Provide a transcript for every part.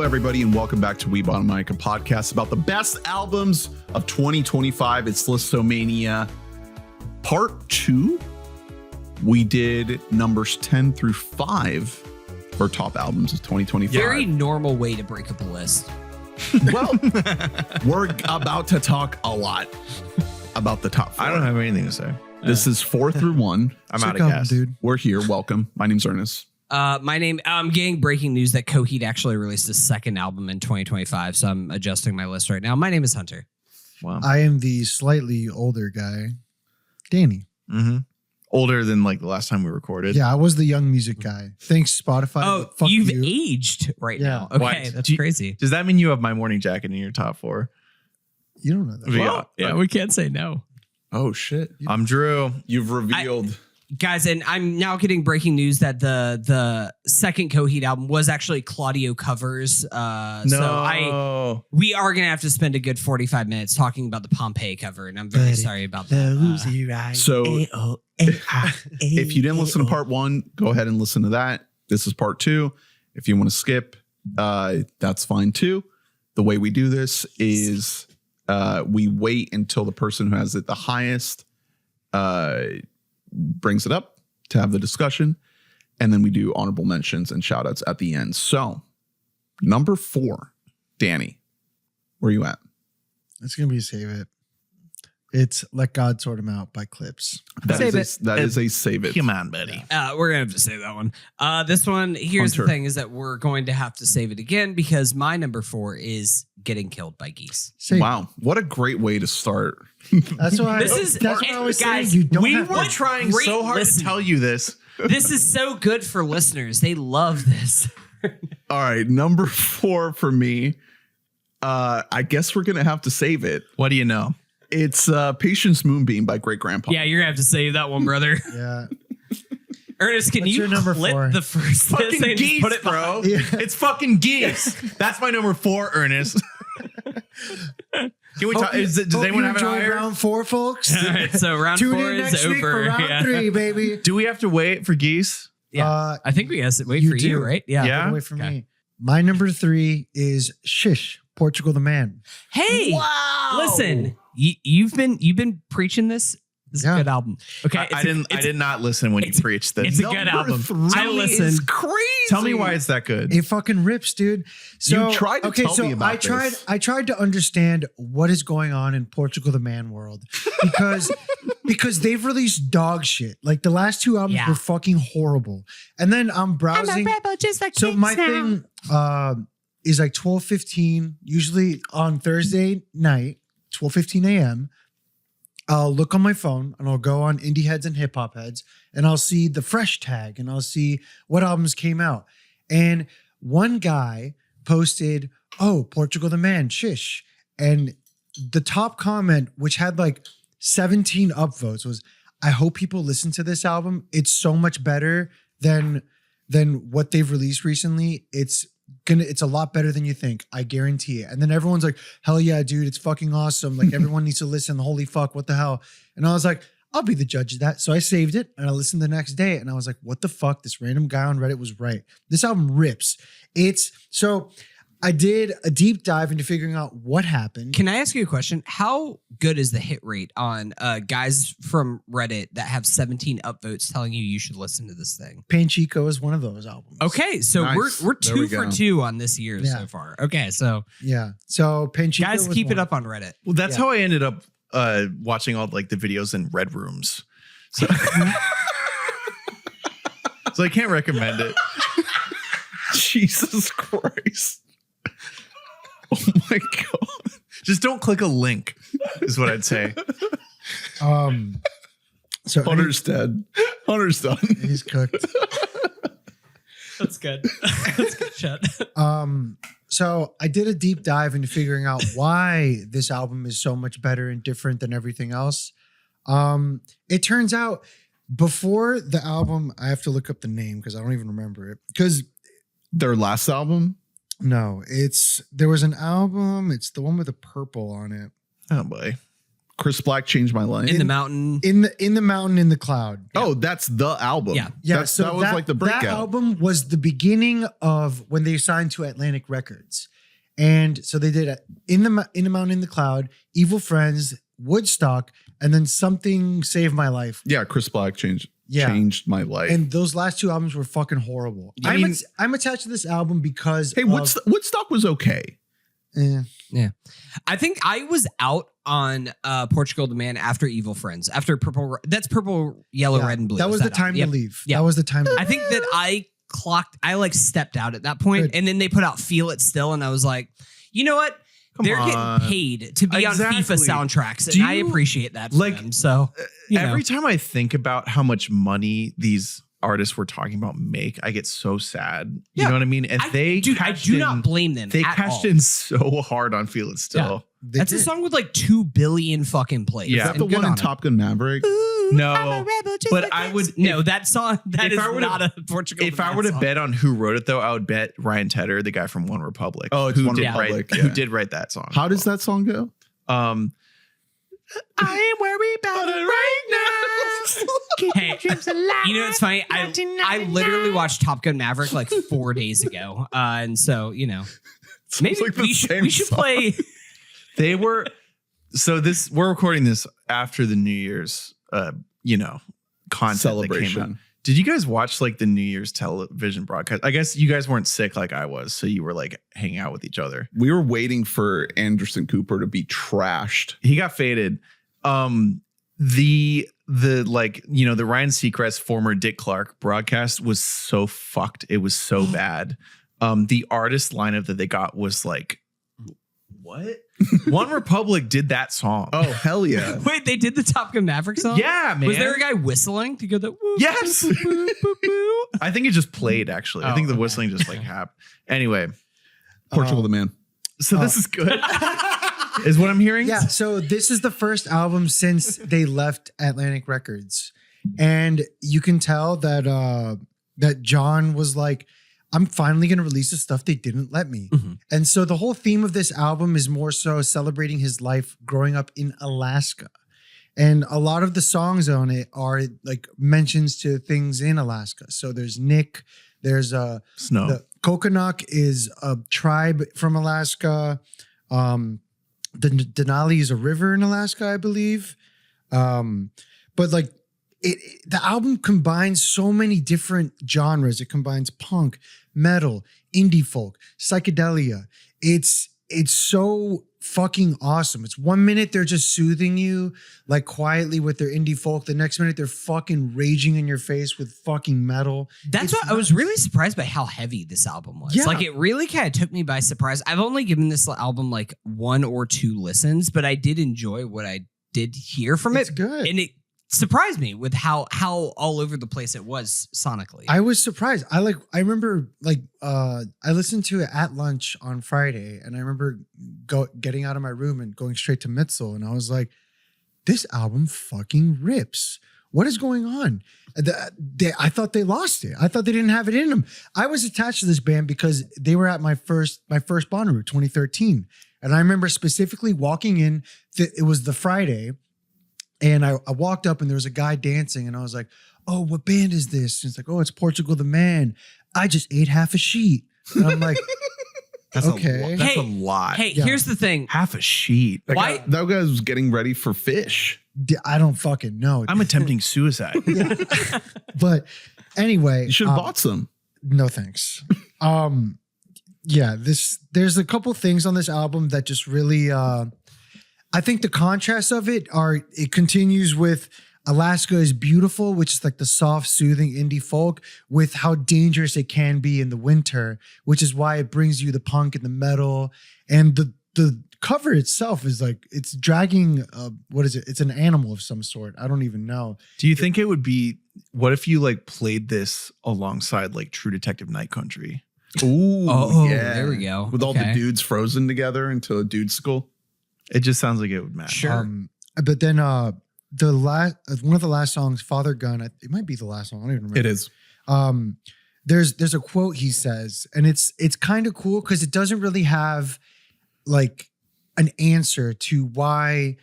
everybody, and welcome back to WBAM, a podcast about the best albums of 2025. It's Listomania Part 2. We did numbers 10 through 5 for top albums of 2025. Very normal way to break up a list. Well, we're about to talk a lot about the top 4. I don't have anything to say. This is 4 through 1. I'm out of gas. Dude. We're here. Welcome. My name's Ernest. I'm getting breaking news that Coheed actually released a second album in 2025, so I'm adjusting my list right now. My name is Hunter. Wow. I am the slightly older guy, Danny. Mm-hmm. Older than like the last time we recorded. Yeah, I was the young music guy. Thanks, Spotify. Oh, Fuck you've you. aged right Yeah. now. Okay, What? that's crazy. Does that mean you have My Morning Jacket in your top 4? You don't know that. Well, Yeah, we can't say no. Oh, shit. I'm Drew. You've revealed. Guys, and I'm now getting breaking news that the second Coheed album was actually Claudio covers. So we are going to have to spend a good 45 minutes talking about the Pompeii cover, and I'm very sorry about that. So if you didn't listen to part 1, go ahead and listen to that. This is part 2. If you want to skip, that's fine too. The way we do this is we wait until the person who has it the highest brings it up to have the discussion, and then we do honorable mentions and shout outs at the end. So number 4, Danny, where are you at? It's going to be Save It. It's Let God Sort Him Out by Clipse. That is a save it. Come on, buddy. We're going to have to save that one. This one, here's Hunter. the thing, is that we're going to have to save it again because my number 4 is Getting Killed by Geese. Save Wow, what a great way to start. It. That's why That's what I was guys, saying. You don't we have were to. Trying Great so hard listening. to tell you this. This is so good for listeners. They love this. All right, number 4 for me. I guess we're gonna have to save it. What do you know? It's Patience Moonbeam by Great Grandpa. Yeah, you're going to have to save that one, brother. Yeah. Ernest, can What's you your number clip 4? the first Fucking this and just Geese, put it bro. behind? Yeah. It's fucking Geese. That's my number 4, Ernest. Can we talk? Does anyone have an enjoyed higher? round 4, folks? All right, so round Tune 4 in is next week for over. round 3, baby. Do we have to wait for Geese? Yeah. I think we have to wait You for you, do. right? Yeah. Yeah. Get away from Okay. me. My number 3 is Shish, Portugal the Man. Hey, listen, you've been preaching this. This is Yeah. a good album. Okay, I did not listen when you preached this. It's a good album. 3 I listened. is crazy. Tell me why it's that good. It fucking rips, dude. So You tried to tell me about this. I tried to understand what is going on in Portugal the Man world because they've released dog shit. Like the last 2 albums Yeah. were fucking horrible. And then I'm browsing. just like So my thing is like 12:15, usually on Thursday night, 12:15 a.m. I'll look on my phone and I'll go on Indie Heads and Hip Hop Heads and I'll see the fresh tag and I'll see what albums came out. And one guy posted, "Oh, Portugal the Man, Shish." And the top comment, which had like 17 upvotes, was, "I hope people listen to this album. It's so much better than what they've released recently. It's a lot better than you think. I guarantee it." And then everyone's like, "Hell yeah, dude, it's fucking awesome. Like everyone needs to listen. Holy fuck, what the hell?" And I was like, I'll be the judge of that. So I saved it and I listened the next day and I was like, what the fuck? This random guy on Reddit was right. This album rips. So I did a deep dive into figuring out what happened. Can I ask you a question? How good is the hit rate on guys from Reddit that have 17 upvotes telling you should listen to this thing? Pain Chico is one of those albums. Okay, so Nice. we're There 2 we for go. 2 on this year Yeah. so far. Okay, so Yeah. So Pain Chico guys, was keep it one. up on Reddit. Well, that's Yeah. how I ended up watching all like the videos in Red Rooms. So, so I can't recommend it. Jesus Christ. Oh my God. Just don't click a link, is what I'd say. So Hunter's dead. Hunter's done. he's cooked. That's good. That's good shit. So I did a deep dive into figuring out why this album is so much better and different than everything else. It turns out before the album, I have to look up the name because I don't even remember it. Because Their last album? no, there was an album. It's the one with the purple on it. Oh boy. Chris Black Changed My Life. In the Mountain. In the Mountain, in the Cloud. Oh, that's the album. Yeah. Yeah, That was like the breakout. That album was the beginning of when they signed to Atlantic Records. And so they did In the Mountain, in the Cloud, Evil Friends, Woodstock, and then Something Saved My Life. Yeah, Chris Black changed my life. And those last two albums were fucking horrible. I'm attached to this album because Woodstock was okay. Yeah. I think I was out on Portugal the Man after Evil Friends. After Purple. That's Purple, Yellow, Red, and Blue. That was the time to leave. Yeah. That was the time. I think that I stepped out at that point, and then they put out Feel It Still, and I was like, you know what? They're getting paid to be on FIFA soundtracks, and I appreciate that for them. So every time I think about how much money these artists we're talking about make, I get so sad. You know what I mean? And I do not blame them. They cashed in so hard on Feel It Still. Yeah. That's a song with like 2 billion fucking plays. Yeah. Is that the one in Top Gun Maverick? No, but I would. That song. That is not a Portugal. If I were to bet on who wrote it, though, I would bet Ryan Tedder, the guy from One Republic. Oh, it's One Republic. Who did write that song? How does that song go? I ain't worried about it right now. Hey, you know it's funny. I literally watched Top Gun Maverick like 4 days ago, and so maybe like we should play. They were we're recording this after the New Year's content celebration. That came out. Did you guys watch like the New Year's television broadcast? I guess you guys weren't sick like I was, so you were like hanging out with each other. We were waiting for Anderson Cooper to be trashed. He got faded. The Ryan Seacrest former Dick Clark broadcast was so fucked. It was so bad. The artist lineup that they got was like, what? One Republic did that song. Oh, hell yeah. Wait, they did the Top Gun Maverick song? Yeah, man. Was there a guy whistling to go the whoop, yes. boop, boop, boop, boop? I think it just played, actually. I think the whistling just like happened. Anyway. Portugal the Man. So this is good. Is what I'm hearing? Yeah, so this is the first album since they left Atlantic Records. And you can tell that that John was like, I'm finally going to release the stuff they didn't let me. Mm-hmm. And so the whole theme of this album is more so celebrating his life growing up in Alaska. And a lot of the songs on it are like mentions to things in Alaska. So there's Nick, there's Snow. The Kokonok is a tribe from Alaska. The Denali is a river in Alaska, I believe. But like the album combines so many different genres. It combines punk, metal, indie folk, psychedelia. It's so fucking awesome. It's 1 minute they're just soothing you like quietly with their indie folk. The next minute they're fucking raging in your face with fucking metal. That's what I was really surprised by how heavy this album was. Yeah. Like it really kind of took me by surprise. I've only given this album like 1 or 2 listens, but I did enjoy what I did hear from It's it. good. And it surprised me with how all over the place it was sonically. I was surprised. I remember I listened to it at lunch on Friday, and I remember getting out of my room and going straight to Mitzel, and I was like, this album fucking rips. What is going on? I thought they lost it. I thought they didn't have it in them. I was attached to this band because they were at my first Bonnaroo 2013. And I remember specifically walking in, it was the Friday, and I walked up and there was a guy dancing, and I was like, oh, what band is this? And it's like, oh, it's Portugal the Man. I just ate half a sheet. And I'm like, that's okay. That's a lot. Hey, here's the thing. Half a sheet. Why? That guy was getting ready for Fish. I don't fucking know. I'm attempting suicide. But anyway. You should have bought some. No, thanks. There's a couple things on this album that just really, I think the contrast of it continues with Alaska is Beautiful, which is like the soft, soothing indie folk, with how dangerous it can be in the winter, which is why it brings you the punk and the metal. And the cover itself is like, it's dragging, what is it? It's an animal of some sort. I don't even know. Do you think it would be, what if you like played this alongside like True Detective Night Country? Ooh, yeah. There we go. With all the dudes frozen together into a dude skull. It just sounds like it would match. Sure. But then the last one of the last songs, Father Gun, it might be the last song. I don't even remember. It is. There's a quote he says, and it's kind of cool because it doesn't really have like an answer to why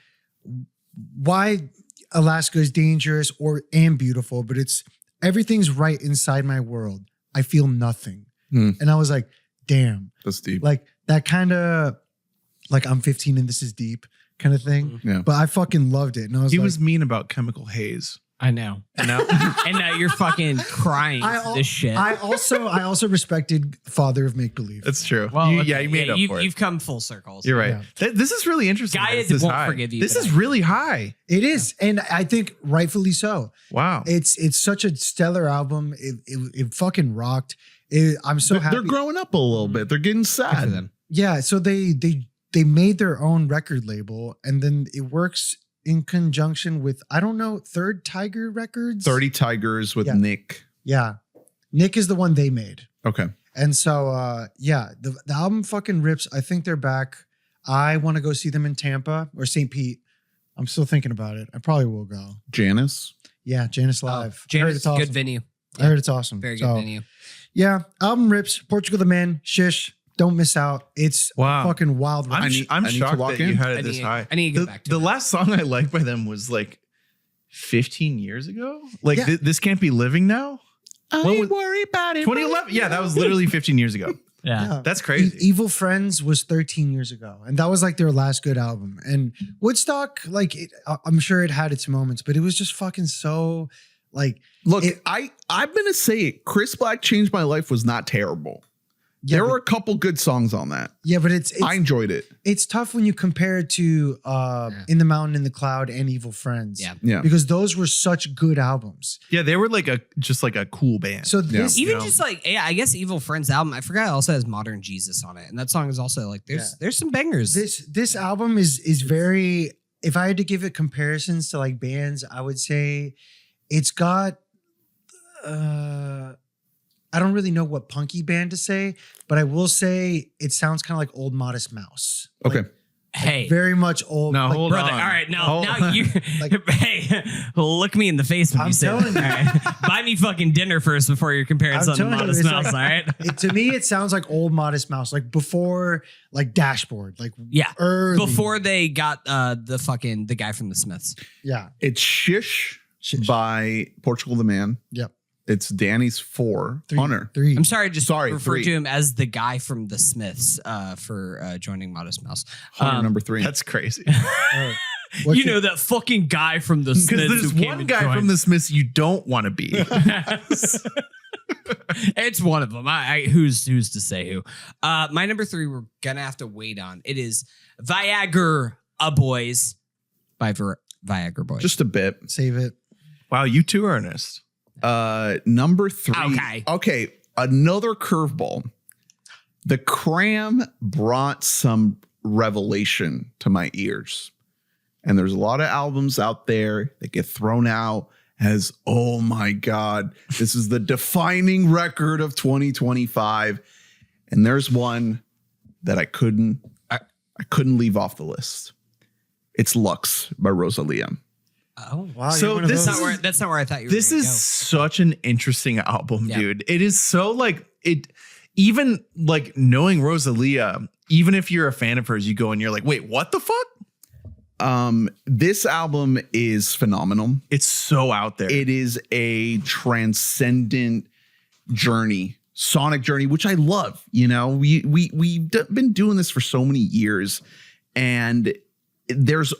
why Alaska is dangerous and beautiful, but it's everything's right inside my world. I feel nothing. And I was like, damn. That's deep. Like that kind of like I'm 15 and this is deep kind of thing. Yeah. But I fucking loved it. And I was He like, was mean about chemical haze. I know. And now you're fucking crying for this shit. I also respected Father of Make Believe. That's true. Well, you, okay, yeah, you made up for it. You've come full circle. You're right. This is really interesting. Guys This won't high. forgive you This for is that. really high. It is, and I think rightfully so. Wow. It's such a stellar album. It fucking rocked. I'm so happy. They're growing up a little bit. They're getting Good for sad. them. Yeah, so they made their own record label, and then it works in conjunction with, I don't know, Third Tiger Records. 30 Tigers with Yeah. Nick. Yeah, Nick is the one they made, Okay. and so yeah, the album fucking rips. I think they're back. I want to go see them in Tampa or St. Pete. I'm still thinking about it. I probably will go. Janice. Yeah, Janice Live. I heard Janice, it's awesome. good venue. I heard it's awesome. Very good So, venue. Yeah, album rips. Portugal the Man. Shish. Don't miss out. It's Wow. fucking wild. I'm, I need- I'm I need to shocked lock that you in. had I it this need- high. I need to get back to the it. last song I liked by them was like 15 years ago. Like Yeah. this can't be living now. I What ain't was- worry about it. 2011. Yeah, that was literally 15 years ago. Yeah. That's crazy. Evil Friends was 13 years ago, and that was like their last good album. And Woodstock, like, I'm sure it had its moments, but it was just fucking so like. Look, It- I'm gonna say it. Chris Black Changed My Life was not terrible. Yeah, There but, were a couple good songs on that. yeah, but it's I enjoyed it. it's tough when you compare it to In the Mountain, in the Cloud, and Evil Friends. Yeah. Yeah. because those were such good albums. Yeah, they were like just like a cool band. So this, Even know? just like, yeah, I guess Evil Friends album, I forgot it also has Modern Jesus on it. And that song is also like, there's some bangers. this album is very. If I had to give it comparisons to like bands, I would say it's got. I don't really know what punky band to say, but I will say it sounds kind of like Old Modest Mouse. Like, Okay. Hey. very much old. No, like, hold Brother, on. all right, now Hold on. you, Like- hey, look me in the face when I'm you say telling that. you. All right? Buy me fucking dinner first before you're comparing I'm something to telling you, Modest it's Mouse, like- all right? To me, it sounds like Old Modest Mouse, like before, like Dashboard, like Yeah. early. Before they got the guy from the Smiths. Yeah. It's Shish, Shish. by Portugal the Man. Yep. It's Danny's 4. Hunter. 3. I'm sorry, just Sorry, refer 3. to him as the guy from the Smiths for joining Modest Mouse. Hunter number 3. That's crazy. You know that fucking guy from the Smiths. Because there's who came one and guy joined. from the Smiths you don't want to be. It's one of them. Who's to say who? My number 3, we're gonna have to wait on. It is Viagra Boys by Viagra Boys. Just a bit. Save it. Wow, you too, Ernest. Number 3. Okay. Another curveball. The Cram brought some revelation to my ears. And there's a lot of albums out there that get thrown out as, oh my God, this is the defining record of 2025. And there's one that I couldn't leave off the list. It's Lux by Rosalia. Oh, Wow. So you're one of this those. that's not where I thought you were. This gonna is go. such an interesting album, Yeah. dude. It is so like it. Even like knowing Rosalia, even if you're a fan of hers, you go and you're like, wait, what the fuck? This album is phenomenal. It's so out there. It is a transcendent journey, sonic journey, which I love. You know, we've been doing this for so many years, and there's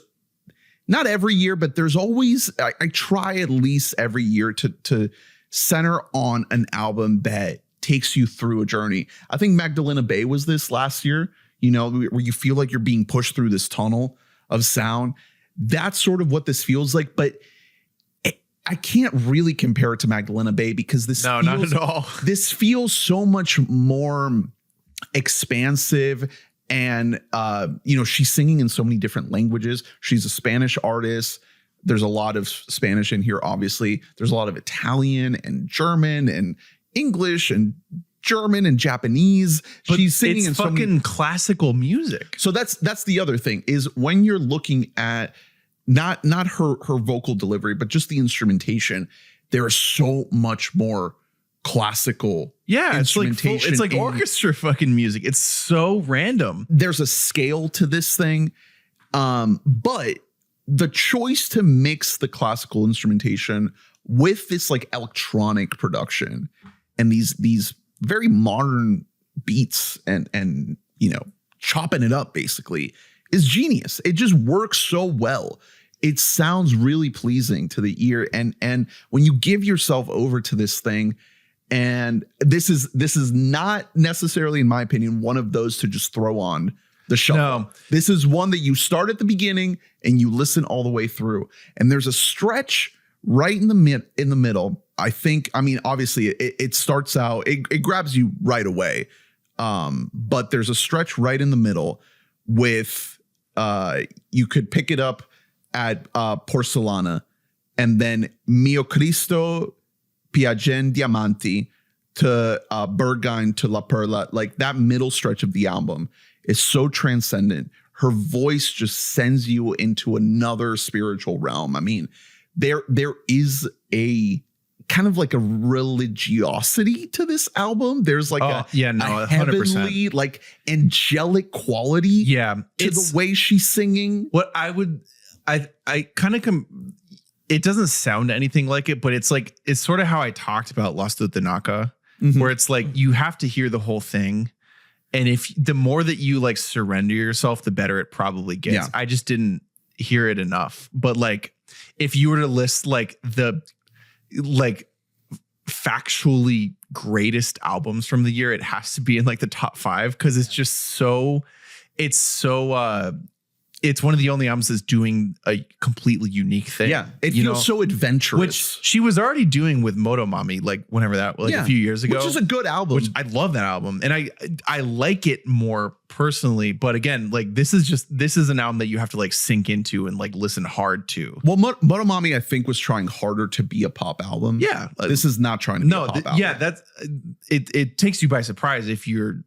not every year, but there's always I try at least every year to center on an album that takes you through a journey. I think Magdalena Bay was this last year. You know, where you feel like you're being pushed through this tunnel of sound. That's sort of what this feels like, but I can't really compare it to Magdalena Bay because this no, not at all. This feels so much more expansive, and you know, she's singing in so many different languages. She's a Spanish artist. There's a lot of Spanish in here, obviously. There's a lot of Italian and German and English and German and Japanese. But She's singing it's in so fucking many. classical music. So that's the other thing, is when you're looking at not her vocal delivery, but just the instrumentation, there is so much more classical. Yeah, it's like instrumentation it's like in- orchestra fucking music. It's so random. There's a scale to this thing, but the choice to mix the classical instrumentation with this like electronic production and these very modern beats and chopping it up basically is genius. It just works so well. It sounds really pleasing to the ear. And when you give yourself over to this thing, and this is not necessarily, in my opinion, one of those to just throw on the shuffle. No. This is one that you start at the beginning and you listen all the way through. And there's a stretch right in the middle. Obviously it starts out, it grabs you right away. But there's a stretch right in the middle with, you could pick it up at Porcelana, and then Mio Cristo Piagen Diamanti to Berghain to La Perla. Like that middle stretch of the album is so transcendent. Her voice just sends you into another spiritual realm. I mean, there is a kind of like a religiosity to this album. There's like a 100%. heavenly, like angelic quality to the way she's singing. What I kind of it doesn't sound anything like it, but it's sort of how I talked about Lost with the Naka, where it's like you have to hear the whole thing. And if the more that you like surrender yourself, the better it probably gets. Yeah. I just didn't hear it enough. But like if you were to list like the factually greatest albums from the year, it has to be in like the top 5 because it's just so it's one of the only albums that's doing a completely unique thing. Yeah, it feels so adventurous. Which she was already doing with Motomami, like whenever that, a few years ago. Which is a good album. Which I love that album. And I like it more personally. But again, like this is an album that you have to like sink into and like listen hard to. Well, Motomami, I think, was trying harder to be a pop album. Yeah. This is not trying to be a pop album. Yeah, that's it takes you by surprise if you're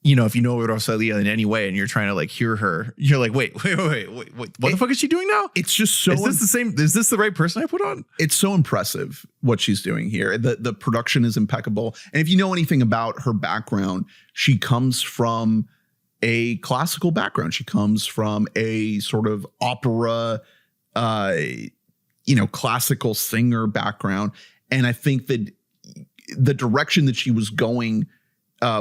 if you know Rosalia in any way and you're trying to like hear her, you're like, wait, what the fuck is she doing now? It's just so. Is this the same? Is this the right person I put on? It's so impressive what she's doing here. The production is impeccable. And if you know anything about her background, she comes from a classical background. She comes from a sort of opera, classical singer background. And I think that the direction that she was going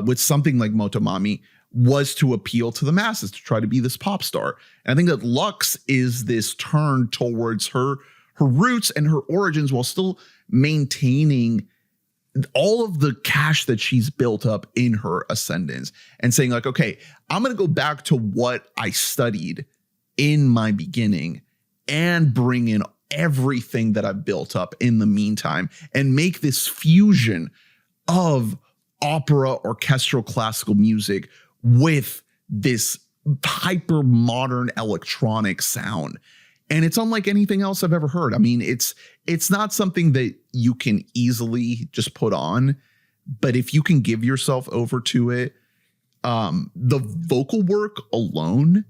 with something like Motomami was to appeal to the masses, to try to be this pop star. And I think that Lux is this turn towards her roots and her origins while still maintaining all of the cash that she's built up in her ascendance and saying like, okay, I'm going to go back to what I studied in my beginning and bring in everything that I've built up in the meantime and make this fusion of opera, orchestral, classical music with this hyper modern electronic sound. And it's unlike anything else I've ever heard. I mean, it's not something that you can easily just put on, but if you can give yourself over to it, the vocal work alone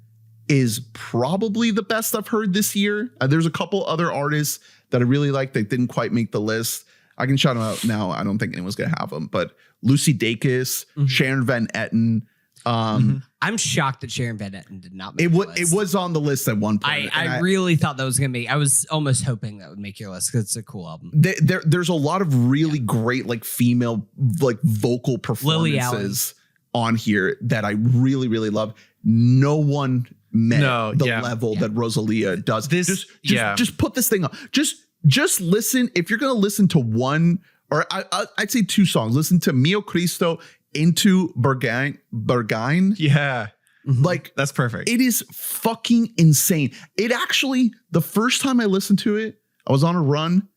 is probably the best I've heard this year. There's a couple other artists that I really like that didn't quite make the list. I can shout them out now. I don't think anyone's going to have them, but Lucy Dacus, Sharon Van Etten. I'm shocked that Sharon Van Etten did not make the list. It was on the list at one point. I really thought that was going to be, I was almost hoping that would make your list because it's a cool album. There's a lot of really great like female like vocal performances on here that I really, really love. No one met the level that Rosalia does. Just put this thing on. Just listen. If you're going to listen to one, or I'd say 2 songs, listen to Mio Cristo into Berghain. Yeah. Like that's perfect. It is fucking insane. It actually, the first time I listened to it, I was on a run,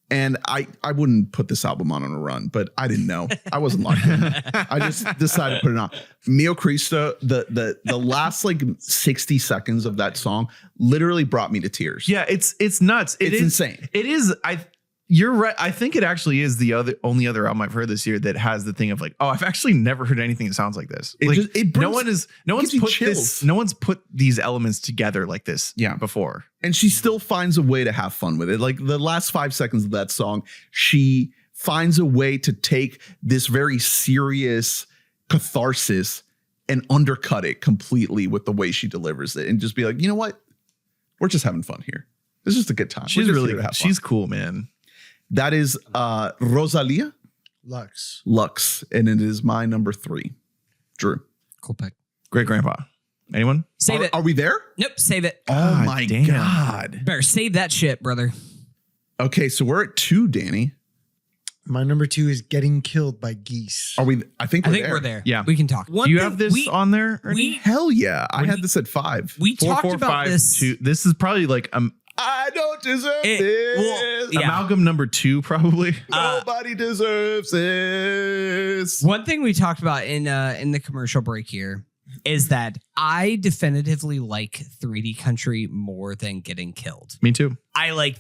and I wouldn't put this album on a run, but I didn't know. I wasn't locked in. I just decided to put it on. Mio Cristo, the last like 60 seconds of that song literally brought me to tears. Yeah, it's nuts. It's insane. It is. You're right. I think it actually is the only other album I've heard this year that has the thing of like, oh, I've actually never heard anything that sounds like this. No one's put these elements together like this before. And she still finds a way to have fun with it. Like the last 5 seconds of that song, she finds a way to take this very serious catharsis and undercut it completely with the way she delivers it and just be like, you know what? We're just having fun here. It's just a good time. She's she's cool, man. That is Rosalia Lux, and it is my number 3. Drew. Cool pick. Great grandpa. Anyone? Save it. Are we there? Nope. Save it. Oh my damn. God. Better save that shit, brother. Okay, so we're at 2, Danny. My number 2 is Getting Killed by Geese. Are we? I think we're there. Yeah. We can talk. Do you have this on there? Hell yeah. I had this at 5. We 4, talked 4, about 5, this. 2. This is probably like I don't deserve this. Well, yeah. amalgam number 2, probably. Nobody deserves this. One thing we talked about in the commercial break here is that I definitively like 3D Country more than Getting Killed. Me too.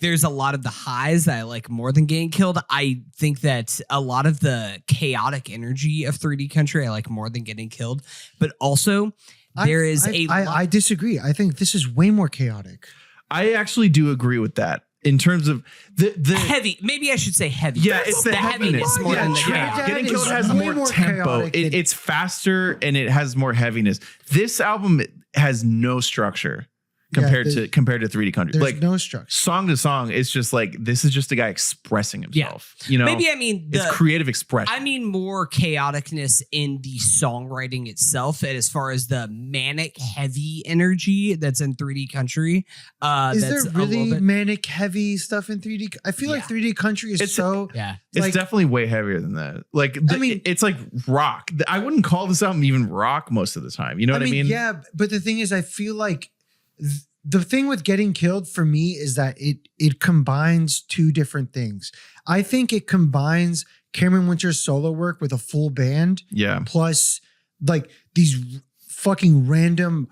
There's a lot of the highs that I like more than Getting Killed. I think that a lot of the chaotic energy of 3D Country I like more than Getting Killed. But also, I disagree. I think this is way more chaotic. I actually do agree with that in terms of the heavy. Maybe I should say heavy. Yeah, it's the heaviness more than the chaos. Getting Killed has way more more tempo. chaotic It's faster and it has more heaviness. This album has no structure compared to 3D Country. There's no structure. Song to song, it's just like this is just a guy expressing himself. Yeah. You know, Maybe I mean it's creative expression. I mean more chaoticness in the songwriting itself, and as far as the manic heavy energy that's in 3D Country. Is there really manic heavy stuff in 3D? I feel like 3D Country is it's definitely way heavier than that. It's like rock. I wouldn't call this album even rock most of the time. You know what I mean? Yeah, but the thing is, I feel like the thing with Getting Killed for me is that it combines 2 different things. I think it combines Cameron Winter's solo work with a full band. Yeah. Plus like these fucking random,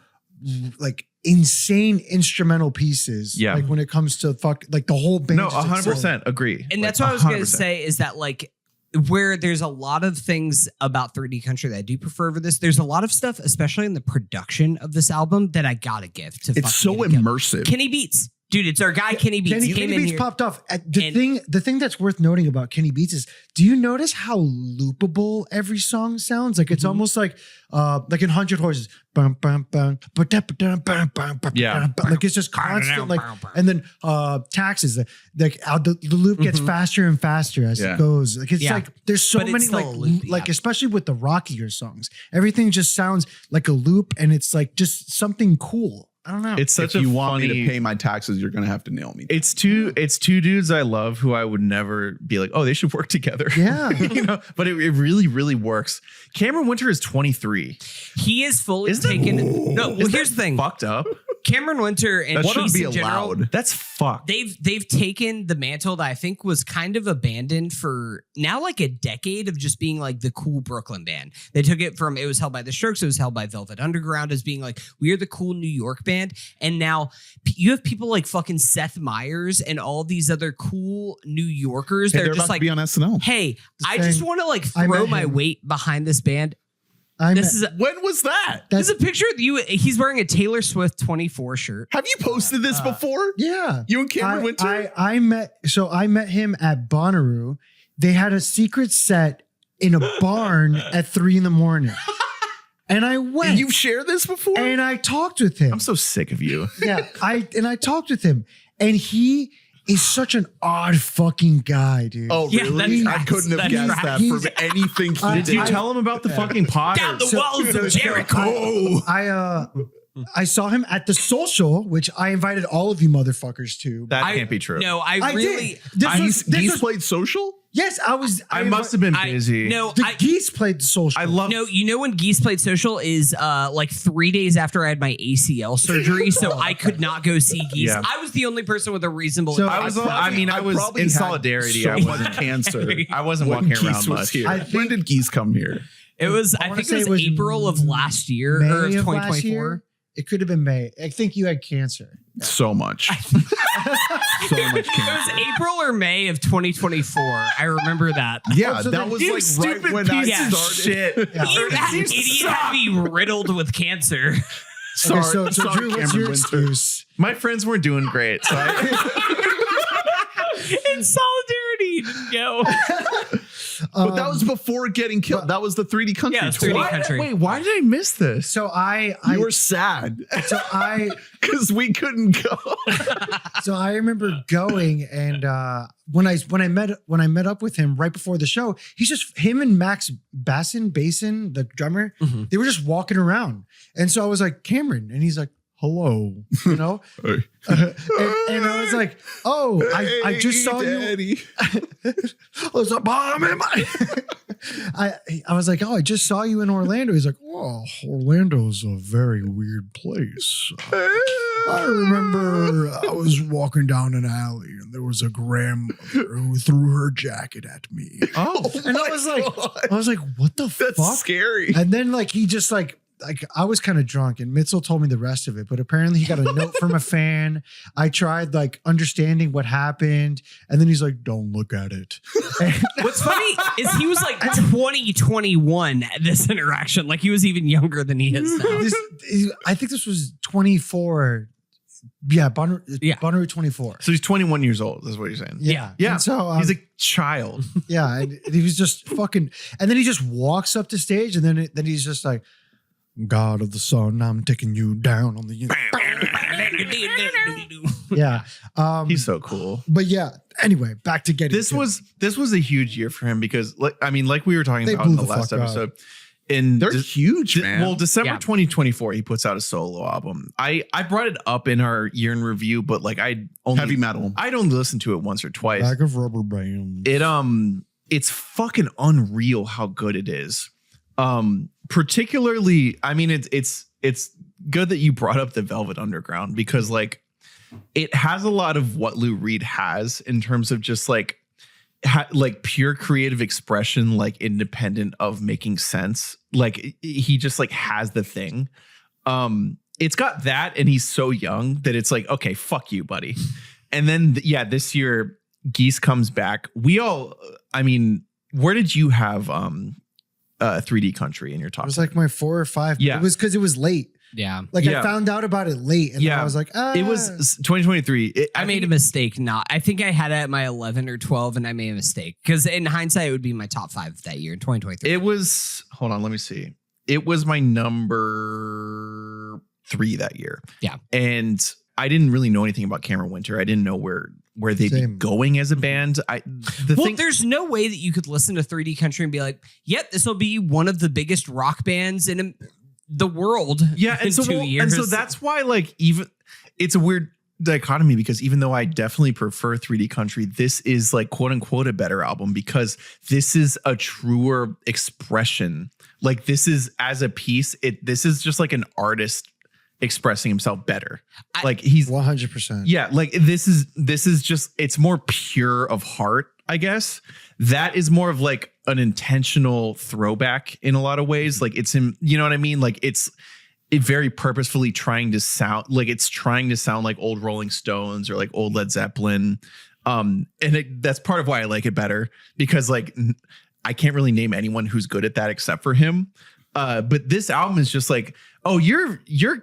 like insane instrumental pieces. Yeah. Like when it comes to the whole band. No, 100% agree. And that's what I was going to say is that where there's a lot of things about 3D Country that I do prefer over this. There's a lot of stuff, especially in the production of this album, that I gotta give to. It's so immersive. Kenny Beats, dude. It's our guy Kenny Beats. Kenny Beats popped off. The thing that's worth noting about Kenny Beats is, do you notice how loopable every song sounds? Like it's almost like in 100 Horses. Bum, bum, bum, yeah. Like it's just constant. And then Taxes. The loop gets faster and faster as it goes. Like it's like there's so many especially with the rockier songs, everything just sounds like a loop, and it's like just something cool. I don't know. It's such if you want me to pay my taxes, you're gonna have to nail me. It's two dudes I love who I would never be like, oh, they should work together. Yeah. But it really, really works. Cameron Winter is 23. He is fully taken. No, well, here's the thing. Fucked up. Cameron Winter and Geese in general, that's fucked. They've taken the mantle that I think was kind of abandoned for now like a decade of just being like the cool Brooklyn band. They took it from, it was held by The Strokes, it was held by Velvet Underground as being like, we're the cool New York band. And now you have people like fucking Seth Meyers and all these other cool New Yorkers. They're just like, be on SNL. Hey, I just want to like throw my weight behind this band. When was that? This is a picture of you. He's wearing a Taylor Swift 24 shirt. Have you posted this before? Yeah. You and Cameron Winter? I met him at Bonnaroo. They had a secret set in a barn at 3 a.m. And I went. And you've shared this before? And I talked with him. I'm so sick of you. Yeah. I talked with him. And he is such an odd fucking guy, dude. Oh, really? Yeah, I couldn't have guessed that from anything he did. Did you tell him about the fucking pod? Down the walls of Jericho. I saw him at the social, which I invited all of you motherfuckers to. That can't be true. No, I really. Geese played social? Yes, I was. I must have been busy. Geese played the social. I love. No, you know when Geese played social is like 3 days after I had my ACL surgery, so I could not go see Geese. Yeah. I was the only person with a reasonable. So I was in solidarity. So much cancer. I wasn't when walking around Geese much. was here. I When did Geese come here? It was. I think it was April of last year May or of of 2024. It could have been May. I think you had cancer. So much. So much It cancer. was April or May of 2024. I remember that. Yeah, so that was you like stupid right when I piece of started. shit. Yeah. You idiot had me riddled with cancer. Sorry, Okay, so sorry, Drew, what's Cameron your Winter. excuse? My friends weren't doing great, so In solidarity. didn't go. But that was before getting killed. That was the 3D country Yeah, tour. 3D country. Wait, why did I miss this? So You were sad I because we couldn't go. so I remember going, and when I met up with him right before the show, he's just him and Max Basin, the drummer. Mm-hmm. They were just walking around, and so I was like, Cameron, and he's like, hello, you know, and I was like, oh, I just saw you. I was like, Mom, I was like, oh, I just saw you in Orlando. He's like, oh, Orlando's a very weird place. I remember I was walking down an alley and there was a grandmother who threw her jacket at me. Oh, And I was like, what the That's fuck? scary. And then like he just like I was kind of drunk and Mitzel told me the rest of it, but apparently he got a note from a fan. I tried like understanding what happened, and then he's like, don't look at it. What's funny is he was like 21 at this interaction. Like he was even younger than he is now. I think this was 24. Yeah, Bonnaroo 24. so he's 21 years old. Is what you're saying? Yeah. Yeah. And so He's a child. yeah, and he was just fucking, and then he just walks up to stage, and then he's just like, God of the sun, I'm taking you down on the. Yeah. He's so cool. But yeah. Anyway, back to getting. This was a huge year for him because, like we were talking They about in blew the the last fuck up. episode. In They're huge, man. Well, December Yeah. 2024, he puts out a solo album. I brought it up in our year in review, but like I'd only listened to it once or twice. Bag of rubber bands. It's fucking unreal how good it is. Particularly, I mean, it's good that you brought up the Velvet Underground because like it has a lot of what Lou Reed has in terms of just like like pure creative expression, like independent of making sense. Like he just like has the thing. It's got that, and he's so young that it's like, okay, fuck you, buddy. And then this year Geese comes back. I mean, where did you have 3D Country in your top? It was like my 4 or 5. Yeah. It was because it was late. Yeah. Like Yeah. I found out about it late, and then I was like, It was 2023. I made a mistake. I think I had it at my 11 or 12, and I made a mistake because in hindsight, it would be my top 5 that year in 2023. It was, hold on, let me see. It was my number 3 that year. Yeah. And I didn't really know anything about Cameron Winter. I didn't know where they'd be Same. going as a band. There's no way that you could listen to 3D Country and be like, yep, this will be one of the biggest rock bands in the world in 2 years. And so that's why, like, even it's a weird dichotomy because even though I definitely prefer 3D Country, this is like quote unquote a better album because this is a truer expression. Like this is as a piece, this is just like an artist expressing himself better. Like he's 100%. yeah, like this is just, it's more pure of heart, I guess. That is more of like an intentional throwback in a lot of ways. Like it's him, you know what I mean? Like it very purposefully trying to sound like old Rolling Stones or like old Led Zeppelin. And that's part of why I like it better because like I can't really name anyone who's good at that except for him. But this album is just like, oh, you're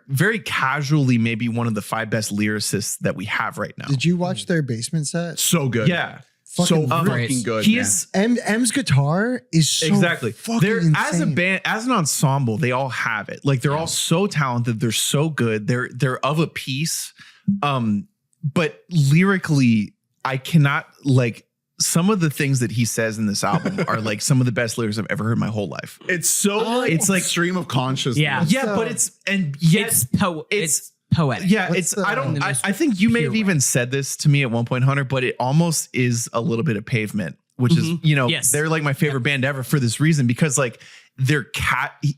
very casually maybe one of the 5 best lyricists that we have right now. Did you watch their basement set? So good. Yeah. So Fucking fucking good. He man. is M's guitar is so exactly. fucking They're insane. as a band, as an ensemble, they all have it. Like they're all so talented. They're so good. They're of a piece. But lyrically, I cannot like some of the things that he says in this album are like some of the best lyrics I've ever heard in my whole life. It's so it's like stream of consciousness. Yeah. Yeah, but it's poetic. yeah, What's the- I think you may have pure even said this to me at one point, Hunter, but it almost is a little bit of Pavement, which is, you know, Yes. they're like my favorite band ever for this reason, because like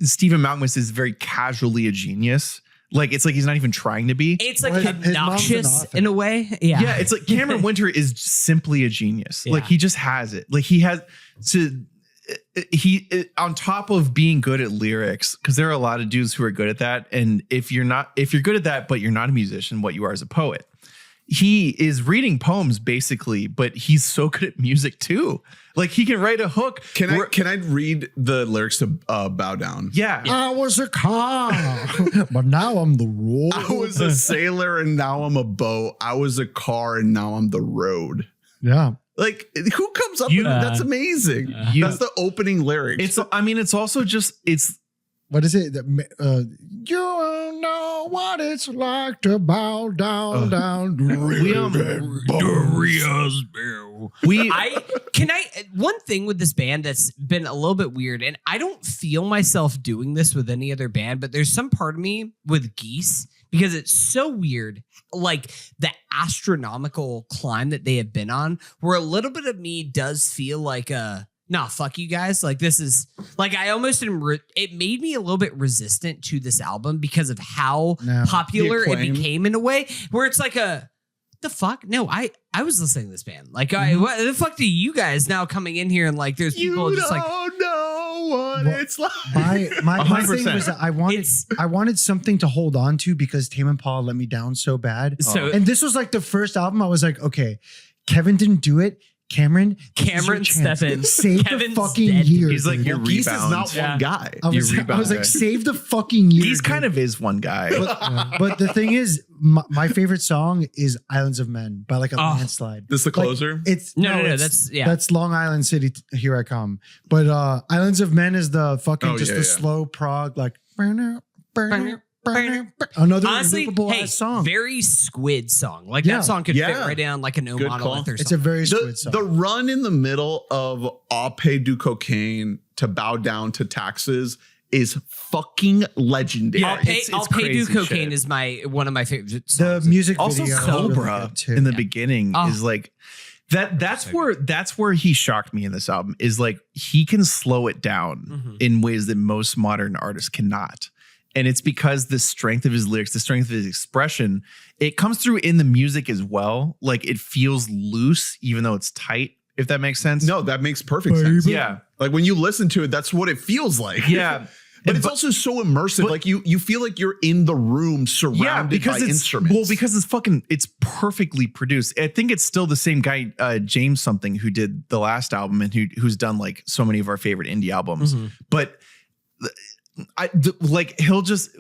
Stephen Malkmus is very casually a genius. Like, it's like he's not even trying to be. It's like Well, his mom's an obnoxious author. in a way. Yeah. Yeah, it's like Cameron Winter is simply a genius. Yeah. Like he just has it. Like he has to on top of being good at lyrics, because there are a lot of dudes who are good at that. And if you're good at that, but you're not a musician, what you are is a poet. He is reading poems basically, but he's so good at music too. Like he can write a hook. Can I read the lyrics to Bow Down? Yeah. I was a car, but now I'm the road. I was a sailor and now I'm a boat. I was a car and now I'm the road. Yeah. Like, who comes up with that? That's amazing. That's the opening lyrics. It's also just what is it? You don't know what it's like to bow down, One thing with this band that's been a little bit weird, and I don't feel myself doing this with any other band, but there's some part of me with Geese because it's so weird, like the astronomical climb that they have been on, where a little bit of me does feel like nah, fuck you guys. Like, this is like, I almost it made me a little bit resistant to this album because of how popular it became in a way where it's like the fuck? No, I was listening to this band. Like, what the fuck do you guys now coming in here and like, there's people just like, know what it's like. My thing was that I wanted something to hold on to because Tame Impala let me down so bad. And this was like the first album I was like, okay, Kevin didn't do it. Cameron step in. Save the fucking year. He's like your Geese rebound. is not one guy. I was like, save the fucking year. Geese kind of is one guy. But the thing is, my favorite song is Islands of Men by like a landslide. This is the closer? Like, it's no, that's Long Island City. Here I come. But Islands of Men is the fucking the slow prog like. Another honestly, ass song. Very Squid song. Like that song could fit right down like a No Monolith or something. It's a very Squid song. The run in the middle of I'll pay do cocaine to bow down to taxes is fucking legendary. I'll pay do cocaine is one of my favorite songs. The music also video Cobra really in the beginning is like that's where he shocked me in this album is like he can slow it down in ways that most modern artists cannot. And it's because the strength of his lyrics, the strength of his expression, it comes through in the music as well. Like it feels loose, even though it's tight, if that makes sense. No, that makes perfect sense. Yeah. Like when you listen to it, that's what it feels like. Yeah. But it's also so immersive. Like you feel like you're in the room surrounded by instruments. Well, because it's perfectly produced. I think it's still the same guy, James something, who did the last album and who's done like so many of our favorite indie albums. But he'll just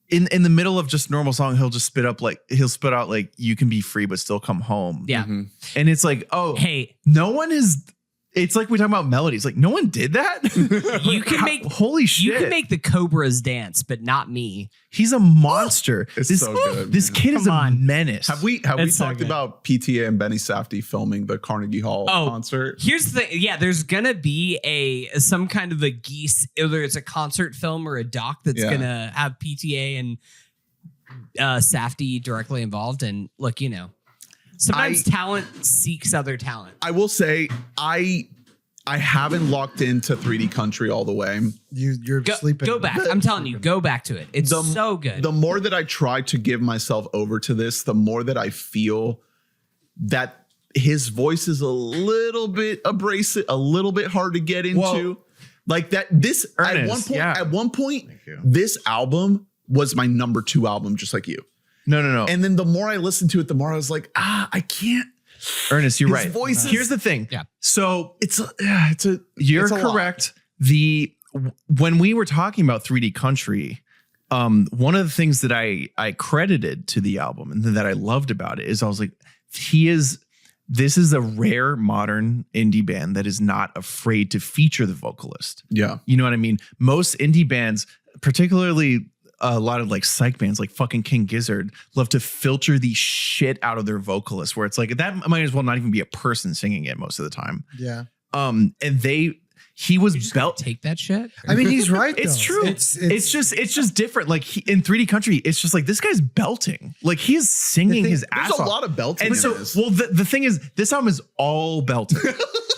in the middle of just normal song, he'll spit out like you can be free but still come home. Yeah. And it's like, oh, hey, no one is. It's like we talk about melodies. Like no one did that. You can make holy shit. You can make the Cobras dance, but not me. He's a monster. It's so good. This kid is a menace. Have we talked about PTA and Benny Safdie filming the Carnegie Hall concert? Here's the thing. Yeah, there's gonna be some kind of a Geese, either it's a concert film or a doc that's gonna have PTA and Safdie directly involved. And look, sometimes talent seeks other talent. I will say I haven't locked into 3D Country all the way. You're sleeping. Go back. I'm telling you, go back to it. It's so good. The more that I try to give myself over to this, the more that I feel that his voice is a little bit abrasive, a little bit hard to get into. Whoa. Like that. This Ernest, at one point, this album was my number 2 album, just like you. No. And then the more I listened to it, the more I was like, I can't. Ernest, you're right. Voice Here's the thing. Yeah. So you're correct. When we were talking about 3D Country, one of the things that I credited to the album and that I loved about it is I was like, this is a rare modern indie band that is not afraid to feature the vocalist. Yeah. You know what I mean? Most indie bands, particularly a lot of like psych bands like fucking King Gizzard, love to filter the shit out of their vocalists where it's like that might as well not even be a person singing it most of the time. Yeah. And he was take that shit. I mean, he's right. It's true. It's just different. Like in 3D Country, it's just like this guy's belting. Like he's singing his ass off. There's a lot of belting. And so, the thing is, this album is all belting.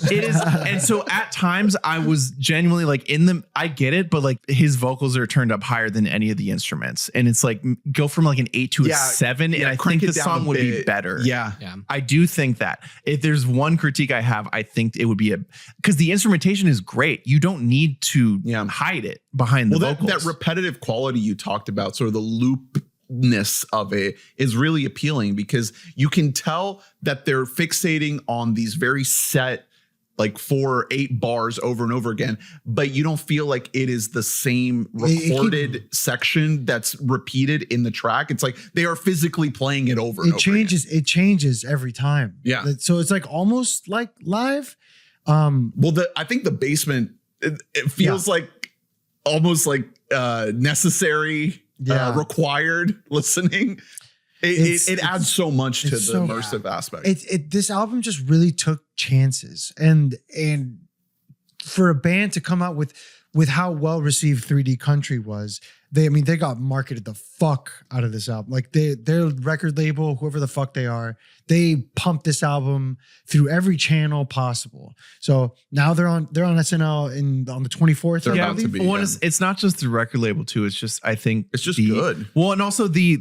It is, and so at times I was genuinely like I get it, but like his vocals are turned up higher than any of the instruments, and it's like go from like an 8 to a 7, and I think the song would be better. Yeah, I do think that if there's one critique I have, I think it would be because the instrumentation is great. You don't need to hide it behind the vocals. That repetitive quality you talked about, sort of the loopness of it, is really appealing because you can tell that they're fixating on these very set like 4 or 8 bars over and over again, but you don't feel like it is the same recorded section that's repeated in the track. It's like they are physically playing it over. It changes. It changes every time. Yeah. So it's like almost like live. Well, I think the basement, it feels like almost like necessary, required listening. It adds so much to the immersive aspect. This album just really took chances, and for a band to come out with how well received 3D Country was, they got marketed the fuck out of this album. Like their record label, whoever the fuck they are, they pumped this album through every channel possible. So now they're on SNL on the 24th. They're about to be. It's not just the record label too. It's just, I think it's just good. Well, and also the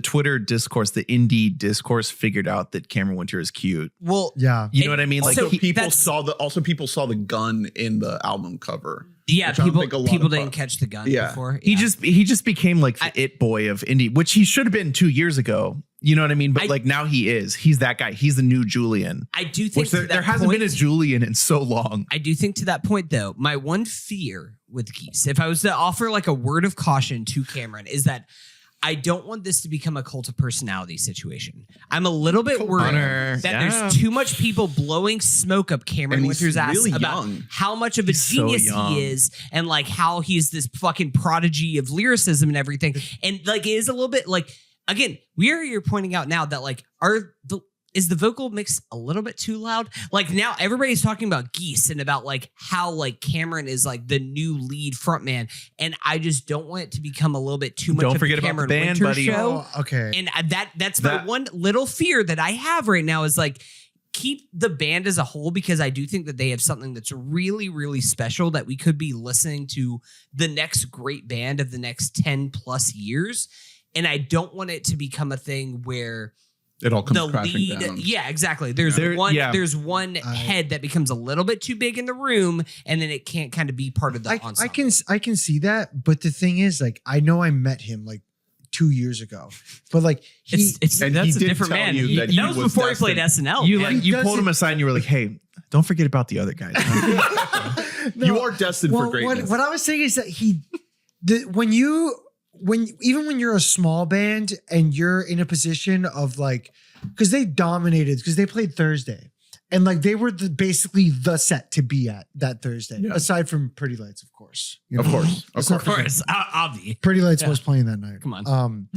Twitter discourse, the indie discourse figured out that Cameron Winter is cute. Well, yeah, you know what I mean. Like people saw the gun in the album cover. Yeah, people didn't catch the gun before. Yeah. He just became like the it boy of indie, which he should have been 2 years ago. You know what I mean? But like now he is. He's that guy. He's the new Julian. I do think there hasn't been a Julian in so long. I do think to that point though, my one fear with Geese, if I was to offer like a word of caution to Cameron, is that I don't want this to become a cult of personality situation. I'm a little bit worried that there's too much people blowing smoke up Cameron Winter's ass really about how much of a genius he is and like how he's this fucking prodigy of lyricism and everything. And like it is a little bit like, again, you're pointing out now that like is the vocal mix a little bit too loud? Like now everybody's talking about Geese and about like how like Cameron is like the new lead frontman, and I just don't want it to become a little bit too much. Don't of forget a Cameron about the band, Winter buddy. show. Oh, okay, and that's my one little fear that I have right now is like keep the band as a whole, because I do think that they have something that's really, really special that we could be listening to the next great band of the next 10 plus years, and I don't want it to become a thing where it all comes crashing down. Yeah, exactly. There's one head that becomes a little bit too big in the room, and then it can't kind of be part of the ensemble. I can see that, but the thing is, like, I know I met him like 2 years ago, but like that's a different man. That was before he played SNL. You pulled him aside and you were like, "Hey, don't forget about the other guys." No, you are destined for greatness. What I was saying is that when you're a small band and you're in a position of like, because they dominated, because they played Thursday, and like they were basically the set to be at that Thursday, aside from Pretty Lights, of course. Of course. Obvious. Pretty Lights was playing that night. Come on.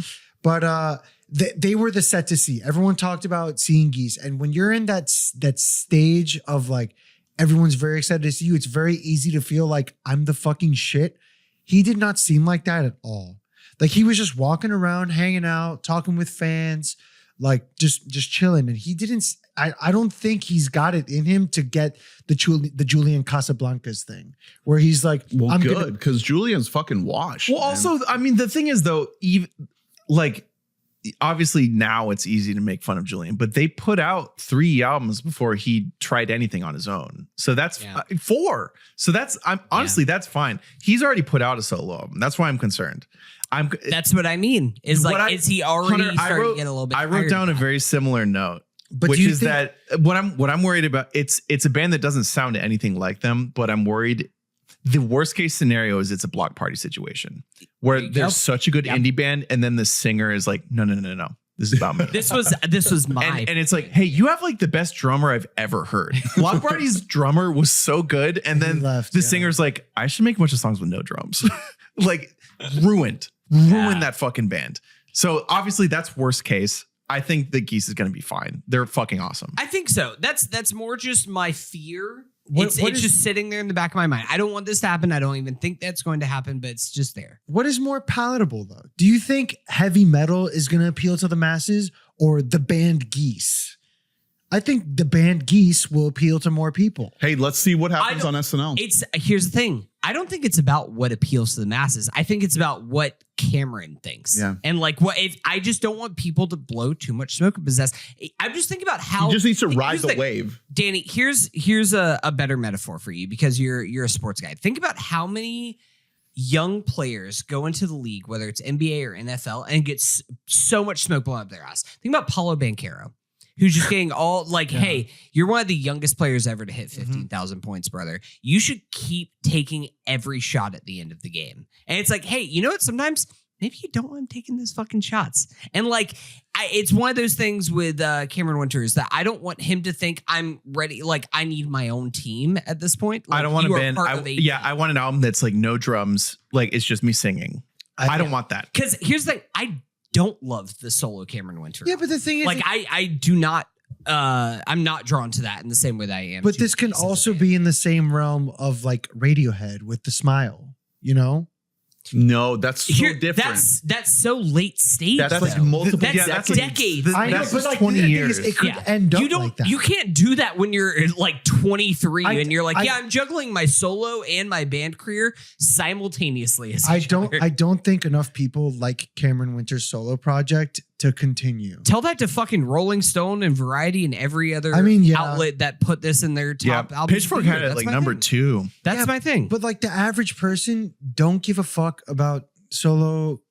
But they were the set to see. Everyone talked about seeing Geese, and when you're in that stage of like everyone's very excited to see you, it's very easy to feel like I'm the fucking shit. He did not seem like that at all. Like he was just walking around, hanging out, talking with fans, like just chilling. And he didn't. I don't think he's got it in him to get the Julian Casablancas thing, where he's like, well, I'm good because Julian's fucking washed. Well, also, I mean, the thing is though, even like obviously now it's easy to make fun of Julian, but they put out 3 albums before he tried anything on his own. So that's 4. So that's honestly that's fine. He's already put out a solo album. That's why I'm concerned. That's what I mean. Is like, is he already starting to get a little bit? I wrote down a very similar note, but which is that what I'm worried about. It's a band that doesn't sound anything like them, but I'm worried. The worst case scenario is it's a Block Party situation where there's such a good indie band, and then the singer is like, no. This is about me. This was my and it's like, hey, you have like the best drummer I've ever heard. Block Party's drummer was so good, and then the singer's like, I should make a bunch of songs with no drums. Like ruined that fucking band. So obviously that's worst case. I think the Geese is going to be fine. They're fucking awesome. I think so. That's more just my fear. It's just sitting there in the back of my mind. I don't want this to happen. I don't even think that's going to happen, but it's just there. What is more palatable though? Do you think heavy metal is going to appeal to the masses, or the band Geese? I think the band Geese will appeal to more people. Hey, let's see what happens on SNL. Here's the thing. I don't think it's about what appeals to the masses. I think it's about what Cameron thinks. Yeah. And like I just don't want people to blow too much smoke up his ass. I'm just thinking about how he just needs to ride the wave. Danny, here's a better metaphor for you, because you're a sports guy. Think about how many young players go into the league, whether it's NBA or NFL, and get so much smoke blown up their ass. Think about Paulo Banchero. who's just getting all like, hey, you're one of the youngest players ever to hit 15,000 points, brother. You should keep taking every shot at the end of the game. And it's like, hey, you know what? Sometimes maybe you don't want him taking those fucking shots. And like, it's one of those things with Cameron Winters that I don't want him to think I'm ready. Like, I need my own team at this point. Like, I don't want a band. I want an album that's like no drums. Like, it's just me singing. I don't want that. Because here's the thing. I don't love the solo Cameron Winter. Yeah, but the thing is, like, I do not. I'm not drawn to that in the same way that I am. But this can also be in the same realm of like Radiohead with the Smile. You know. No, that's so different. That's so late stage. That's like multiple. That's decades. I know, that's but like 20 years. It could end up like that. You can't do that when you're like 23 and you're like, yeah, I'm juggling my solo and my band career simultaneously. I don't think enough people like Cameron Winter's solo project to continue. Tell that to fucking Rolling Stone and Variety and every other outlet that put this in their top album. Pitchfork had it like number 2. That's my thing. But like the average person don't give a fuck about solo.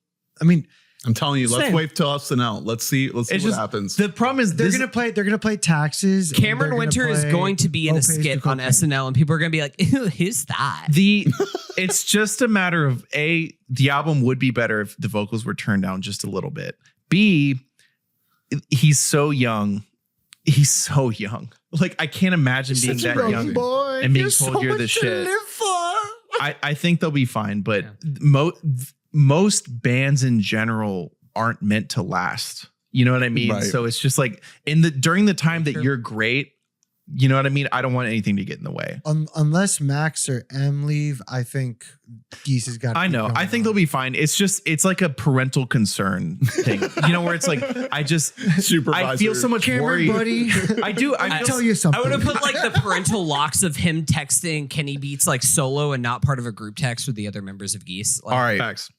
I mean, I'm telling you, let's wait till SNL. Let's see what happens. The problem is they're gonna play Taxes. Cameron Winter is going to be in a skit on SNL, and people are gonna be like, "Ew, who's that?" It's just a matter of the album would be better if the vocals were turned down just a little bit. B, he's so young. He's so young. Like, I can't imagine being that young and being told you're the shit. I think they'll be fine, but most bands in general aren't meant to last. You know what I mean? Right. So it's just like during the time that you're great, you know what I mean? I don't want anything to get in the way. Unless Max or M leave, I think Geese has got. I know. I think they'll be fine. It's like a parental concern thing, you know, where it's like I feel so much worry, buddy. I do. I'll tell you something. I would have put like the parental locks of him texting Kenny Beats like solo and not part of a group text with the other members of Geese. Like, all right, facts.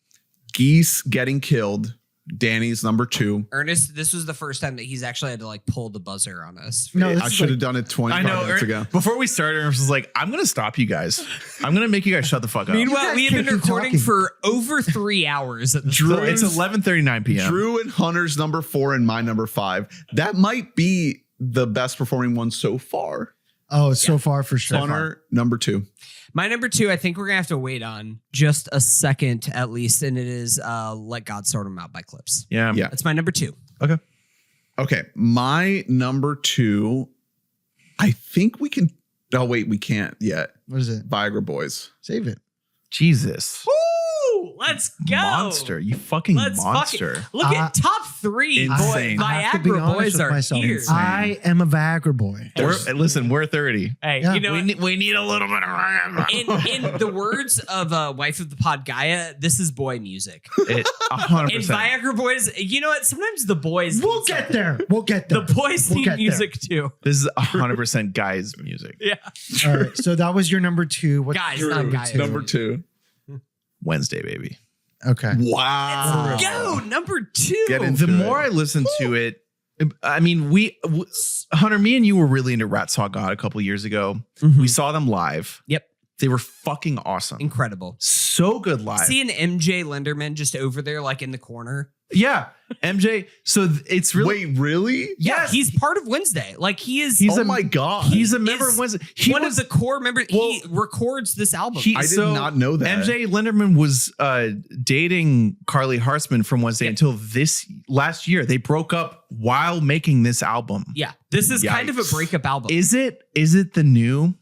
Geese getting killed. Danny's number 2. Ernest, this was the first time that he's actually had to like pull the buzzer on us. No, I should have done it 25 minutes ago. Before we started, Ernest was like, I'm going to stop you guys. I'm going to make you guys shut the fuck up. Meanwhile, we have been recording for over 3 hours. At Drew, it's 11:39 p.m. Drew and Hunter's number 4 and my number 5. That might be the best performing one so far. Oh, so far for sure. Hunter, number 2. My number 2, I think we're going to have to wait on just a second at least, and it is Let God Sort 'Em Out by Clipse. Yeah. That's my number 2. Okay. My number 2, I think we can. Oh, wait, we can't yet. What is it? Viagra Boys. Save it. Jesus. Woo! Let's go. Monster. You fucking monster. Look at top 3. Insane. Viagra Boys are here. I am a Viagra boy. We're 30. Hey, yeah. You know we need a little bit of Viagra. In the words of wife of the pod Gaia, this is boy music. 100%. And Viagra Boys, you know what? Sometimes the boys. We'll get there. The boys need music too. This is 100% guys' music. Yeah. All right. So that was your number 2. What's guys, your not guys. Number 2. Wednesday, baby. Okay. Wow. Let's go. Number 2. The more I listen to it, I mean, Hunter, me and you were really into Rat Saw God a couple years ago. Mm-hmm. We saw them live. Yep. They were fucking awesome. Incredible. So good live. Seeing MJ Lenderman just over there, like in the corner. Yeah. MJ. So it's really. Wait, really? Yeah. He's part of Wednesday. Like oh my God. He's a member of Wednesday. Of the core members. He records this album. I did not know that. MJ Lenderman was dating Carly Hartzman from Wednesday until this last year. They broke up while making this album. Yeah. This is kind of a breakup album. Is it the new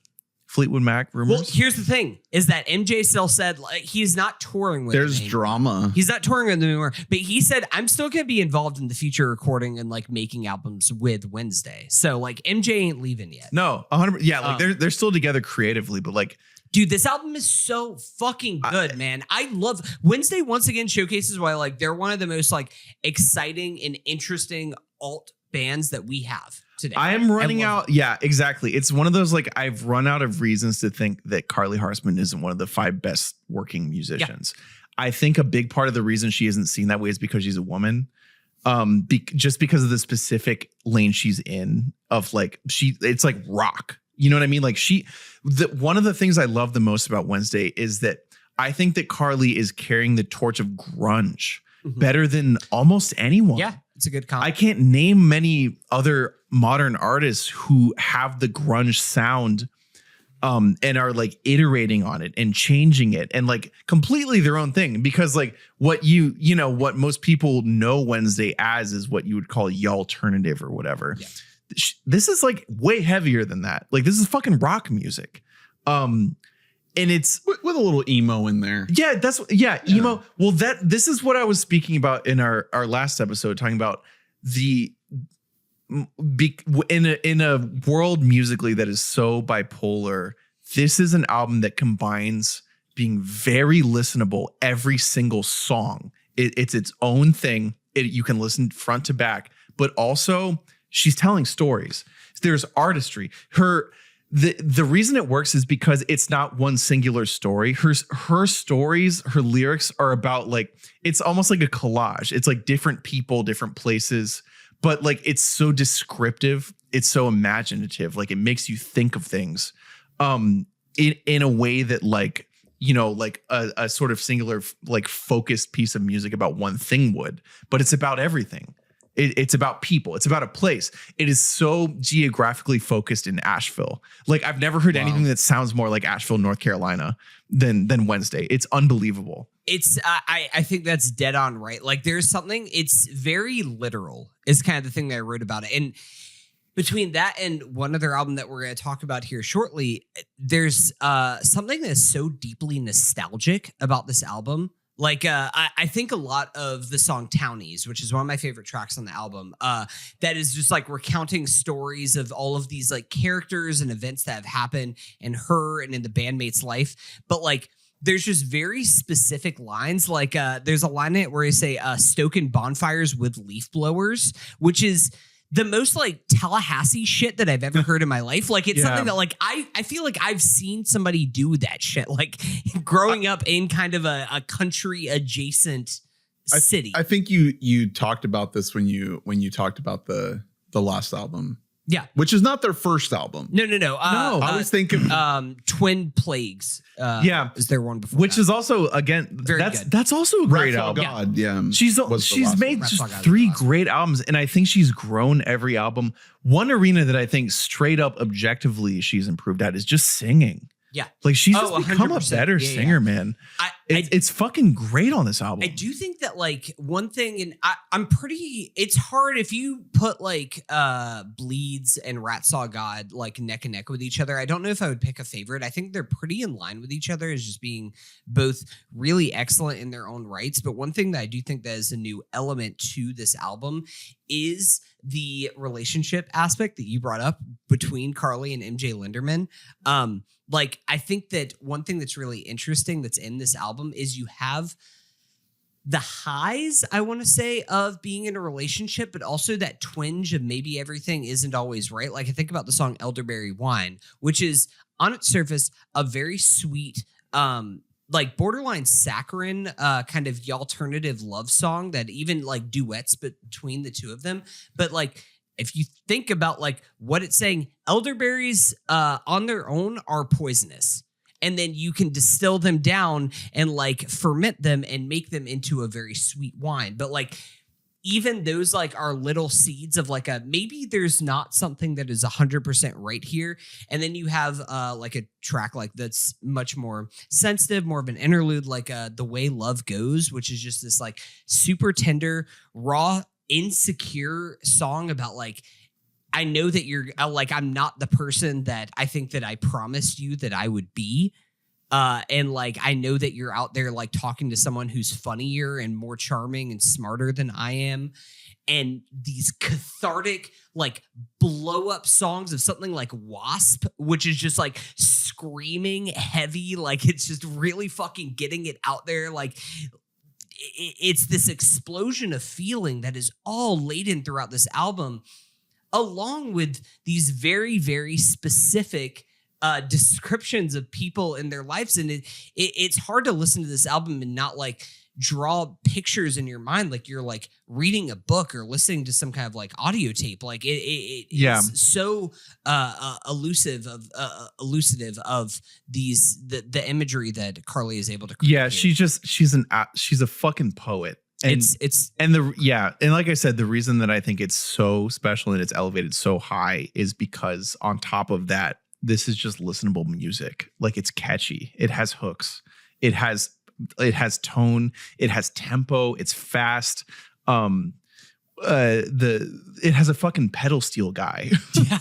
Fleetwood Mac rumors? Well, here's the thing: is that MJ still said like he's not touring with. There's drama. He's not touring with them anymore, but he said I'm still going to be involved in the future recording and like making albums with Wednesday. So like MJ ain't leaving yet. No, 100%. Yeah, like they're still together creatively, but like. Dude, this album is so fucking good, man. I love Wednesday once again showcases why like they're one of the most like exciting and interesting alt bands that we have today. I am running out. Yeah, exactly. It's one of those like I've run out of reasons to think that Carly Hartzman isn't one of the 5 best working musicians. Yeah. I think a big part of the reason she isn't seen that way is because she's a woman. Just because of the specific lane she's in of like it's like rock. You know what I mean? Like one of the things I love the most about Wednesday is that I think that Carly is carrying the torch of grunge better than almost anyone. Yeah. It's a good comp. I can't name many other modern artists who have the grunge sound and are like iterating on it and changing it and like completely their own thing, because like what what most people know Wednesday as is what you would call y'alternative or whatever. Yeah. This is like way heavier than that. Like this is fucking rock music. And it's with a little emo in there. Yeah, emo. Well, this is what I was speaking about in our last episode, talking about in a world musically that is so bipolar. This is an album that combines being very listenable, every single song. It's its own thing. You can listen front to back, but also she's telling stories. There's artistry. The reason it works is because it's not one singular story. Her stories, her lyrics are about like, it's almost like a collage. It's like different people, different places, but like it's so descriptive. It's so imaginative. Like it makes you think of things in a way that like, like a sort of singular, like focused piece of music about one thing would, but it's about everything. It's about people. It's about a place. It is so geographically focused in Asheville. Like I've never heard anything that sounds more like Asheville, North Carolina than Wednesday. It's unbelievable. It's I think that's dead on right. Like there's something, it's very literal is kind of the thing that I wrote about it. And between that and one other album that we're going to talk about here shortly, there's something that's so deeply nostalgic about this album. Like, I think a lot of the song Townies, which is one of my favorite tracks on the album, that is just like recounting stories of all of these like characters and events that have happened in her and in the bandmate's life. But like, there's just very specific lines. Like, there's a line in it where they say, stoking bonfires with leaf blowers, which is the most like Tallahassee shit that I've ever heard in my life. Like it's something that like I feel like I've seen somebody do that shit. Like growing up in kind of a country adjacent city. I think you talked about this when you talked about the last album. Yeah, which is not their first album. No. I was thinking Twin Plagues. Is there one before? Which is also again that's also a great album. God, yeah. She's made just 3 great albums, and I think she's grown every album. One arena that I think straight up objectively she's improved at is just singing. Yeah, like she's just become a better singer, man. It's fucking great on this album. I do think that like one thing, and I'm pretty. It's hard if you put like Bleeds and Rat Saw God like neck and neck with each other. I don't know if I would pick a favorite. I think they're pretty in line with each other as just being both really excellent in their own rights. But one thing that I do think that is a new element to this album is the relationship aspect that you brought up between Carly and MJ Linderman. Like, I think that one thing that's really interesting that's in this album is you have the highs, I want to say, of being in a relationship, but also that twinge of maybe everything isn't always right. Like, I think about the song Elderberry Wine, which is on its surface a very sweet, like borderline saccharine kind of alternative love song that even like duets between the two of them. But like, if you think about like what it's saying, elderberries on their own are poisonous. And then you can distill them down and like ferment them and make them into a very sweet wine. But like, even those like are little seeds of like maybe there's not something that is 100% right here. And then you have like a track like that's much more sensitive, more of an interlude, like The Way Love Goes, which is just this like super tender, raw, insecure song about like, I know that you're like, I'm not the person that I think that I promised you that I would be. And like, I know that you're out there like talking to someone who's funnier and more charming and smarter than I am. And these cathartic, like blow up songs of something like Wasp, which is just like screaming heavy. Like it's just really fucking getting it out there. Like it's this explosion of feeling that is all laden throughout this album, along with these very, very specific descriptions of people in their lives. And it's hard to listen to this album and not like draw pictures in your mind like you're like reading a book or listening to some kind of like audio tape. Like it's so elusive of these the imagery that Carly is able to create. Yeah, she's a fucking poet. And it's and like I said, the reason that I think it's so special and it's elevated so high is because on top of that, this is just listenable music. Like it's catchy. It has hooks. It has tone. It has tempo. It's fast. It has a fucking pedal steel guy. Yeah.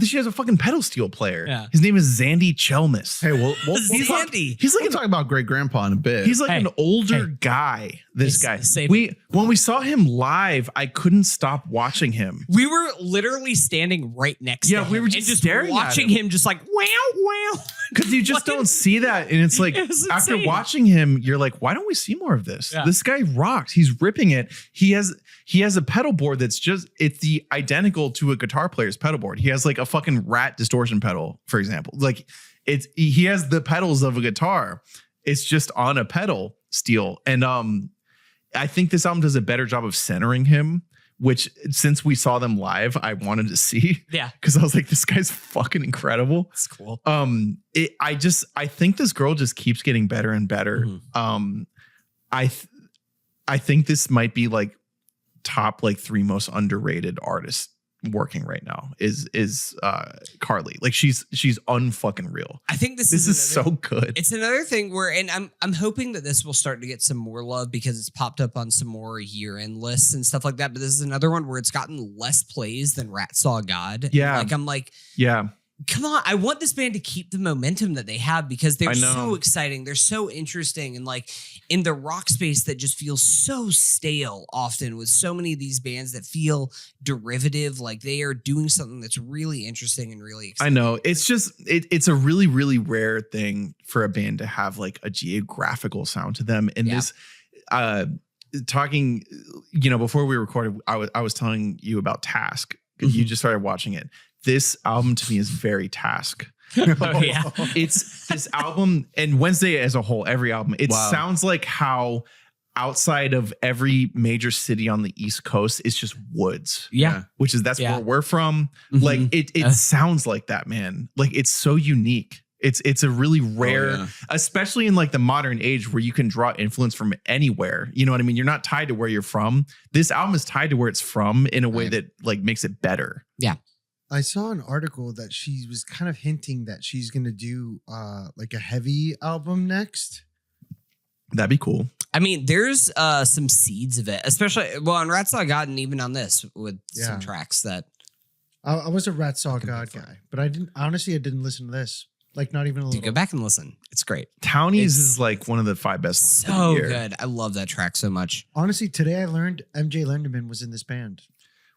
She has a fucking pedal steel player. Yeah. His name is Zandy Chelmis. Hey, we'll Zandy. He's like talking about great grandpa in a bit. He's like Hey, an older guy. This guy. save When we saw him live, I couldn't stop watching him. We were literally standing right next to him. we were just and just staring at watching him just like wow. Because you just don't see that. And it's like, It's after insane. watching him, you're like, why don't we see more of this? Yeah. This guy rocks. He's ripping it. He has a pedal board that's it's the identical to a guitar player's pedal board. He has like a fucking rat distortion pedal, for example. Like he has the pedals of a guitar. It's just on a pedal steel. And I think this album does a better job of centering him, which since we saw them live, I wanted to see. Yeah. Because I was like, this guy's fucking incredible. That's cool. I think this girl just keeps getting better and better. Mm-hmm. I think this might be like top like 3 most underrated artists working right now is Carly. Like she's unfucking real. I think this is so good. It's another thing where, and I'm hoping that this will start to get some more love because it's popped up on some more year-end lists and stuff like that. But this is another one where it's gotten less plays than Rat Saw God. Yeah. I'm like, Yeah. come on, I want this band to keep the momentum that they have because they're I know. so exciting. They're so interesting. And like in the rock space that just feels so stale often with so many of these bands that feel derivative, like they are doing something that's really interesting and really exciting. I know. It's just, it's a really, really rare thing for a band to have like a geographical sound to them. And this, talking, before we recorded, I was telling you about Task because you just started watching it. This album to me is very Task. Yeah. It's this album and Wednesday as a whole, every album, it sounds like how outside of every major city on the East Coast is just woods. Yeah. Which is, that's where we're from. Mhm. Like it sounds like that, man. Like it's so unique. It's a really rare, especially in like the modern age where you can draw influence from anywhere. You know what I mean? You're not tied to where you're from. This album is tied to where it's from in a way that like makes it better. Yeah. I saw an article that she was kind of hinting that she's going to do like a heavy album next. That'd be cool. I mean, there's some seeds of it, especially on Rat Saw God and even on this with some tracks that I was a Rat Saw God guy, but I didn't listen to this. Like not even a little. Go back and listen. It's great. Townies is like one of the 5 best songs of So the year. good. I love that track so much. Honestly, today I learned MJ Lenderman was in this band.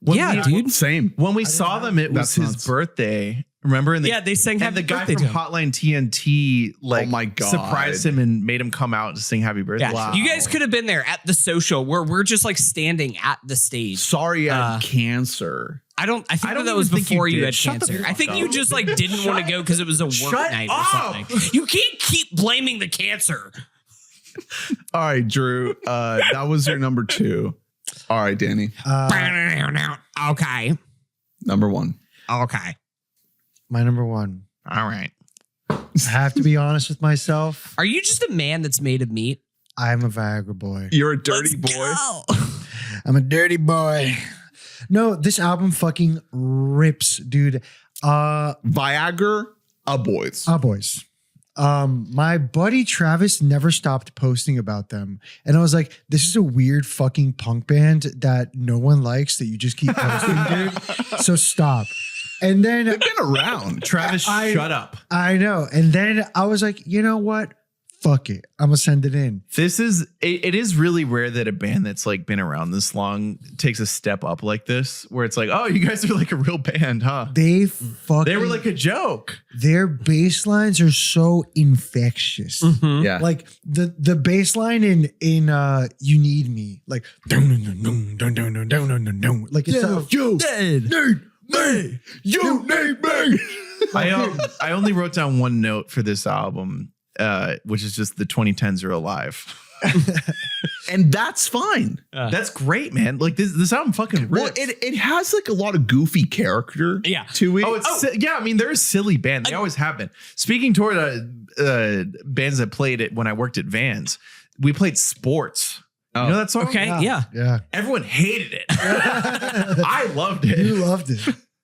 Dude. Same. When we saw them, it was That's his nuts. birthday. Remember? And They sang and Happy the guy Birthday from to him. Hotline TNT, like, Oh my God. surprised him and made him come out to sing Happy Birthday. Yeah. Wow. You guys could have been there at the social where we're just like standing at the stage. Sorry, I had cancer. I think I don't that was even think you before you did. had Shut the cancer. I fuck think up. you just like didn't want to go because it was a work Shut night up. or something. You can't keep blaming the cancer. All right, Drew. That was your number 2. All right, Danny. Okay. Number 1. Okay. My number 1. All right. I have to be honest with myself. Are you just a man that's made of meat? I'm a Viagra boy. You're a dirty Let's boy. go. I'm a dirty boy. No, this album fucking rips, dude. Viagra Boys. Boys. My buddy Travis never stopped posting about them. And I was like, this is a weird fucking punk band that no one likes that you just keep posting, dude. So stop. And then They've been around. Travis, shut up. I know. And then I was like, you know what? Fuck it. I'm gonna send it in. It is really rare that a band that's like been around this long takes a step up like this, where it's like, oh, you guys are like a real band, huh? They were like a joke. Their bass lines are so infectious. Yeah. Like the bass line in You Need Me, like dun, dun, dun, dun, dun, dun, dun, dun, dun, dun. Like it's so you dead. need me. You need me. I only wrote down one note for this album, which is just the 2010s are alive. And that's fine. That's great, man. Like this album fucking rips. Well, it has like a lot of goofy character to it. Oh, I mean, they're a silly band. They always have been. Speaking toward bands that played it when I worked at Vans, we played Sports You know that song? Okay, yeah. Everyone hated it. I loved it. You loved it.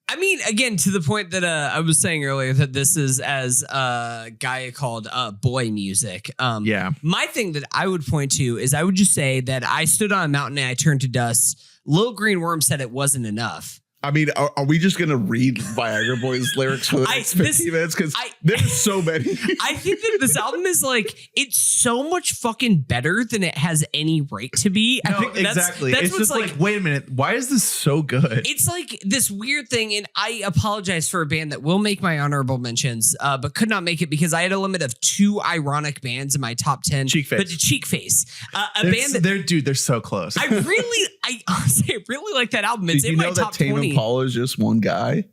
I mean, again, to the point that I was saying earlier that this is as a guy called boy music. My thing that I would point to is I would just say that I stood on a mountain and I turned to dust. Little Green Worm said it wasn't enough. I mean, are we just going to read Viagra Boys lyrics for the next 50 minutes? Because there's so many. I think that this album is like, it's so much fucking better than it has any right to be. No, I think exactly. That's it's just like, wait a minute. Why is this so good? It's like this weird thing. And I apologize for a band that will make my honorable mentions, but could not make it because I had a limit of 2 ironic bands in my top 10. Cheek Face. But Cheek Face. A band that they're so close. I honestly really like that album. It's Did in you my know top that Tame 20. Impala is just one guy?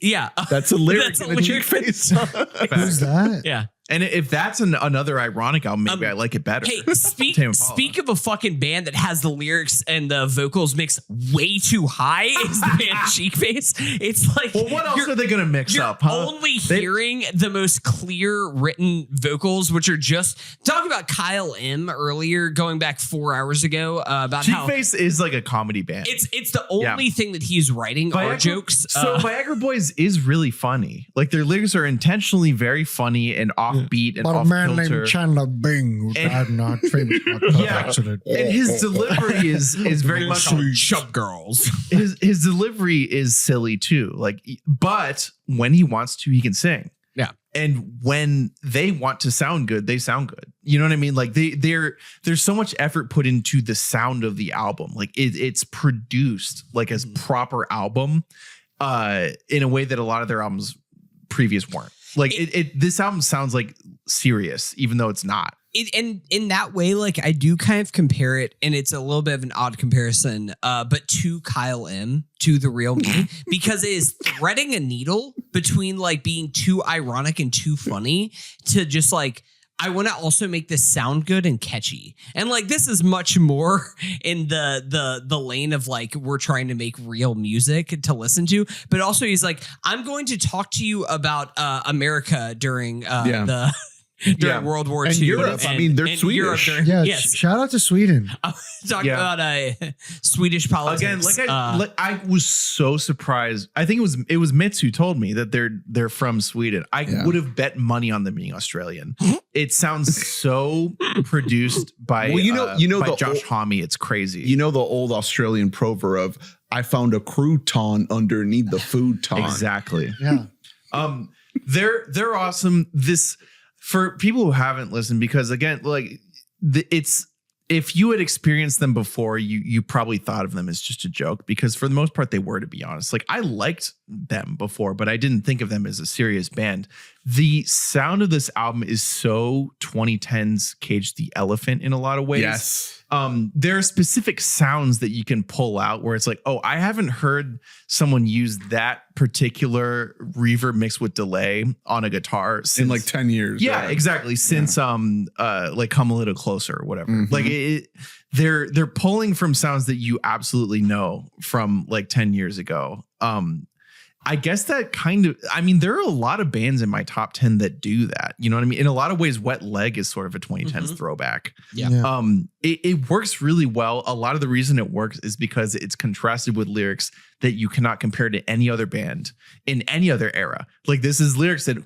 Yeah. That's a lyric That's a in a Cheek lyric. Face song. Who's that? Yeah. And if that's another ironic album, maybe I like it better. Hey, speak Tame Impala. speak of a fucking band that has the lyrics and the vocals mixed way too high is the band Cheek Face. It's like, Well, what else are they going to mix you're up, huh? only hearing the most clear written vocals, which are just talking about Kyle M earlier, going back 4 hours ago, about Cheek how Face is like a comedy band. it's the only thing that he's writing are jokes. So Viagra Boys is really funny. Like their lyrics are intentionally very funny and offbeat and But a off man kilter. named Chandler Bing who died in a famous accident. And his delivery is very much Chub Girls. his delivery is silly too. Like, but when he wants to, he can sing. Yeah. And when they want to sound good, they sound good. You know what I mean? Like there's so much effort put into the sound of the album. Like it's produced like as proper album in a way that a lot of their albums previous weren't. Like this album sounds like serious, even though it's not. And in that way, like I do kind of compare it, and it's a little bit of an odd comparison, but to Kyle M, to the real me, because it is threading a needle between like being too ironic and too funny to just like, I want to also make this sound good and catchy. And like this is much more in the lane of like we're trying to make real music to listen to. But also he's like, I'm going to talk to you about America during during World War II. Europe. I mean, they're Swedish. Shout out to Sweden. Talking about Swedish politics. Again, I was so surprised. I think it was Mitz who told me that they're from Sweden. I would have bet money on them being Australian. It sounds so produced by by Josh Homme. It's crazy. You know the old Australian proverb of "I found a crouton underneath the futon." Exactly. Yeah. They're awesome. This for people who haven't listened, because again, like it's if you had experienced them before, you probably thought of them as just a joke, because for the most part they were, to be honest. Like I liked them before, but I didn't think of them as a serious band. The sound of this album is so 2010s Cage the Elephant in a lot of ways. Yes. There are specific sounds that you can pull out where it's like, oh, I haven't heard someone use that particular reverb mixed with delay on a guitar since, in like 10 years. Yeah, exactly. Since like Come a Little Closer or whatever. Mm-hmm. Like they're pulling from sounds that you absolutely know from like 10 years ago. I guess that there are a lot of bands in my top 10 that do that. You know what I mean? In a lot of ways, Wet Leg is sort of a 2010s throwback. Yeah. It works really well. A lot of the reason it works is because it's contrasted with lyrics that you cannot compare to any other band in any other era. Like this is lyrics that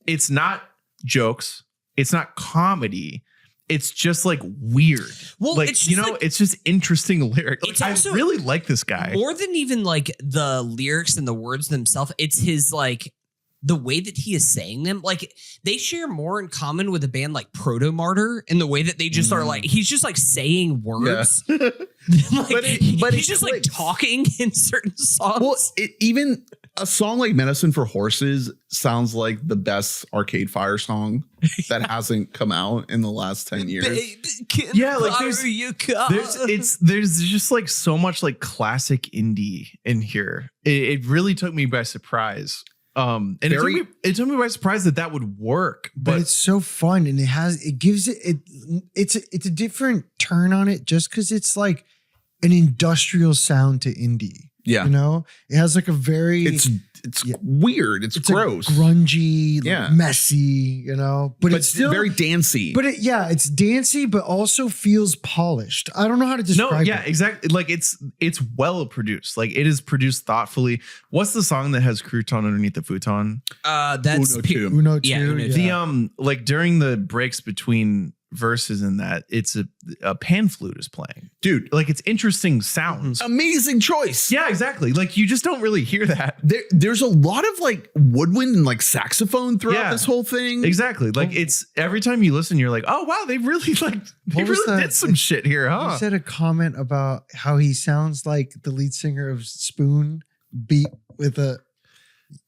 it's not jokes. It's not comedy. It's just like weird. Well, like, it's just it's just interesting lyrics. Like, I really like this guy. More than even like the lyrics and the words themselves, it's his like the way that he is saying them. Like they share more in common with a band like Proto Martyr in the way that they just are like, he's just like saying words. Yeah. but he's just like talking in certain songs. Well, even a song like Medicine for Horses sounds like the best Arcade Fire song that hasn't come out in the last 10 years. Yeah, like there's just like so much like classic indie in here. It really took me by surprise. And it took me by surprise that would work, but it's so fun, and it's a different turn on it just because it's like an industrial sound to indie. Yeah. You know, it has like a very It's weird. It's gross. Grungy, like messy, you know, but it's still very dancey. But it's dancey, but also feels polished. I don't know how to describe it. Yeah, exactly. Like it's well produced. Like it is produced thoughtfully. What's the song that has crouton underneath the futon? That's Uno 2. Uno 2. Yeah, Uno 2. The like during the breaks between verses in that, it's a pan flute is playing, dude. Like it's interesting sounds. Amazing choice. Yeah, exactly. Like you just don't really hear that. There's a lot of like woodwind and like saxophone throughout this whole thing. Exactly. Like it's every time you listen, you're like, oh wow, they really did some shit here, huh? You said a comment about how he sounds like the lead singer of Spoon beat with a.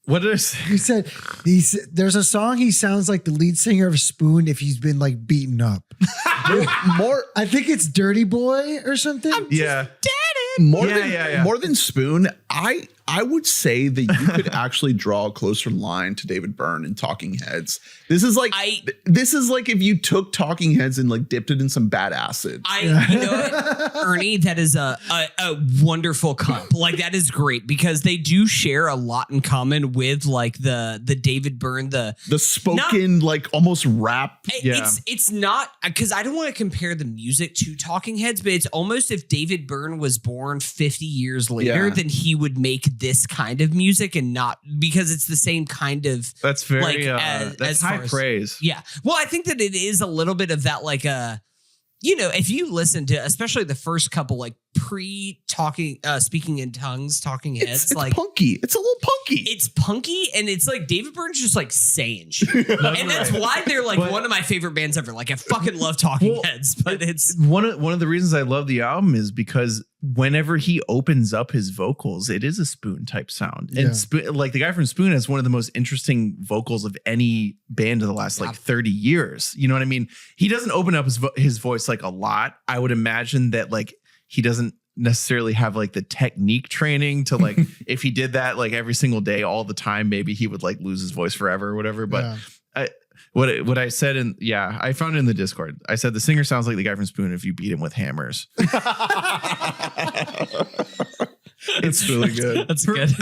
What did I say? He said there's a song he sounds like the lead singer of Spoon if he's been like beaten up. More, I think it's Dirty Boy or something. More than Spoon, I would say that you could actually draw a closer line to David Byrne in Talking Heads. This is like if you took Talking Heads and like dipped it in some bad acid. You know what, Ernie, that is a wonderful comp. Like that is great because they do share a lot in common with like the David Byrne, the spoken like almost rap. It's not because I don't want to compare the music to Talking Heads, but it's almost if David Byrne was born 50 years later, then he would make this kind of music and not because it's the same kind of. That's very like, that's as high praise. Yeah. Well, I think that it is a little bit of that, like you know, if you listen to especially the first couple like speaking in tongues, Talking Heads, it's like punky. It's a little punky. It's punky, and it's like David Byrne's just like saying shit. And that's why they're like one of my favorite bands ever. Like I fucking love Talking Heads, but it's one of the reasons I love the album is because whenever he opens up his vocals, it is a Spoon type sound. And like the guy from Spoon has one of the most interesting vocals of any band of the last like 30 years. You know what I mean? He doesn't open up his voice like a lot. I would imagine that like he doesn't necessarily have like the technique training to like if he did that like every single day all the time, maybe he would like lose his voice forever or whatever. But what I said I found it in the Discord. I said the singer sounds like the guy from Spoon if you beat him with hammers. It's really good. That's good.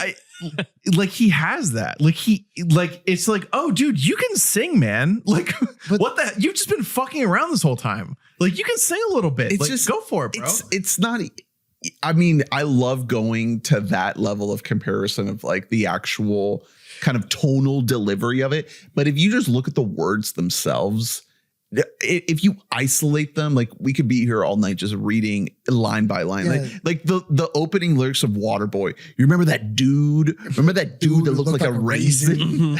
Like he has that. Like it's like, oh dude, you can sing, man. Like what the you've just been fucking around this whole time. Like you can sing a little bit. It's like, just go for it, bro. It's not. I mean, I love going to that level of comparison of like the actual kind of tonal delivery of it. But if you just look at the words themselves, if you isolate them, like we could be here all night just reading line by line, like the opening lyrics of Waterboy. You remember that dude? Remember that dude that looked like a raisin?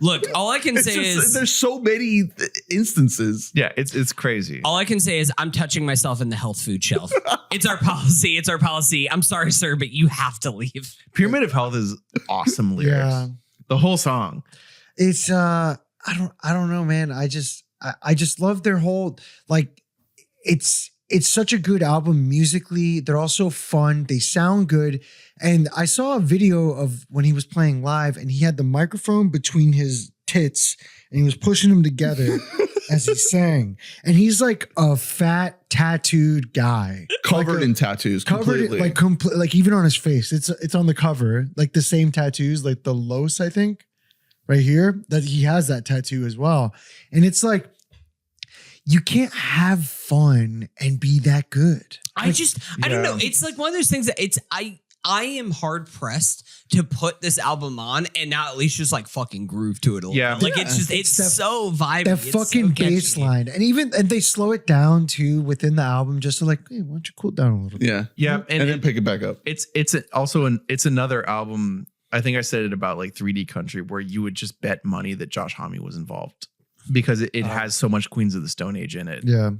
Look, all I can say is there's so many instances. Yeah, it's crazy. All I can say is I'm touching myself in the health food shelf. It's our policy. It's our policy. I'm sorry, sir, but you have to leave. Pyramid of Health is awesome lyrics. Yeah. The whole song. It's I don't know, man. I just love their whole like it's such a good album musically. They're also fun. They sound good. And I saw a video of when he was playing live and he had the microphone between his tits and he was pushing them together as he sang. And he's like a fat tattooed guy. Covered in tattoos. Completely. Like even on his face. It's on the cover. Like the same tattoos, like the Los, I think. Right here, that he has that tattoo as well. And it's like, you can't have fun and be that good. I don't know. It's like one of those things that I am hard pressed to put this album on and not at least just like fucking groove to it a little. Like it's so vibey. That fucking bass line. And they slow it down too within the album just to like, hey, why don't you cool down a little bit? Yeah. And then pick it back up. It's another album. I think I said it about like 3D Country where you would just bet money that Josh Homme was involved because it has so much Queens of the Stone Age in it. Yeah.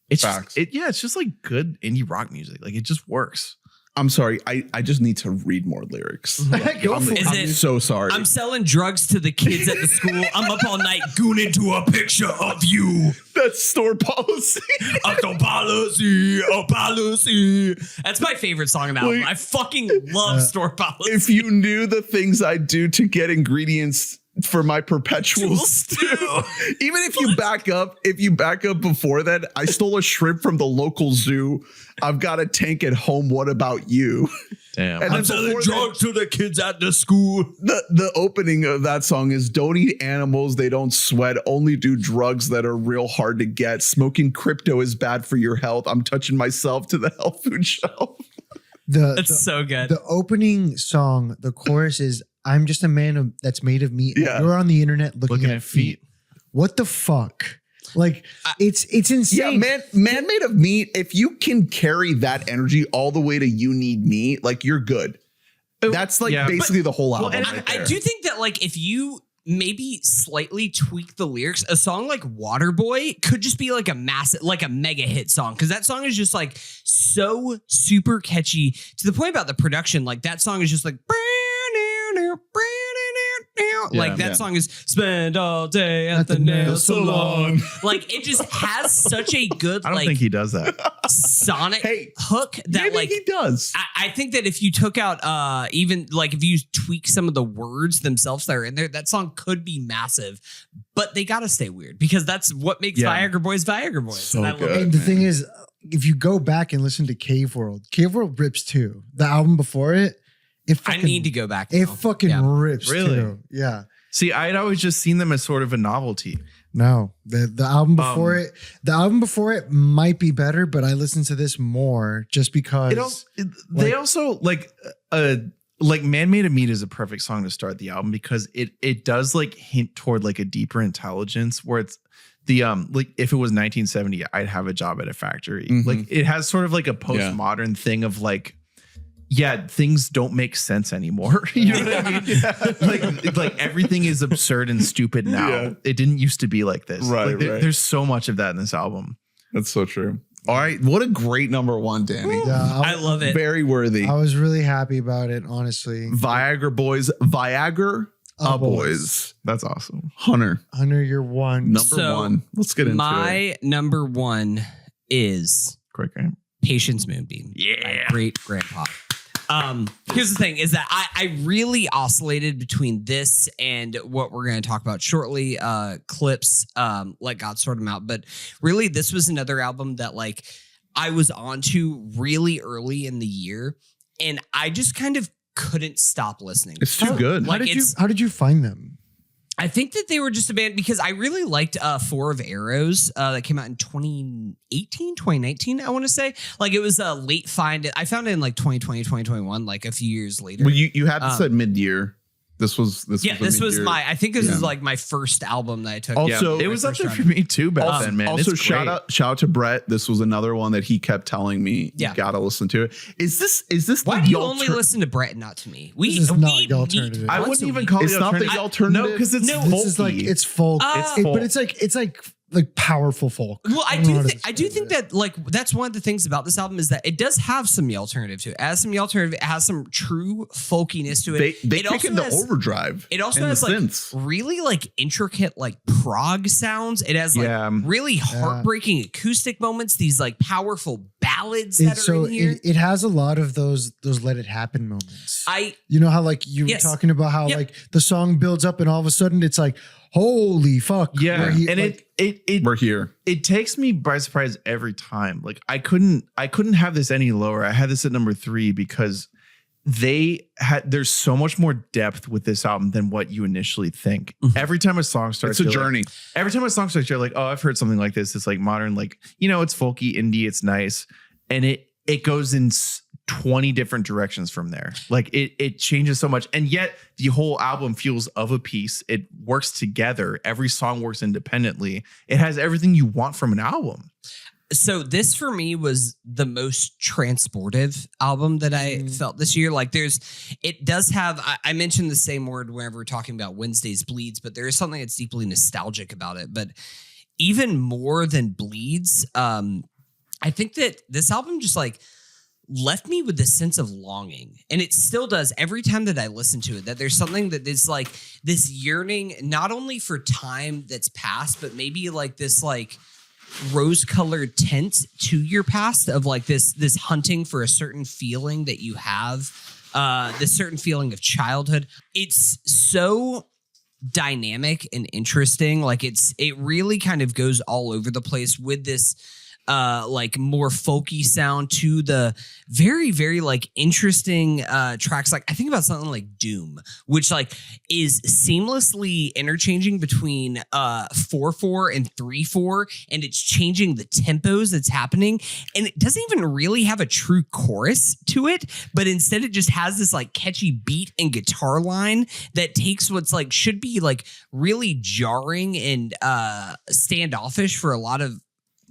It's just like good indie rock music. Like it just works. I'm sorry. I just need to read more lyrics. I'm so sorry. I'm selling drugs to the kids at the school. I'm up all night gooning to a picture of you. That's store policy. A policy. That's my favorite song on the album. I fucking love store policy. If you knew the things I do to get ingredients for my perpetual stew. Even if you back up before that, I stole a shrimp from the local zoo. I've got a tank at home. What about you? Damn. And I'm selling drugs to the kids at the school. The opening of that song is don't eat animals, they don't sweat, only do drugs that are real hard to get. Smoking crypto is bad for your health. I'm touching myself to the health food shelf. That's so good. The opening song, the chorus is I'm just a man that's made of meat. Yeah. You're on the internet looking at feet. What the fuck? Like it's insane. Yeah, man made of meat. If you can carry that energy all the way to you need me, like you're good. That's like basically the whole album. And right I there. do think that like if you maybe slightly tweak the lyrics, a song like Waterboy could just be like a massive, like a mega hit song. Cause that song is just like so super catchy to the point about the production. Like that song is just like, like that song is spend all day at the nail salon. Like it just has such a good I don't think he does that. sonic hook that maybe like he does. I think that if you took out even like if you tweak some of the words themselves that are in there, that song could be massive, but they got to stay weird because that's what makes Viagra Boys Viagra Boys. So and good. And the thing is, if you go back and listen to Cave World rips too. The album before it, I need to go back. It now. fucking rips Really? too. Yeah. See, I'd always just seen them as sort of a novelty. No, the album before it might be better, but I listened to this more just because They also like Man Made of Meat is a perfect song to start the album because it does like hint toward like a deeper intelligence where it's the like if it was 1970, I'd have a job at a factory. Mm-hmm. Like it has sort of like a postmodern thing of like, yeah, things don't make sense anymore. You know what I mean? like everything is absurd and stupid now. Yeah. It didn't used to be like this. Right, Like, there's so much of that in this album. That's so true. All right. What a great number one, Danny. yeah, I love it. Very worthy. I was really happy about it, honestly. Viagra Boys. Viagra Boys. That's awesome. Hunter. Hunter, you're one. Number one. Let's get into it. My number one is Quick game. Patience Moonbeam. Yeah. Great grandpa. Here's the thing is that I really oscillated between this and what we're going to talk about shortly, Clipse, Let God Sort Them Out. But really, this was another album that like I was onto really early in the year and I just kind of couldn't stop listening. It's too good. Like How did you find them? I think that they were just a band because I really liked Four of Arrows that came out in 2019, I want to say. Like it was a late find. I found it in like 2020, 2021, like a few years later. Well, you had this at mid-year. This was was my, I think this is like my first album that I took. Also, it was up there for me too back then, man. Also, It's shout great. out to Brett. This was another one that he kept telling me, you gotta listen to it. Is this Why the do you only listen to Brett and not to me? This is not the alternative. I wouldn't even call It's it not the alternative. No, because it's This is like it's folk. But it's like powerful folk. Well, I do think that like that's one of the things about this album is that it does have some alternative to it. It has some alternative. It has some true folkiness to it. They it kick into overdrive. It also and has the like synths. really like intricate like prog sounds. It has like really heartbreaking acoustic moments. These like powerful ballads that are in here. It has a lot of those Let It Happen moments. You know how like you were talking about how like the song builds up and all of a sudden it's like, holy fuck. Yeah. We're here. It takes me by surprise every time. Like I couldn't have this any lower. I had this at number 3 because there's so much more depth with this album than what you initially think. Every time a song starts, it's a journey. Every time a song starts, you're like, oh, I've heard something like this. It's like modern, like, it's folky, indie, it's nice. And it goes in 20 different directions from there. Like it changes so much. And yet the whole album feels of a piece. It works together. Every song works independently. It has everything you want from an album. So this for me was the most transportive album that I felt this year. Like it does have, I mentioned the same word whenever we're talking about Wednesday's Bleeds, but there is something that's deeply nostalgic about it. But even more than Bleeds, I think that this album just like left me with this sense of longing. And it still does every time that I listen to it, that there's something that is like this yearning, not only for time that's passed, but maybe like this like rose-colored tint to your past of like this hunting for a certain feeling that you have, this certain feeling of childhood. It's so dynamic and interesting. Like it really kind of goes all over the place with this like more folky sound to the very, very like interesting tracks. Like I think about something like Doom, which like is seamlessly interchanging between 4/4 and 3/4, and it's changing the tempos that's happening. And it doesn't even really have a true chorus to it, but instead it just has this like catchy beat and guitar line that takes what's like should be like really jarring and standoffish for a lot of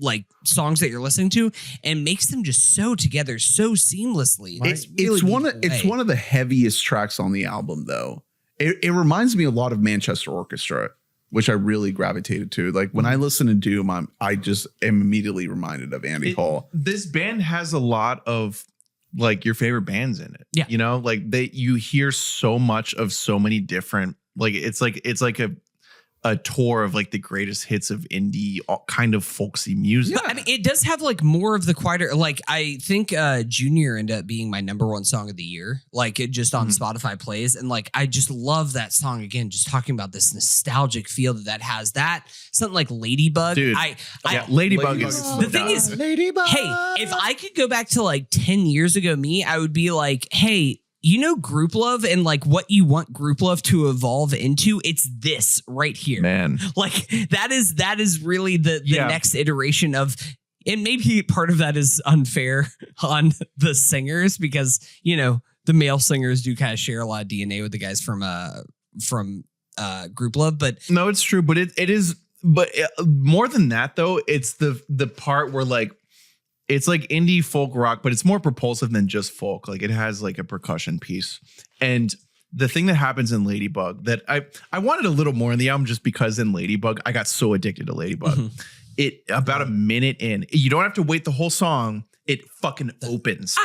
like songs that you're listening to and makes them just so together so seamlessly. It's one of the heaviest tracks on the album though. It reminds me a lot of Manchester Orchestra, which I really gravitated to. Like when I listen to Doom, I just am immediately reminded of Andy Hall. This band has a lot of like your favorite bands in it. Yeah. You know, like you hear so much of so many different, like it's like a tour of like the greatest hits of indie kind of folksy music. But, I mean, it does have like more of the quieter, like I think Junior ended up being my #1 song of the year. Like it just on Spotify plays. And like, I just love that song again, just talking about this nostalgic feel that has that something like Ladybug. Dude, Ladybug is the thing is, Ladybug. hey, if I could go back to like 10 years ago, I would be like, hey, you know, group love and like what you want group love to evolve into, it's this right here. Man. Like that is really the next iteration of, and maybe part of that is unfair on the singers because, you know, the male singers do kind of share a lot of DNA with the guys from group love, but no, it's true. But it is, but more than that though, it's the part where like, it's like indie folk rock, but it's more propulsive than just folk. Like it has like a percussion piece. And the thing that happens in Ladybug that I wanted a little more in the album just because in Ladybug, I got so addicted to Ladybug. It about a minute in, you don't have to wait the whole song. It fucking opens.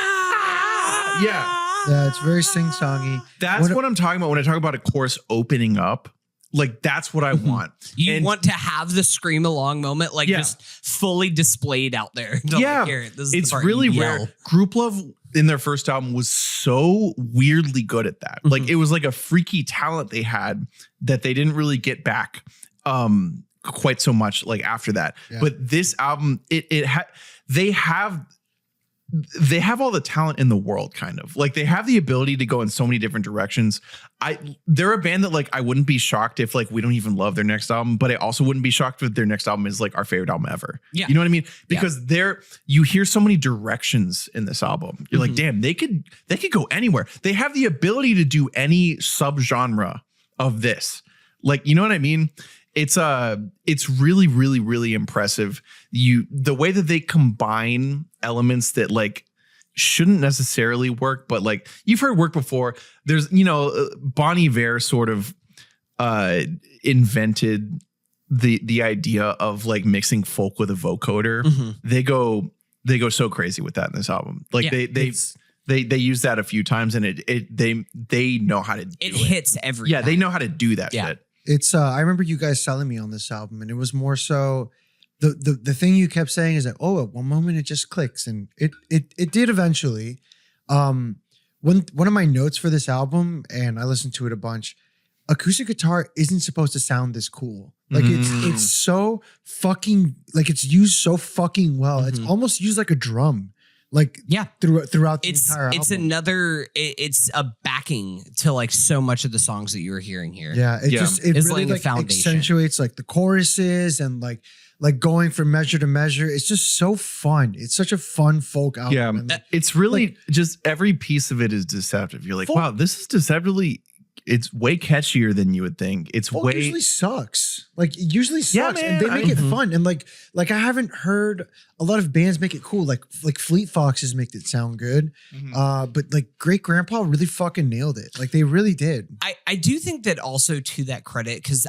Yeah, it's very sing-songy. That's what I'm talking about when I talk about a chorus opening up. Like that's what I want. You want to have the scream along moment, like just fully displayed out there. Like, hear it. This is it's really rare. Group Love in their first album was so weirdly good at that. Like it was like a freaky talent they had that they didn't really get back quite so much like after that. Yeah. But this album, they have all the talent in the world, kind of like they have the ability to go in so many different directions. They're a band that like I wouldn't be shocked if like we don't even love their next album, but I also wouldn't be shocked if their next album is like our favorite album ever. Yeah, you know what I mean? Because you hear so many directions in this album. You're like, damn, they could go anywhere. They have the ability to do any subgenre of this. Like, you know what I mean? It's really, really, really impressive. The way that they combine elements that like shouldn't necessarily work, but like you've heard work before. There's, you know, Bon Iver sort of invented the idea of like mixing folk with a vocoder. They go so crazy with that in this album. Like they use that a few times and they know how to do it. It hits every time. They know how to do that shit. It's I remember you guys selling me on this album, and it was more so the thing you kept saying is that, oh, at one moment it just clicks, and it did eventually. One of my notes for this album, and I listened to it a bunch, acoustic guitar isn't supposed to sound this cool. Like it's so fucking, like it's used so fucking well. It's almost used like a drum. Like throughout the entire album. It's a backing to like so much of the songs that you were hearing here. Yeah, it really like accentuates like the choruses and like going from measure to measure. It's just so fun. It's such a fun folk album. Yeah, and it's really just every piece of it is deceptive. You're like, wow, this is deceptively. It's way catchier than you would think. It usually sucks. Like it usually sucks, and they make it fun. And like I haven't heard a lot of bands make it cool. Like Fleet Foxes make it sound good, but like Great Grandpa really fucking nailed it. Like they really did. I do think that also to that credit, because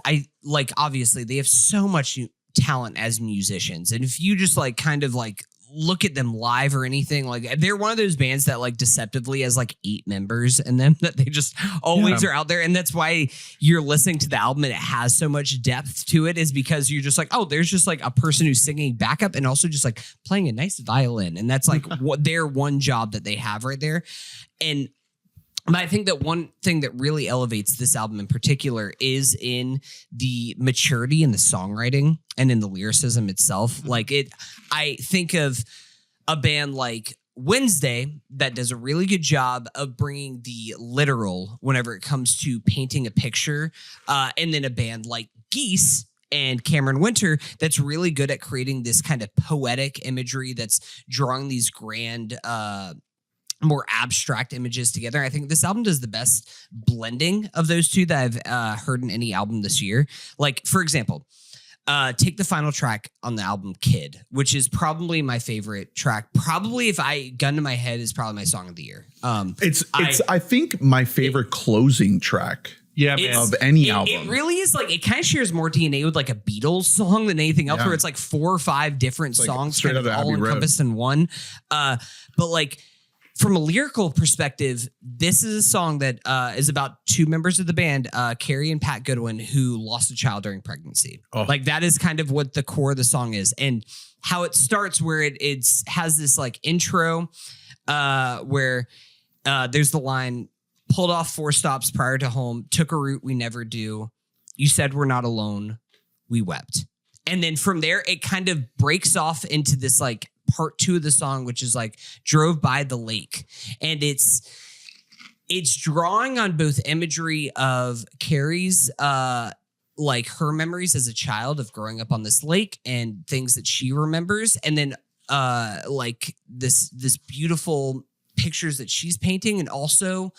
obviously they have so much talent as musicians, and if you just like kind of like look at them live or anything, like they're one of those bands that like deceptively has like 8 members in them that they just always are out there. And that's why you're listening to the album and it has so much depth to it, is because you're just like, oh, there's just like a person who's singing backup and also just like playing a nice violin. And that's like what their one job that they have right there. And But I think that one thing that really elevates this album in particular is in the maturity in the songwriting and in the lyricism itself. Like I think of a band like Wednesday that does a really good job of bringing the literal whenever it comes to painting a picture. And then a band like Geese and Cameron Winter that's really good at creating this kind of poetic imagery that's drawing these grand, more abstract images together. I think this album does the best blending of those two that I've heard in any album this year. Like, for example, take the final track on the album, Kid, which is probably my favorite track. Probably, if I gun to my head, is probably my song of the year. I think my favorite closing track. Yeah, man. Of any album. It really is like, it kind of shares more DNA with like a Beatles song than anything else, where it's like 4 or 5 different songs straight kind of out of all Abbey Road. encompassed in one. But like, from a lyrical perspective, this is a song that is about 2 members of the band, Carrie and Pat Goodwin, who lost a child during pregnancy. Oh. Like, that is kind of what the core of the song is. And how it starts, where it has this like intro where there's the line, pulled off 4 stops prior to home, took a route we never do. You said we're not alone. We wept. And then from there, it kind of breaks off into this like part 2 of the song, which is like drove by the lake. And it's drawing on both imagery of Carrie's, like her memories as a child of growing up on this lake and things that she remembers. And then like this beautiful pictures that she's painting, and also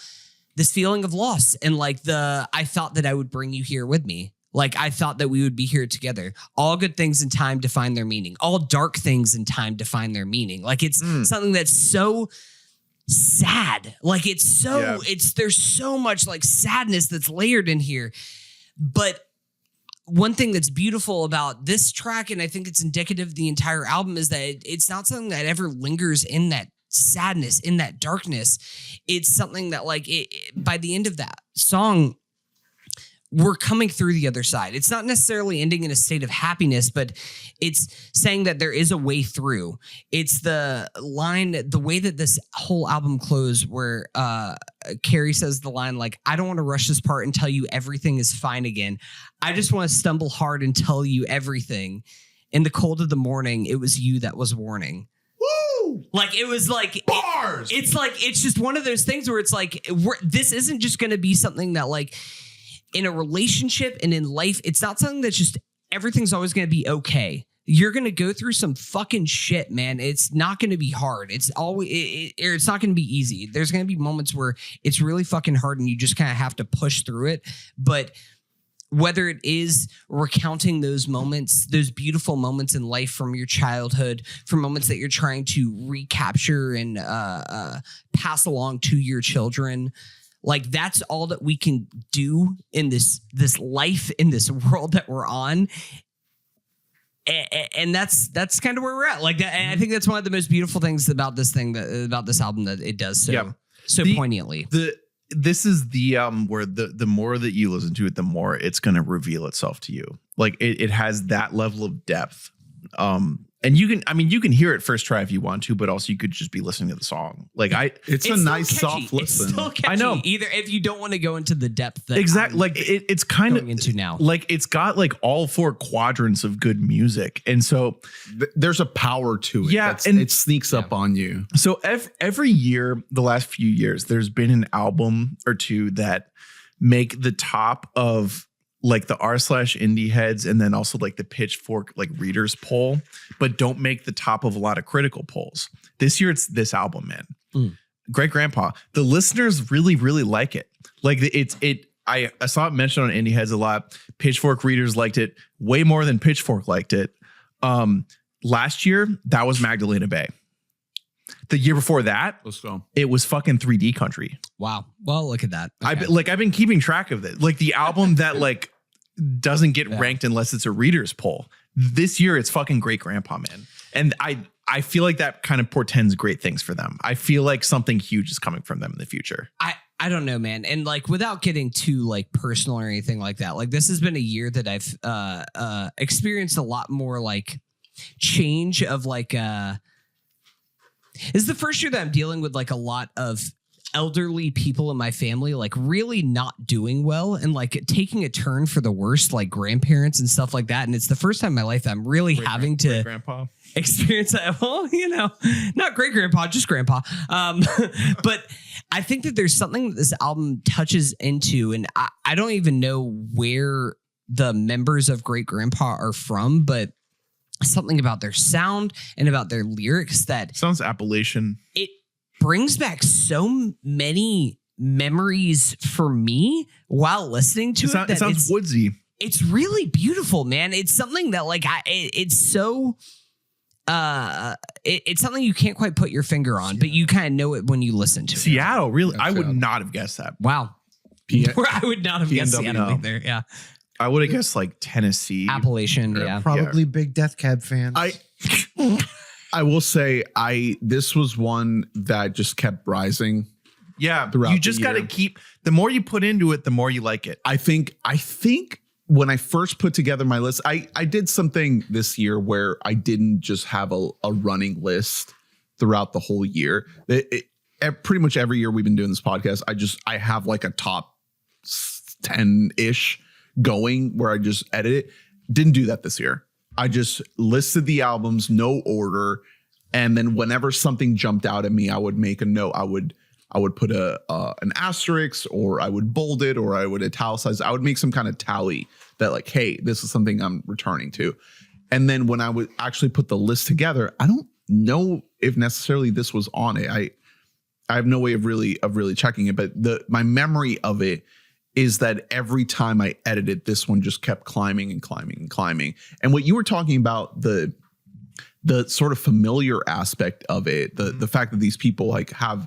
this feeling of loss. And like I thought that I would bring you here with me. Like, I thought that we would be here together. All good things in time define their meaning. All dark things in time define their meaning. Like, it's something that's so sad. Like, there's so much like sadness that's layered in here. But one thing that's beautiful about this track, and I think it's indicative of the entire album, is that it's not something that ever lingers in that sadness, in that darkness. It's something that like by the end of that song, we're coming through the other side. It's not necessarily ending in a state of happiness, but it's saying that there is a way through. It's the line, the way that this whole album closes, where Carrie says the line like, I don't want to rush this part and tell you everything is fine again. I just want to stumble hard and tell you everything. In the cold of the morning, it was you that was warning. Woo! Like, it was like bars. It's just one of those things where it's like, this isn't just going to be something that like, in a relationship and in life, it's not something that's just everything's always going to be okay. You're going to go through some fucking shit, man. It's not going to be hard. It's always, it's not going to be easy. There's going to be moments where it's really fucking hard and you just kind of have to push through it. But whether it is recounting those moments, those beautiful moments in life from your childhood, from moments that you're trying to recapture and pass along to your children, like, that's all that we can do in this life, in this world that we're on. And that's kind of where we're at. Like, and I think that's one of the most beautiful things about this thing, about this album, that it does so poignantly. This is the where the more that you listen to it, the more it's going to reveal itself to you. Like, it has that level of depth. And you can hear it first try if you want to, but also you could just be listening to the song. Like, it's a nice soft listen. It's still catchy. I know. Either if you don't want to go into the depth that exactly, like it's kind of into now. Like, it's got like all 4 quadrants of good music, and so there's a power to it. Yeah, and it sneaks up on you. So every year, the last few years, there's been an album or two that make the top of like the r/indie heads, and then also like the Pitchfork like readers poll, but don't make the top of a lot of critical polls. This year, it's this album, man. Great Grandpa. The listeners really, really like it. Like, I saw it mentioned on Indie Heads a lot. Pitchfork readers liked it way more than Pitchfork liked it. Last year, that was Magdalena Bay. The year before that, let's go. It was fucking 3D Country. Wow. Well, look at that. Okay. I've been keeping track of it. Like, the album that like doesn't get ranked unless it's a readers poll. This year, it's fucking Great Grandpa, man. And I feel like that kind of portends great things for them. I feel like something huge is coming from them in the future. I don't know, man. And like, without getting too like personal or anything like that, like, this has been a year that I've experienced a lot more like change of like, this is the first year that I'm dealing with like a lot of elderly people in my family like really not doing well and like taking a turn for the worst, like grandparents and stuff like that. And it's the first time in my life that I'm really having to grandpa experience that. Well, not great grandpa, just grandpa. But I think that there's something that this album touches into, and I don't even know where the members of Great Grandpa are from, but something about their sound and about their lyrics that sounds Appalachian. It brings back so many memories for me while listening to it. It sounds woodsy. It's really beautiful, man. It's something that like it's so it's something you can't quite put your finger on, but you kind of know it when you listen to it. Seattle, really? I would not have guessed that. Wow. I would not have guessed Seattle either. Yeah. I would have guessed like Tennessee. Appalachian, yeah. Probably big Death Cab fans. I will say this was one that just kept rising. Yeah. Throughout you just got to keep, the more you put into it, the more you like it. I think when I first put together my list, I did something this year where I didn't just have a running list throughout the whole year. Pretty much every year we've been doing this podcast, I have like a top 10-ish going where I just edit it. Didn't do that this year. I just listed the albums, no order, and then whenever something jumped out at me, I would make a note. I would put an asterisk, or I would bold it, or I would italicize. I would make some kind of tally that like, hey, this is something I'm returning to. And then when I would actually put the list together, I don't know if necessarily this was on it. I have no way of really checking it, but my memory of it is that every time I edited, this one just kept climbing and climbing and climbing. And what you were talking about, the sort of familiar aspect of it, the fact that these people like have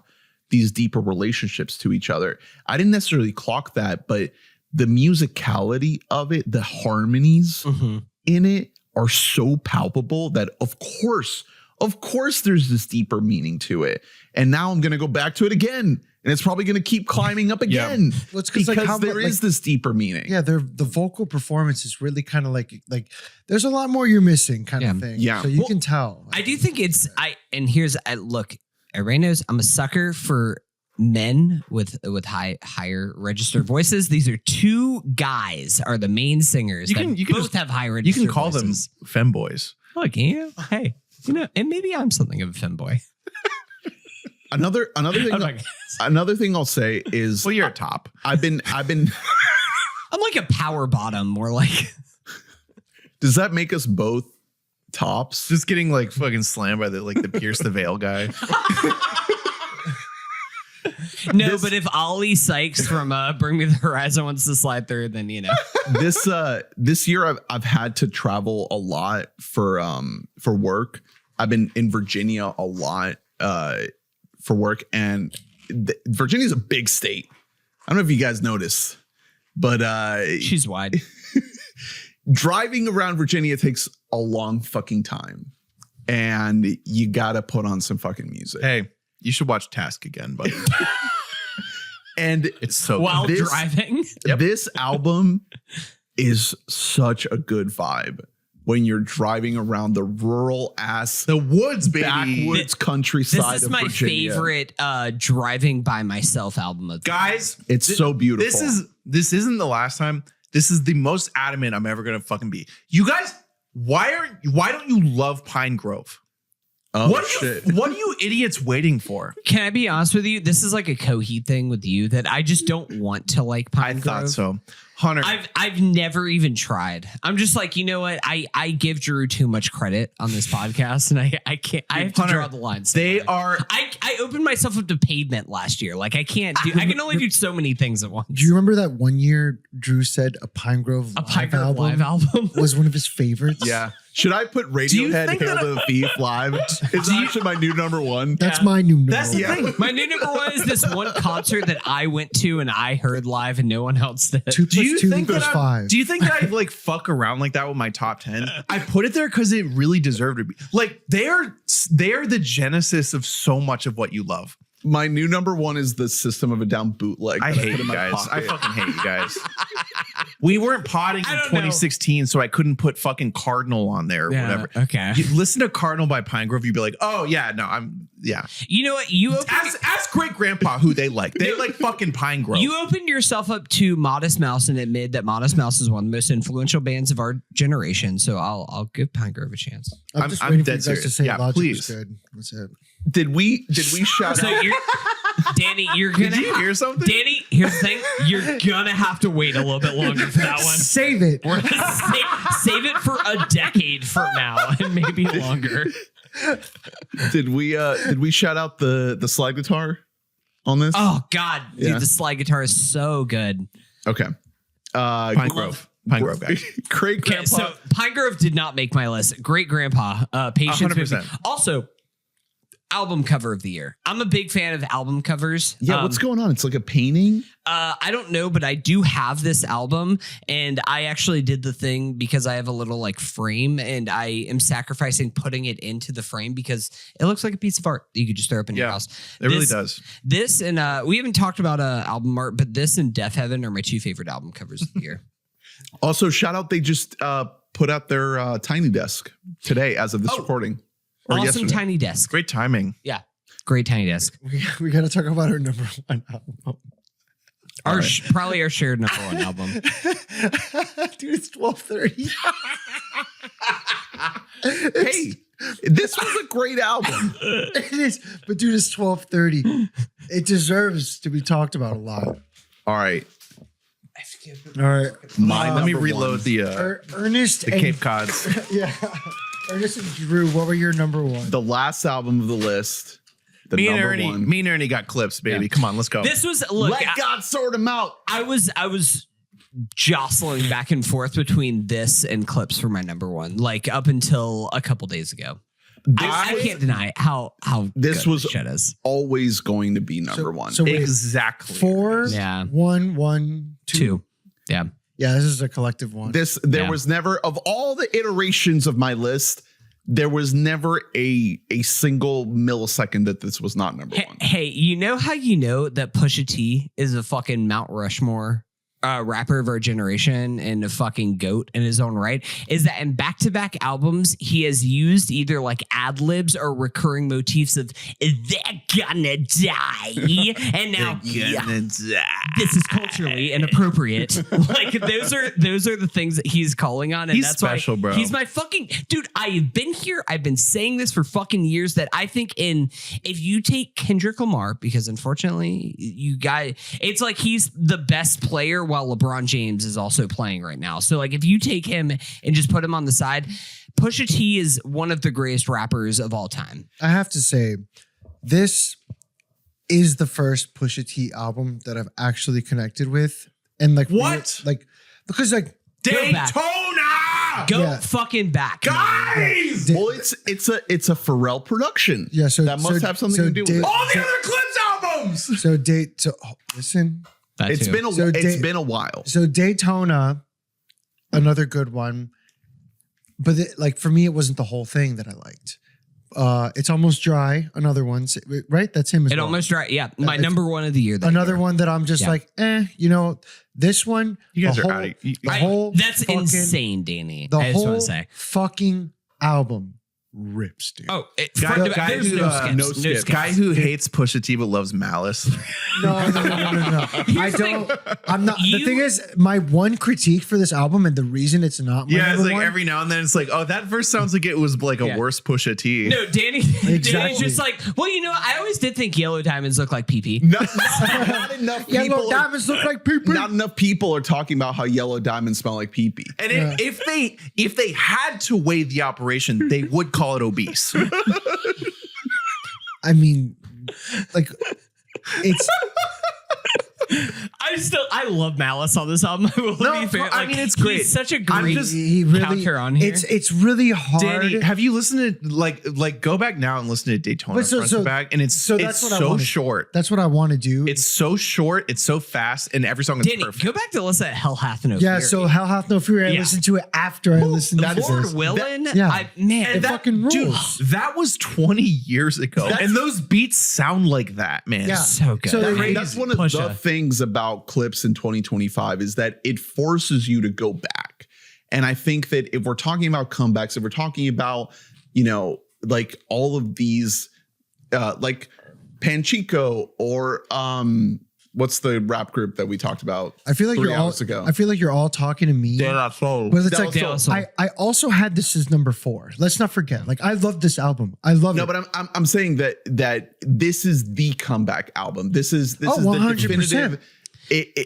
these deeper relationships to each other. I didn't necessarily clock that, but the musicality of it, the harmonies in it are so palpable that of course there's this deeper meaning to it. And now I'm going to go back to it again. And it's probably going to keep climbing up again. Well, because there is this deeper meaning. Yeah, the vocal performance is really kind of like there's a lot more you're missing kind of thing. Yeah. So you can tell. I do think look, everybody knows I'm a sucker for men with higher registered voices. These are two guys are the main singers. You can both have high registered voices. You can call them femboys. Look, hey, and maybe I'm something of a femboy. Another thing I'll say is, well, you're a top. I've been I'm like a power bottom, more like. Does that make us both tops? Just getting like fucking slammed by the Pierce the Veil guy. No, but if Ollie Sykes from Bring Me the Horizon wants to slide through, then this year I've had to travel a lot for work. I've been in Virginia a lot for work, and Virginia's a big state. I don't know if you guys notice, but she's wide. Driving around Virginia takes a long fucking time, and you gotta put on some fucking music. Hey, you should watch Task again, buddy. And it's so while driving. This album is such a good vibe when you're driving around the rural ass, the woods, baby, backwoods countryside. This is my favorite driving by myself album of guys. It's so beautiful. This isn't the last time. This is the most adamant I'm ever gonna fucking be. You guys, why don't you love Pine Grove? Oh, what are you idiots waiting for? Can I be honest with you? This is like a Coheed thing with you that I just don't want to like Pine Grove. I thought so. Hunter, I've never even tried. I'm just like, you know what? I give Drew too much credit on this podcast, and I can't. I have to draw the lines. They are. I opened myself up to pavement last year. Like I can't do. I can only do so many things at once. Do you remember that one year Drew said a Pine Grove live album was one of his favorites? Yeah. Should I put Radiohead Hail to the Thief live? It's actually my new number one. That's my new number one. That's the thing. My new number one is this one concert that I went to and I heard live and no one else did. 2 + 2 = 5. Do you think that I like fuck around like that with my top 10? I put it there because it really deserved to be. Like they are the genesis of so much of what you love. My new number one is the System of a Down bootleg. I hate you guys. I fucking hate you guys. We weren't potting in I don't 2016, so I couldn't put fucking Cardinal on there or whatever. Okay. You listen to Cardinal by Pine Grove, you'd be like, oh yeah, no, yeah. You know what? You open Ask great grandpa who they like. They like fucking Pine Grove. You opened yourself up to Modest Mouse and admit that Modest Mouse is one of the most influential bands of our generation. So I'll give Pine Grove a chance. I'm just I'm waiting for dead you guys to serious. say Yeah, Logic please. was good. What's it? Did we shout So out? Danny, you're gonna Did you hear something? Danny, here's the thing. You're gonna have to wait a little bit longer for that one. Save it. We're gonna save it for a decade from now and maybe longer. Did we shout out the slide guitar on this? Oh God, dude, Yeah. the slide guitar is so good. Okay. Pine Grove guy. Great Okay, grandpa. so Pine Grove did not make my list. Great grandpa, Patience. 100%. Also, album cover of the year. I'm a big fan of album covers. yeah, what's going on? It's like a painting. I don't know, but I do have this album, and I actually did the thing because I have a little like frame, and I am sacrificing putting it into the frame because it looks like a piece of art that you could just throw up in your Yeah, house. It really does. This and we haven't talked about album art, but this and Death Heaven are my two favorite album covers of the year. Also, shout out. They just put out their Tiny Desk today as of this recording. Or Awesome yesterday. tiny desk. Great timing. Yeah, great tiny desk. We got to talk about our number one album. Probably our shared number one album. Dude, it's 12:30. Hey, this was a great album. It is, but dude, it's 12:30. It deserves to be talked about a lot. All right. All right, Let me number reload one. the Ernest the and Cape Cods. yeah, Ernest and Drew. What were your number one? The last album of the list. The Me and number Ernie, one. me and Ernie got Clipse, baby. Yeah. Come on, let's go. This was look. Let God sort them out. I was jostling back and forth between this and Clipse for my number one, like up until a couple days ago. I can't deny how This good was shit is. always going to be number one. So wait, Exactly. 4, Yeah. 1, 1, 2. Two. Yeah. Yeah, this is a collective one. There was never, of all the iterations of my list, there was never a single millisecond that this was not number one. Hey, you know how you know that Pusha T is a fucking Mount Rushmore rapper of our generation and a fucking goat in his own right? Is that in back-to-back albums, he has used either like ad-libs or recurring motifs of they're gonna die. And now this is culturally inappropriate. Like those are the things that he's calling on. And He's that's special, why bro. He's my fucking dude. I've been here. I've been saying this for fucking years that I think if you take Kendrick Lamar, because unfortunately it's like he's the best player while LeBron James is also playing right now. So like if you take him and just put him on the side, Pusha T is one of the greatest rappers of all time. I have to say, this is the first Pusha T album that I've actually connected with. And like What? Because like Daytona! Go Yeah. fucking back. Guys! Well, it's a Pharrell production. Yeah, so that must have something to do with it. All the other Clipse albums! Listen. That It's too. been So been a while. So Daytona, another good one. But like for me, it wasn't the whole thing that I liked. It's Almost Dry, another one, right? That's him as well. Almost right. Yeah. My it's number one of the year. that Another year. one that I'm just Yeah. like, this one. You guys the are whole- out of the whole That's fucking- insane, Danny. The I just want whole to say. fucking album rips, dude. Oh, Guy there's who, no skips. no No skips. skips. Guy who hates Pusha T but loves Malice. No. I Here's the don't. I'm not. You- The thing is, my one critique for this album and the reason it's not my Yeah, it's number like one, every now and then it's like, oh, that verse sounds like it was like a Yeah. worse Pusha T. No, Danny's Exactly. just like, well, you know, I always did think Yellow Diamonds look like pee-pee. Not enough Yellow people. Diamonds look like pee-pee. Not enough people are talking about how yellow diamonds smell like pee-pee. And Yeah. if they had to weigh the operation, they would call it obese. I mean, like, it's. I love Malice on this album. I will No, be fair. I mean, it's great. He's such a I'm great just- He really counter on here. It's really hard. Danny, have you listened to like go back now and listen to Daytona But so- front so- to back? And it's so that's it's what I so wanted. short. That's what I want to do. It's so short, it's so fast, and every song is Danny, perfect. go back to listen to Hell Hath No yeah. Fury. So Hell Hath No Fury. I Yeah. listened to it after I listened to Lord this. Willin, yeah. man, It fucking rules. Dude, that was 20 years ago. And those beats sound like that, man. Yeah. so good. So That they- crazy That's one of Pusha. the things about about Clipse in 2025 is that it forces you to go back. And I think that if we're talking about comebacks, if we're talking about, like all of these, like Panchico or what's the rap group that we talked about? I feel like 3 hours ago. I feel like you're all talking to me. De La Soul. But it's De like La Soul. I also had this as number 4. Let's not forget. Like I love this album. I love it. No, but I'm saying that this is the comeback album. This is 100%. the definitive.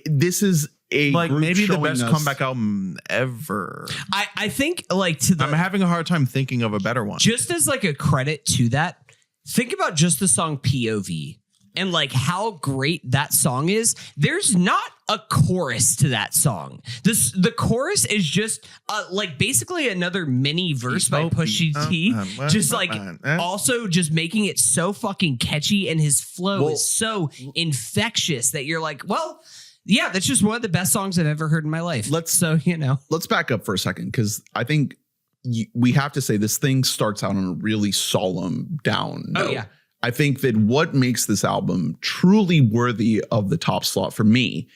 This is a Like group maybe the showing best us- comeback album ever. I think like I'm having a hard time thinking of a better one. just as like a credit to that, think about just the song POV and like how great that song is. There's not a chorus to that song. The chorus is just like basically another mini verse by Pusha T. Just like also just making it so fucking catchy, and his flow is so infectious that you're like, well, yeah, that's just one of the best songs I've ever heard in my life. Let's back up for a second, because I think we have to say this thing starts out on a really solemn down note. Oh, yeah. I think that what makes this album truly worthy of the top slot for me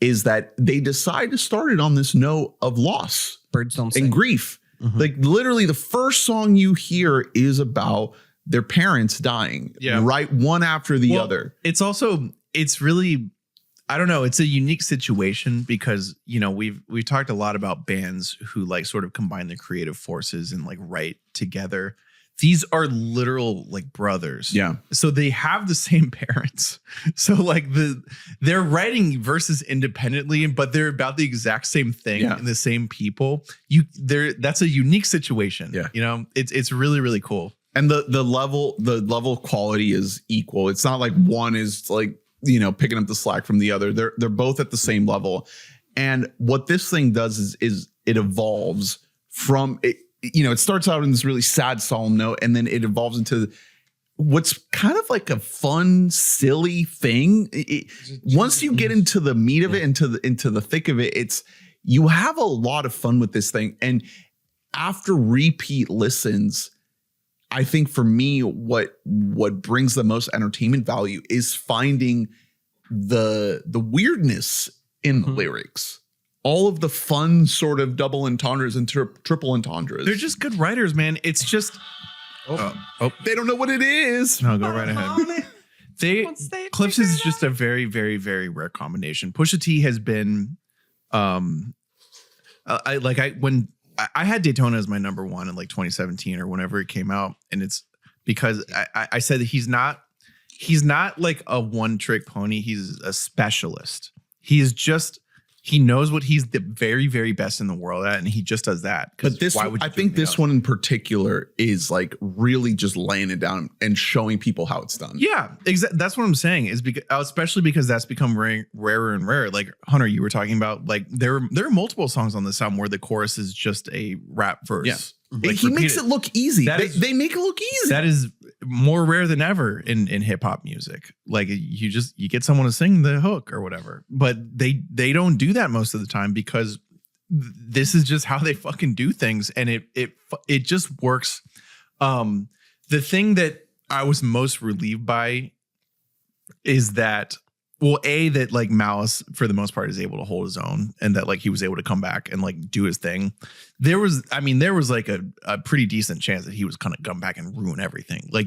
is that they decide to start it on this note of loss, Birds Don't Sing, and grief. Mm-hmm. Like literally the first song you hear is about their parents dying, right? One after the other. It's really, I don't know. It's a unique situation because, we've talked a lot about bands who like sort of combine their creative forces and like write together. These are literal like brothers. Yeah. So they have the same parents. So like they're writing verses independently, but they're about the exact same thing and the same people. That's a unique situation. Yeah. It's really, really cool. And the level of quality is equal. It's not like one is like, picking up the slack from the other. They're both at the same level. And what this thing does is it evolves from it. It starts out in this really sad, solemn note, and then it evolves into what's kind of like a fun, silly thing. Once you get into the meat of it, into the thick of it, you have a lot of fun with this thing. And after repeat listens, I think for me, what brings the most entertainment value is finding the weirdness in the lyrics. All of the fun sort of double entendres and triple entendres. They're just good writers, man. It's just they don't know what it is. No, go right ahead. Clipse is just a very, very, very rare combination. Pusha T has been, when I had Daytona as my number 1 in like 2017 or whenever it came out, and it's because I said that he's not like a one trick pony. He's a specialist. He knows what he's the very, very best in the world at, and he just does that. But I think this one in particular is like really just laying it down and showing people how it's done. Yeah, exactly. That's what I'm saying. Is because especially because that's become rarer and rarer. Like Hunter, you were talking about, like there are multiple songs on this album where the chorus is just a rap verse. Yeah. Like, he makes it look easy. They make it look easy. That is more rare than ever in hip hop music. Like you get someone to sing the hook or whatever, but they don't do that most of the time because this is just how they fucking do things, and it just works. The thing that I was most relieved by is that, well, that like Malice for the most part is able to hold his own, and that like he was able to come back and like do his thing. There was like a pretty decent chance that he was gonna come back and ruin everything. Like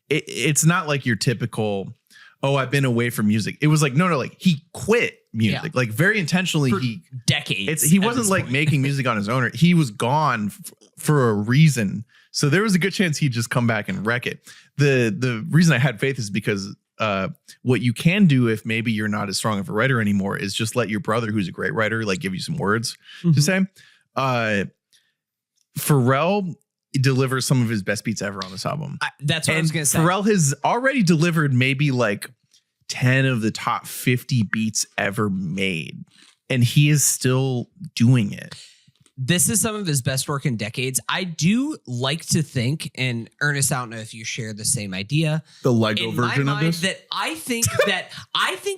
it's not like your typical, I've been away from music. It was like, no, like he quit music, like very intentionally. For decades. He wasn't like making music on his own. He was gone for a reason. So there was a good chance he'd just come back and wreck it. The reason I had faith is because what you can do if maybe you're not as strong of a writer anymore is just let your brother, who's a great writer, like give you some words to say. Pharrell delivers some of his best beats ever on this album. That's what I was going to say. Pharrell has already delivered maybe like 10 of the top 50 beats ever made, and he is still doing it. this is some of his best work in decades. I do like to think, and Ernest, I don't know if you share the same idea. The Lego in version my of mind, this? that I think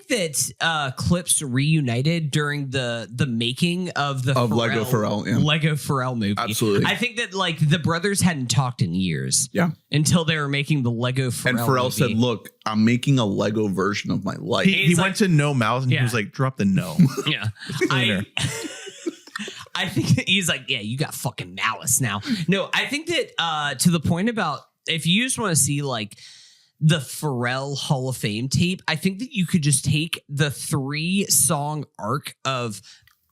that Clipse reunited during the making of the Lego Pharrell, yeah. Lego Pharrell movie. Absolutely. I think that like the brothers hadn't talked in years. Yeah. Until they were making the Lego Pharrell And Pharrell movie. said, look, I'm making a Lego version of my life. He like- went to no mouth and Yeah. he was like, drop the no. Yeah. Cleaner. I think that he's like, yeah, you got fucking malice now. No, I think that to the point about if you just want to see like the Pharrell Hall of Fame tape, I think that you could just take the 3-song arc of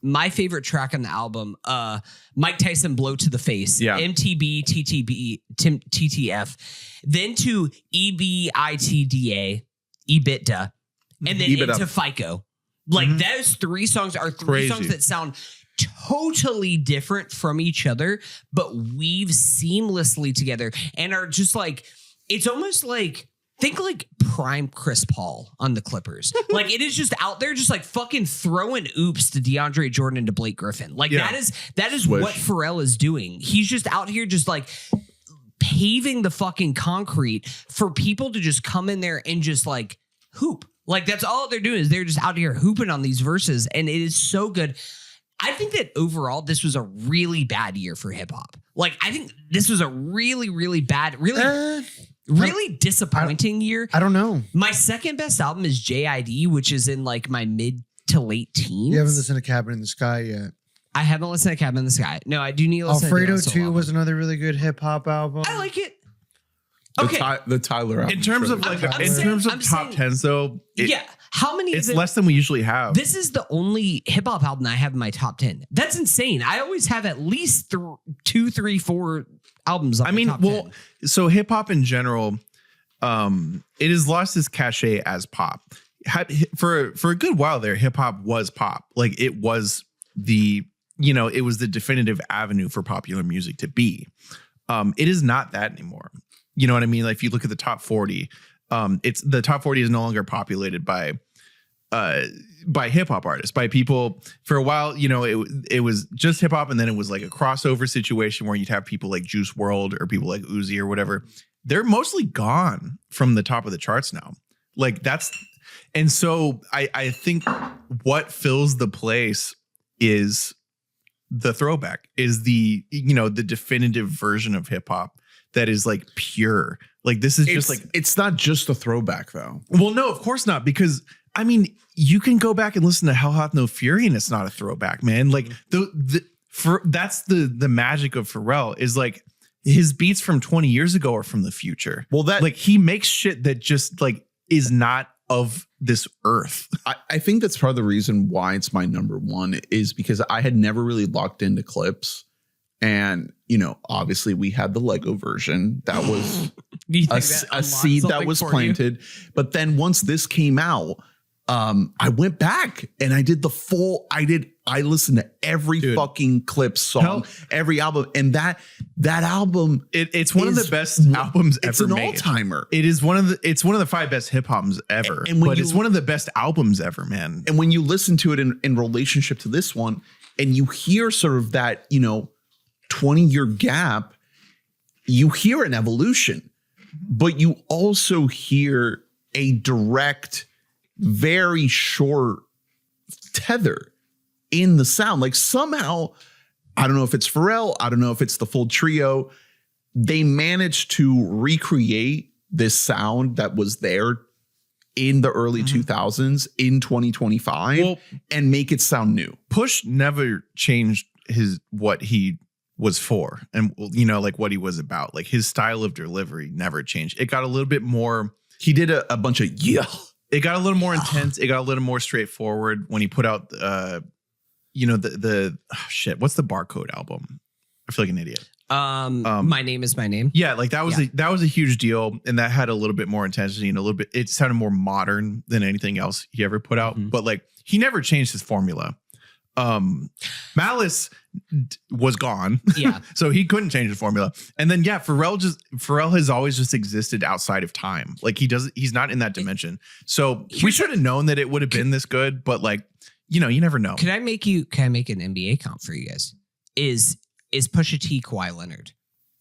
my favorite track on the album, Mike Tyson Blow to the Face, Yeah. MTB, TTF, then to EBITDA, EBITDA, and then EBITDA. into FICO. Like those 3 songs are 3 Crazy. songs that sound totally different from each other, but weave seamlessly together and are just like, it's almost like, think like prime Chris Paul on the Clippers. Like it is just out there, just like fucking throwing oops to DeAndre Jordan and to Blake Griffin. Like Yeah. that is Swish. what Pharrell is doing. He's just out here just like paving the fucking concrete for people to just come in there and just like hoop. Like that's all they're doing is they're just out here hooping on these verses. And it is so good. I think that overall, this was a really bad year for hip hop. Like, I think this was a really, really bad, really disappointing year. I don't know. My second best album is JID, which is in like my mid to late teens. You haven't listened to Cabin in the Sky yet. I haven't listened to Cabin in the Sky. No, I do need to listen Alfredo to 2 was another really good hip hop album. I like it. The, Okay. the Tyler album. In terms of like, I'm in saying- terms of I'm top saying- 10s though, Yeah. How many it's of them? less than we usually have. This is the only hip hop album I have in my top 10. That's insane. I always have at least 2, 3, 4 albums. On I my mean, top well, 10. so hip hop in general, it has lost its cachet as pop. For a good while there, hip hop was pop. Like it was it was the definitive avenue for popular music to be. It is not that anymore. You know what I mean? Like if you look at the top 40, it's the top 40 is no longer populated by hip hop artists, by people. For a while, it was just hip hop, and then it was like a crossover situation where you'd have people like Juice WRLD or people like Uzi or whatever. They're mostly gone from the top of the charts now. Like and so I think what fills the place is the throwback, is the definitive version of hip hop that is like pure. Like this is just like, it's not just a throwback though. well, no, of course not. Because I mean, you can go back and listen to Hell Hath No Fury and it's not a throwback, man. Like that's the magic of Pharrell, is like his beats from 20 years ago are from the future. Well, that Like he makes shit that just like is not of this earth. I think that's part of the reason why it's my number one, is because I had never really locked into Clipse. And, obviously we had the Lego version that was Do you think a unlocked seed that something was for you? planted. But then once this came out, I went back and I did I listened to every Dude. fucking Clipse song, every album. And that album, It's one of the is- best albums it's ever an made. all-timer. It's one of the 5 best hip hops ever. And when but you- it's one of the best albums ever, man. And when you listen to it in relationship to this one, and you hear sort of that, 20-year gap, you hear an evolution, but you also hear a direct, very short tether in the sound. Like somehow, I don't know if it's Pharrell, I don't know if it's the full trio, they managed to recreate this sound that was there in the early 2000s in 2025 Well, and make it sound new. Push never changed what he was for, and like what he was about. Like his style of delivery never changed. It got a little bit more. He did a bunch of It got a little more intense. It got a little more straightforward when he put out shit. What's the Barcode album? I feel like an idiot. My Name Is My Name. Yeah, like that was a huge deal, and that had a little bit more intensity and a little bit. It sounded more modern than anything else he ever put out. Mhm. But like he never changed his formula. Malice was gone, Yeah. so he couldn't change the formula. And then Pharrell has always just existed outside of time. Like he's not in that dimension. So we should have known that it would have been this good, but like you never know. Can I make an NBA comp for you guys? is Pusha T Kawhi Leonard?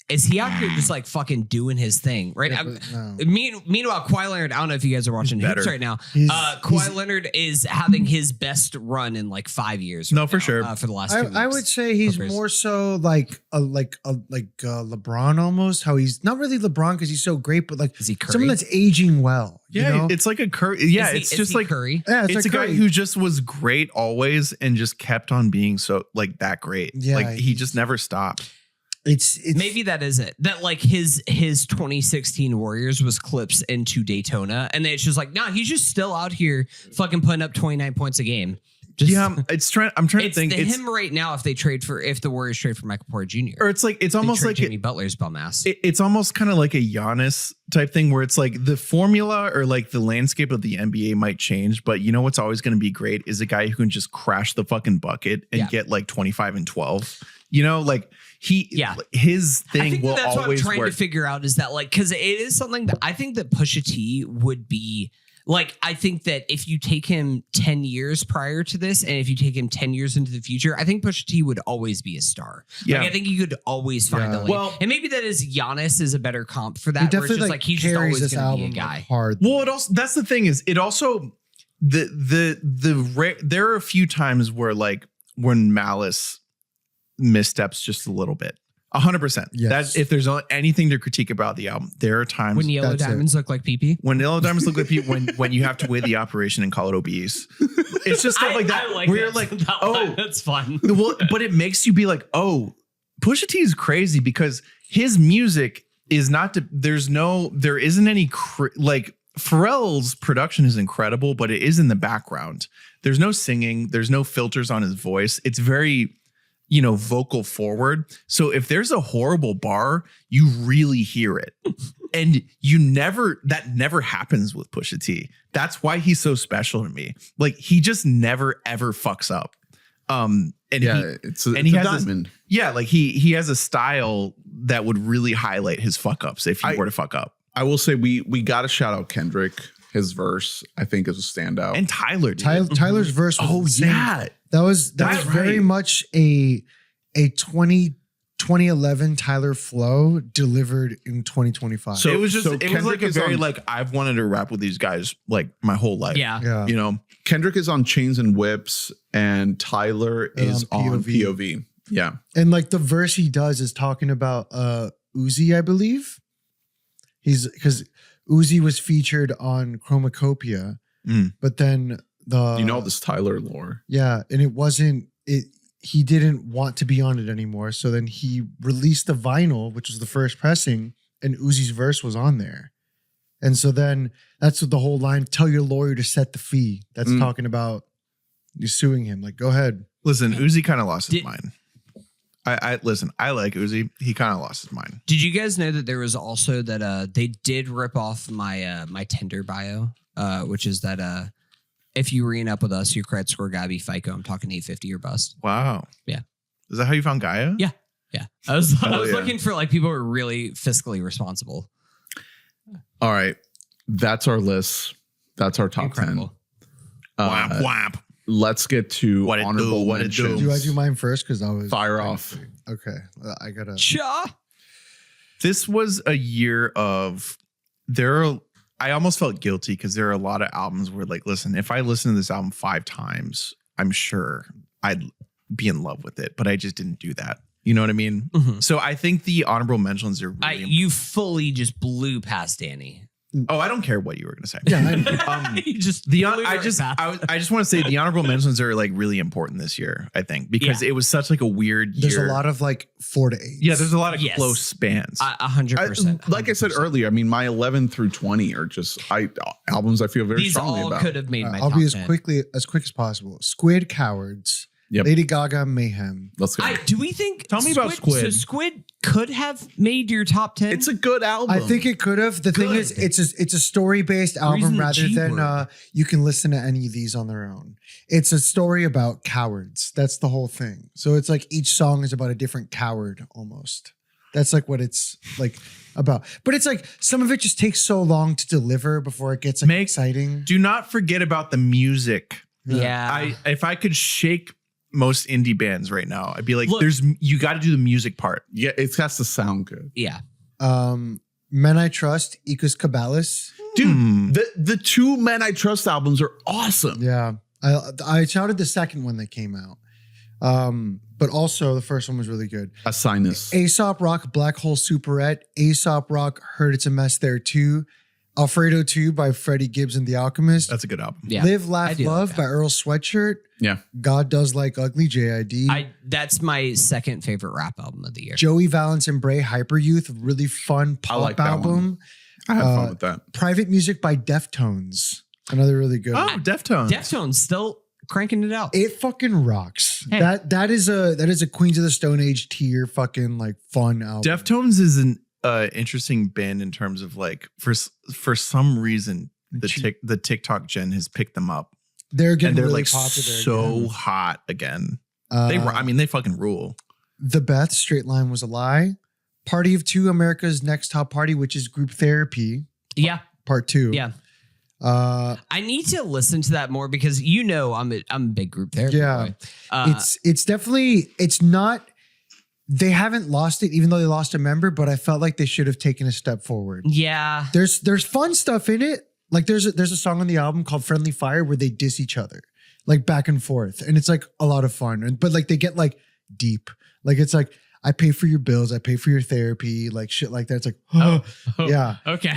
Is he out here just like fucking doing his thing right now? No. Meanwhile, Kawhi Leonard, I don't know if you guys are watching Hoops right now. Kawhi Leonard is having his best run in like 5 years. No, for sure. For the last 2 weeks. I would say he's Clippers. more so like LeBron almost. How he's not really LeBron because he's so great, but like Is he Curry? someone that's aging well. Yeah, you know? it's like a Curry. Yeah, Is it's just like Curry. Yeah, it's like a guy Curry. who just was great always and just kept on being so like that great. Yeah, like he just never stopped. It's Maybe that is it. That like his 2016 Warriors was Clipse into Daytona, and then it's just like, nah, he's just still out here fucking putting up 29 points a game. Just, I'm trying to think. It's him right now. If the Warriors trade for Michael Porter Jr. or it's like it's They almost trade like Jimmy Butler's bum ass. it's almost kind of like a Giannis type thing where it's like the formula or like the landscape of the NBA might change, but you know what's always going to be great is a guy who can just crash the fucking bucket and get like 25 and 12. You know, like his I thing think will that's what I'm always trying work. to figure out is that like because it is something that I think that Pusha T would be. Like, I think that if you take him 10 years prior to this, and if you take him 10 years into the future, I think Pusha T would always be a star. Yeah. Like, I think you could always find a lane. Well, and maybe that is Giannis is a better comp for that. he Where it's definitely just like he's just carries always this going to be a album guy. hard. Well, it also that's the thing is it also there are a few times where like when Malice missteps just a little bit. 100%. Yes. That's if there's anything to critique about the album, there are times When Yellow That's it. Diamonds look like pee-pee. when Yellow Diamonds look like people when you have to weigh the operation and call it obese. It's just stuff like that. Where you're like, oh, that's fun. well, but it makes you be like, oh, Pusha T is crazy because his music is not there isn't any like Pharrell's production is incredible, but it is in the background. There's no singing, there's no filters on his voice. It's very vocal forward. So if there's a horrible bar, you really hear it. And that never happens with Pusha T. That's why he's so special to me. Like he just never ever fucks up. He has diamond. like he has a style that would really highlight his fuck ups if he were to fuck up. I will say we got to shout out Kendrick. His verse, I think, is a standout. And Tyler, dude. Tyler's verse was insane. yeah. That was That's very right. much a 2011 Tyler flow delivered in 2025. So it was like Kendrick a is very on- like I've wanted to rap with these guys like my whole life. Yeah. yeah. Kendrick is on Chains and Whips, and Tyler is on POV. Yeah. And like the verse he does is talking about Uzi, I believe. Because Uzi was featured on Chromacopia, but then this Tyler lore. Yeah, and it wasn't it. He didn't want to be on it anymore, so then he released the vinyl, which was the first pressing, and Uzi's verse was on there. And so then that's what the whole line, tell your lawyer to set the fee. That's talking about you suing him. Like, go ahead. Listen, Uzi kind of lost his mind. I listen, I like Uzi. He kind of lost his mind. Did you guys know that there was also that they did rip off my my Tinder bio, which is that if you re up with us, your credit score gotta be FICO. I'm talking 850 or bust. Wow. Yeah. Is that how you found Gaia? Yeah. Yeah. I was yeah. looking for like people who are really fiscally responsible. All right. That's our list. That's our top Incredible. 10. Whap, whap. Let's get to What it do, honorable what it do. mentions. Do I do mine first? Because I was Fire off. Okay, I gotta. Cha. This was a year of I almost felt guilty because there are a lot of albums where like, listen, if I listen to this album 5 times, I'm sure I'd be in love with it, but I just didn't do that. You know what I mean? Mhm. So I think the honorable mentions are really You fully just blew past Danny. Oh, I don't care what you were going to say. Yeah, You just The blew I right just past. I just want to say the honorable mentions are like really important this year, I think, because it was such like a weird year. there's a lot of like 4 to 8. Yeah, there's a lot of Yes. close spans. 100%. Like I said earlier, I mean, my 11 through 20 are just albums I feel very These strongly all about. could have made my I'll top be as 10. quick as possible. Squid, Cowards. Yep. Lady Gaga, Mayhem. Let's go. Do we think? Tell me about Squid. So Squid could have made your top 10. It's a good album. I think it could have. The thing is, Good. it's a story based album Reason the rather G than word. you can listen to any of these on their own. It's a story about cowards. That's the whole thing. So it's like each song is about a different coward almost. That's like what it's like about. But it's like some of it just takes so long to deliver before it gets like Make- exciting. Do not forget about the music. yeah. If I could shake most indie bands right now. I'd be like, Look, you got to do the music part. Yeah, it has to sound good. Yeah. Men I Trust, Ecos Cabalis. Dude, the two Men I Trust albums are awesome. Yeah. I shouted the second one that came out. But also the first one was really good. A sinus. Aesop Rock, Black Hole Superette. Aesop Rock, Heard It's a Mess There Too. Alfredo 2 by Freddie Gibbs and the Alchemist. That's a good album. Yeah. Live, Laugh, I do Love like by that. Earl Sweatshirt. Yeah. God Does Like Ugly, JID. That's my second favorite rap album of the year. Joey Valence and Bray, Hyper Youth, really fun pop like that album. I had fun with that. Private Music by Deftones. Another really good Oh, one. Deftones. Deftones still cranking it out. It fucking rocks. Hey. That is a Queens of the Stone Age tier fucking like fun album. Deftones is an interesting band in terms of like for some reason the TikTok gen has picked them up. They're getting They're really like popular so again. hot again. They They fucking rule. The Beth, Straight Line Was a Lie. Party of Two, America's Next Top Party, which is Group Therapy, Yeah. Part 2. Yeah. I need to listen to that more because I'm a big group therapy. Yeah. Boy. It's definitely, it's not, they haven't lost it even though they lost a member, but I felt like they should have taken a step forward. Yeah. There's fun stuff in it. Like there's a song on the album called Friendly Fire where they diss each other like back and forth. And it's like a lot of fun. But like they get like deep. Like it's like, I pay for your bills. I pay for your therapy, like shit like that. It's like, yeah. Okay.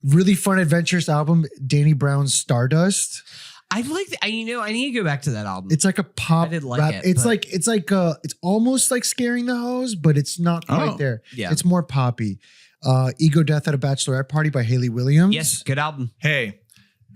Really fun, adventurous album. Danny Brown's Stardust. I like. I need to go back to that album. It's like a pop I did like rap. it, It's but- it's almost like Scaring the Hoes, but it's not quite there. Yeah. It's more poppy. Ego Death at a Bachelorette Party by Haley Williams. Yes, good album. Hey,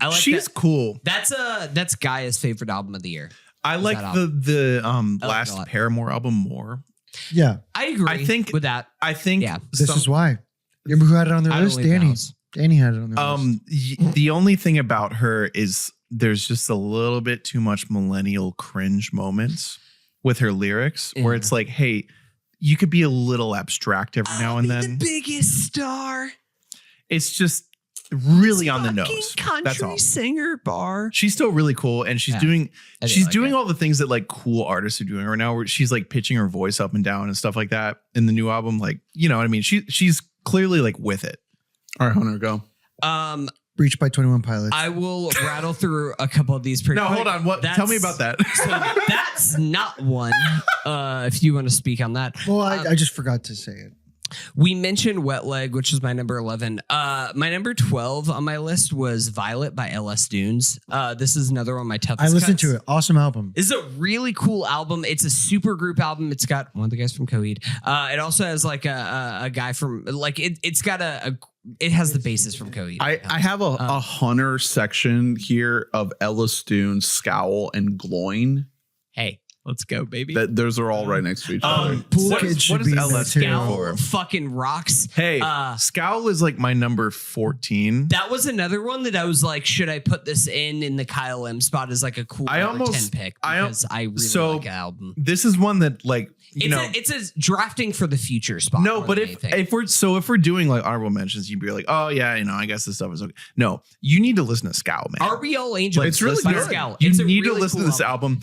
I like she's that. cool. That's Gaia's favorite album of the year. I like that the like it a last lot. Paramore album more. Yeah. I agree. I think- with that. I think Yeah. This is why. Remember who had it on their I don't list? leave the Danny. house. Danny had it on their list. the only thing about her is there's just a little bit too much millennial cringe moments with her lyrics where Yeah. it's like, hey, you could be a little abstract every now and then. The biggest star. It's just really on the Fucking nose. Country That's all. singer bar. She's still really cool, and she's Yeah. doing I do she's like doing it. all the things that like cool artists are doing right now, where she's like pitching her voice up and down and stuff like that in the new album. Like, you know what I mean? She's clearly like with it. All right, Hunter, go. Breached by 21 Pilots. I will rattle through a couple of these pretty No, quick. hold on. What? Tell me about that. So that's not one. If you want to speak on that. well, I just forgot to say it. We mentioned Wet Leg, which is my number 11. My number 12 on my list was Violet by LS Dunes. This is another one of my toughest I listened cuts. to it. Awesome album. This is a really cool album. It's a super group album. It's got one of the guys from Coheed. It also has like a guy from like it's got it has the basis from Coheed. I have a Hunter section here of Ellis Dunes, Scowl, and Gloin. Hey, let's go, baby. Those are all right next to each other. Pool what Kids is- should what is be in there LS too. stand Scowl for? fucking rocks. Hey, Scowl is like my number 14. That was another one that I was like, should I put this in the Kyle M spot as like a cool I number almost- 10 pick I al- because I really so- like the album. This is one that like It's a drafting for the future spot. No, more but than anything. if we're doing like honorable mentions, you'd be like, oh yeah, I guess this stuff is okay. No, you need to listen to Scowl, man. Are We All Angels? It's really by good. Scowl. You It's a need to really listen cool to this album.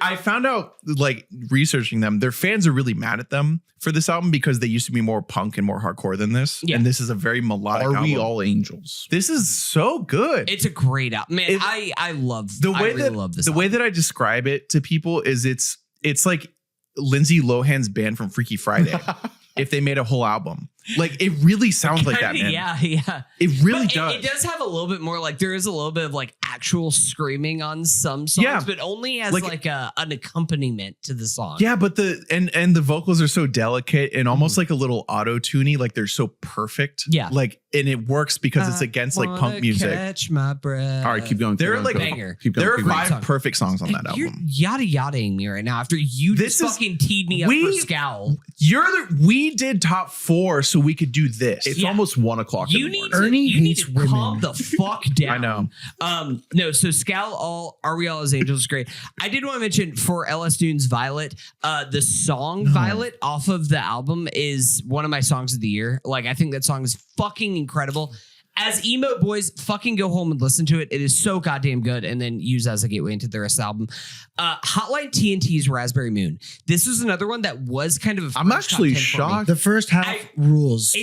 I found out like researching them, their fans are really mad at them for this album because they used to be more punk and more hardcore than this. Yeah. And this is a very melodic Are we album. all angels? This is so good. It's a great album, man. I love the way I really love this. the way that I describe it to people is it's like Lindsay Lohan's band from Freaky Friday. If they made a whole album, like it really sounds like that, man. Yeah. It really But does. It does have a little bit more like there is a little bit of like actual screaming on some songs, Yeah. but only as Like- like an accompaniment to the song. Yeah, but the vocals are so delicate and almost like a little auto-tuney, like they're so perfect. Yeah. Like, and it works because it's against like punk music. Catch my breath. All right, keep going. There keep are, going, like, keep going, banger. Keep going. There are keep going. 5 song. perfect songs on that You're album. yada yadaing me right now after you This just is- fucking teed me up for Scowl. We did top 4 so we could do this. It's Yeah. almost 1 o'clock in You the need morning. to, Ernie you need hates to women. calm the fuck down. I know. No, so Scowl, Are We All As Angels is great. I did want to mention for LS Dunes Violet, the song Violet off of the album is one of my songs of the year. Like I think that song is fucking incredible. as emo boys, fucking go home and listen to it. It is so goddamn good. And then use as a gateway into the rest of the album. Hotline TNT's Raspberry Moon. This was another one that was kind of. I'm actually shocked. The first half rules.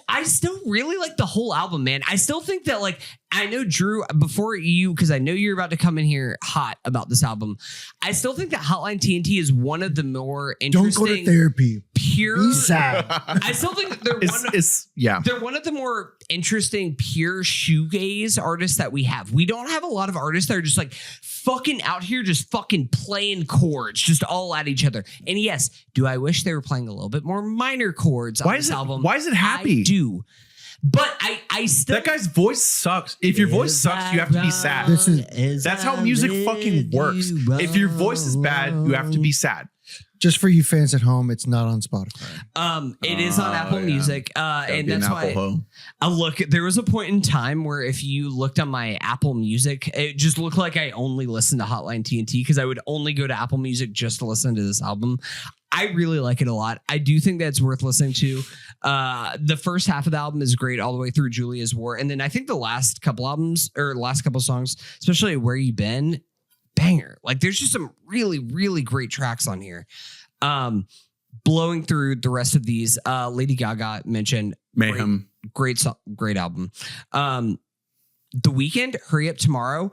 I still really like the whole album, man. I still think that like. I know Drew, before you, because I know you're about to come in here hot about this album. I still think that Hotline TNT is one of the more interesting. Don't go to therapy. Pure. Be sad. I still think that they're one of the more interesting pure shoegaze artists that we have. We don't have a lot of artists that are just like fucking out here, just fucking playing chords, just all at each other. And yes, do I wish they were playing a little bit more minor chords on this album? Why is it happy? I do. But I still. That guy's voice sucks. If your voice sucks, you have to be sad. That's how music fucking works. If your voice is bad, you have to be sad. Just for you fans at home, it's not on Spotify. It is on Apple Music, and that's why. Look, there was a point in time where if you looked on my Apple Music, it just looked like I only listened to Hotline TNT because I would only go to Apple Music just to listen to this album. I really like it a lot. I do think that's worth listening to. The first half of the album is great all the way through Julia's War, and then I think the last couple songs, especially Where You Been. Banger. Like there's just some really, really great tracks on here. Blowing through the rest of these, Lady Gaga mentioned Mayhem. Great song, great album. The Weeknd, Hurry Up Tomorrow.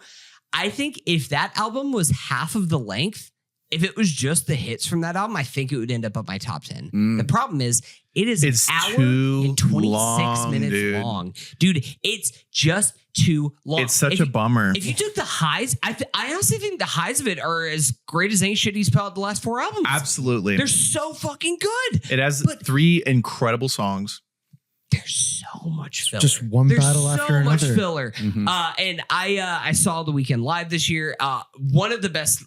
I think if that album was half of the length, if it was just the hits from that album, I think it would end up my top 10. The problem is it's an hour and 26 minutes long. Dude, it's just too long. It's such a bummer. If you took the highs, I honestly think the highs of it are as great as any shit he's put out the last 4 albums. Absolutely. They're so fucking good. It has 3 incredible songs. There's so much filler. Just one battle after another. So much filler. Mm-hmm. And I saw The Weeknd live this year. One of the best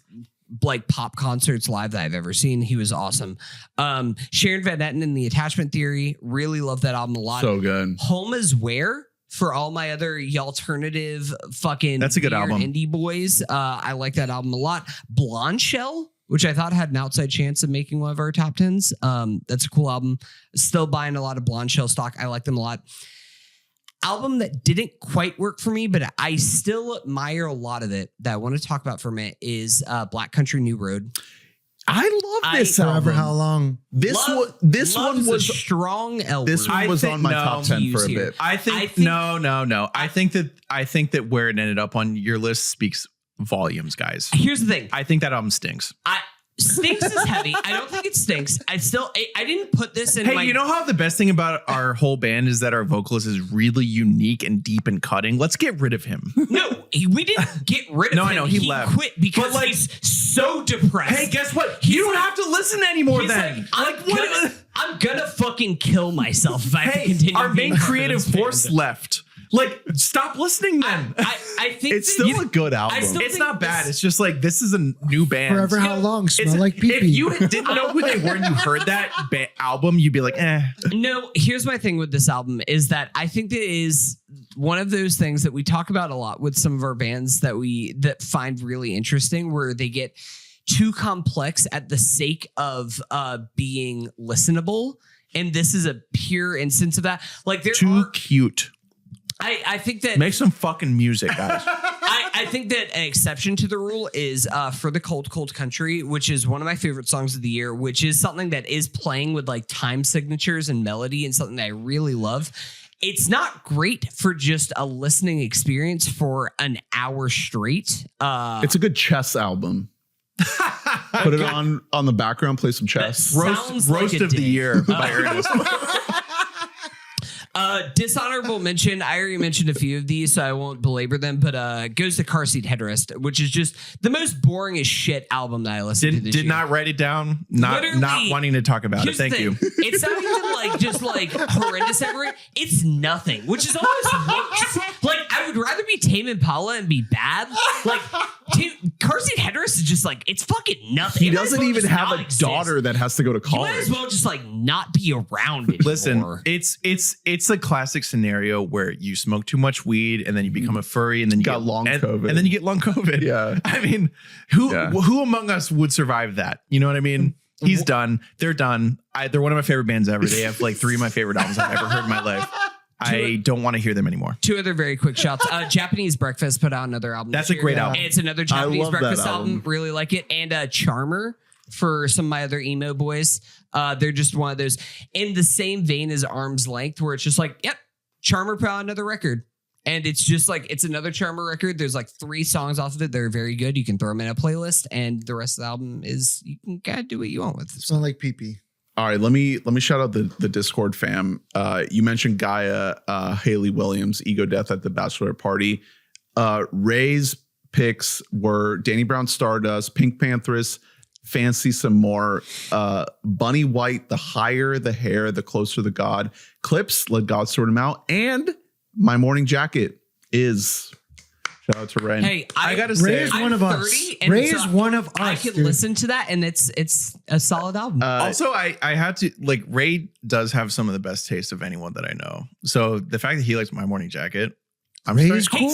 like pop concerts live that I've ever seen. He was awesome. Sharon Van Etten and the Attachment Theory. Really love that album a lot. So good. Home is Where. For all my other alternative fucking that's a good album. Indie boys. I like that album a lot. Blonde Shell, which I thought had an outside chance of making one of our top 10s. That's a cool album. Still buying a lot of Blonde Shell stock. I like them a lot. Album that didn't quite work for me, but I still admire a lot of it that I want to talk about for a minute is Black Country New Road. I love this album. Forever How Long? This one was a strong L. This one was on my top 10 for a bit. I think no. I think that where it ended up on your list speaks volumes, guys. Here's the thing. I think that album stinks. Stinks is heavy. I don't think it stinks. I didn't put this in Hey, you know how the best thing about our whole band is that our vocalist is really unique and deep and cutting? Let's get rid of him. No, we didn't get rid of him. No, I know. He left. Quit because he's so depressed. Hey, guess what? You don't have to listen anymore then. I'm gonna fucking kill myself if I have to continue. Our main creative force left. Like, stop listening then. I think it's still a good album. It's not bad. It's just like, this is a new band. Forever How Long? Smell Like Pee Pee. If you didn't know who they were and you heard that album, you'd be like, eh. No, here's my thing with this album is that I think that is one of those things that we talk about a lot with some of our bands that find really interesting, where they get too complex at the sake of being listenable. And this is a pure instance of that. Like, they're too cute. I think that make some fucking music, guys. I think that an exception to the rule is For the Cold Cold Country, which is one of my favorite songs of the year, which is something that is playing with like time signatures and melody and something that I really love. It's not great for just a listening experience for an hour straight. It's a good chess album. Put it on the background, play some chess. Roast of the year by Ernest. Dishonorable mention. I already mentioned a few of these, so I won't belabor them, but goes to Car Seat Headrest, which is just the most boring as shit album that I listened to this year. Did not write it down. Not wanting to talk about it. Thank you. It's not even like just like horrendous ever. It's nothing, which is almost worse. Like, I would rather be Tame Impala and be bad. Like, Car Seat Headrest is just like, it's fucking nothing. He doesn't even have a daughter that has to go to college. You might as well just like not be around it. Listen, it's a classic scenario where you smoke too much weed and then you become a furry and then you get long COVID. And then you get long COVID. Yeah. I mean, who among us would survive that? You know what I mean? He's done. They're done. They're one of my favorite bands ever. They have like 3 of my favorite albums I've ever heard in my life. I don't want to hear them anymore. 2 other very quick shots. Japanese Breakfast put out another album. That's a great album. It's another Japanese love that Breakfast album. album. Really like it. And Charmer for some of my other emo boys. They're just one of those in the same vein as Arm's Length, where it's just like, yep, Charmer put out another record. And it's just like, it's another Charmer record. There's like 3 songs off of it. They're very good. You can throw them in a playlist, and the rest of the album is, you can kind of do what you want with it. Smell like pee-pee. All right, let me shout out the Discord fam. You mentioned Gaia, Haley Williams, Ego Death at the bachelor party. Ray's picks were Danny Brown, Stardust, Pink Panthers, Fancy Some More, Bunny White, The Higher the Hair, The Closer the God, Clipse, Let God Sort Him Out, and My Morning Jacket is. Shout out to Ray. Hey, I gotta Ray say, is one of us. Ray is one of us. I can dude. listen to that, and it's a solid album. also, I had to like Ray does have some of the best taste of anyone that I know. So the fact that he likes My Morning Jacket, Ray starting- is cool.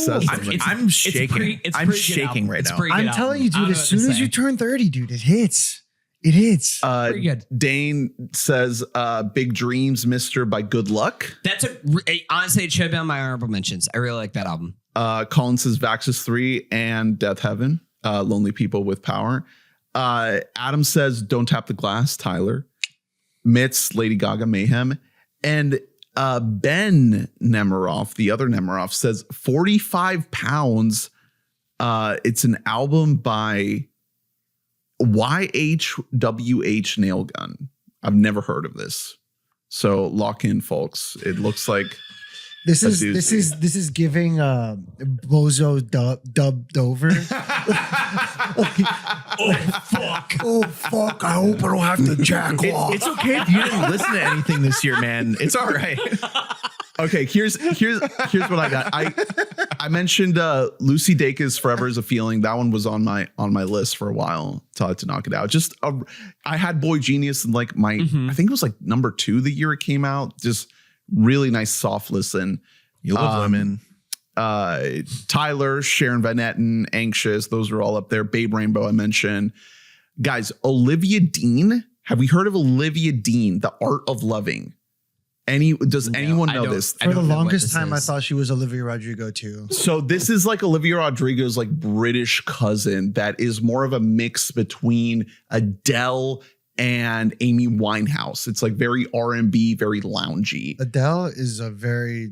I'm shaking. I'm shaking right now. I'm telling you, dude, as soon as you turn 30, dude, it hits. It hits. Pretty good. Dane says, Big Dreams, Mister by Good Luck. That's honestly, it should be on my honorable mentions. I really like that album. Colin says Vaxxus 3 and Death Heaven, Lonely People with Power. Adam says Don't Tap the Glass, Tyler. Mitz, Lady Gaga, Mayhem. And Ben Nemiroff, the other Nemiroff, says 45 pounds. It's an album by YHWH Nail Gun. I've never heard of this. So lock in, folks. It looks like This is giving Bozo dubbed over. Oh fuck! I hope I don't have to jack off. It's okay if you didn't listen to anything this year, man. It's all right. okay. Here's what I got. I mentioned Lucy Dacus, Forever Is a Feeling. That one was on my list for a while. So I had to knock it out. I had Boy Genius and like I think it was like number 2 the year it came out. Just really nice soft listen. You love women. Tyler, Sharon Van Etten, Anxious, those are all up there. Babe Rainbow I mentioned. Guys, Olivia Dean. Have we heard of Olivia Dean, The Art of Loving? Does anyone know this? For the longest time, I thought she was Olivia Rodrigo too. So this is like Olivia Rodrigo's like British cousin that is more of a mix between Adele and Amy Winehouse. It's like very R&B, very loungy. Adele is a very,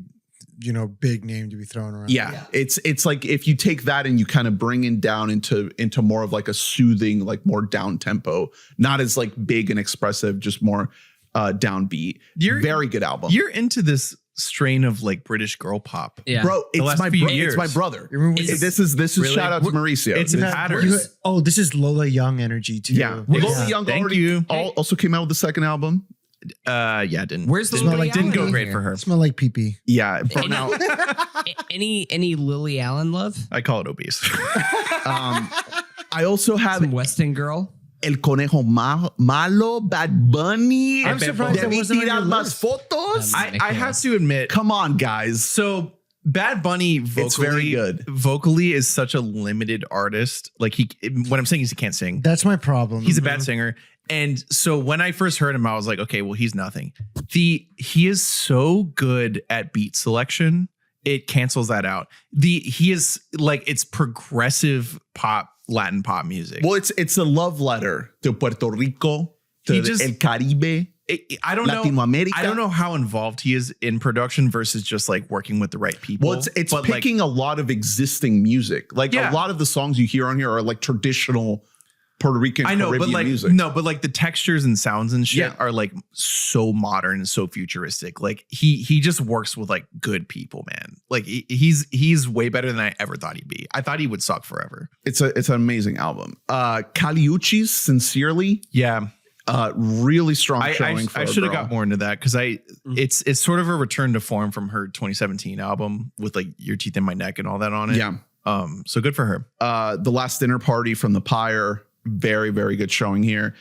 big name to be thrown around. Yeah. It's like if you take that and you kind of bring it down into more of like a soothing, like more down tempo, not as like big and expressive, just more downbeat. Very good album. You're into this strain of like British girl pop. Yeah. Bro, it's my years. it's my brother. This is really? shout out to Mauricio. It's patterns. This is Lola Young energy too. Yeah. Lola Young Thank already you. also came out with the second album. Yeah, didn't. Where's the Smell Lily like didn't go Allen great here? for her. Smell like pee-pee. Yeah, Burnout. Any Lily Allen love? I call it obese. I also have Some West End girl. El Conejo Malo, Bad Bunny. I'm surprised that Debí wasn't on your tirar más list. fotos. I have to admit, Come on, guys. so Bad Bunny vocally, It's very good. Vocally is such a limited artist. Like what I'm saying is he can't sing. That's my problem. He's a bad singer. And so when I first heard him, I was like, okay, well, he's nothing. He is so good at beat selection. It cancels that out. He is like, it's progressive pop, Latin pop music. Well, it's a love letter to Puerto Rico, to El Caribe. I don't know. Latinoamérica. I don't know how involved he is in production versus just like working with the right people. Well, it's But, picking a lot of existing music. Like Yeah. a lot of the songs you hear on here are like traditional Puerto Rican Caribbean but like music. but like the textures and sounds and shit Yeah. are like so modern and so futuristic. Like he just works with like good people, man. Like he's way better than I ever thought he'd be. I thought he would suck forever. It's an amazing album. Caliucci's Sincerely, Yeah, really strong showing. I should have got more into that because it's sort of a return to form from her 2017 album with like Your Teeth in My Neck and all that on it. Yeah. So good for her. The Last Dinner Party from the Pyre, very, very good showing here.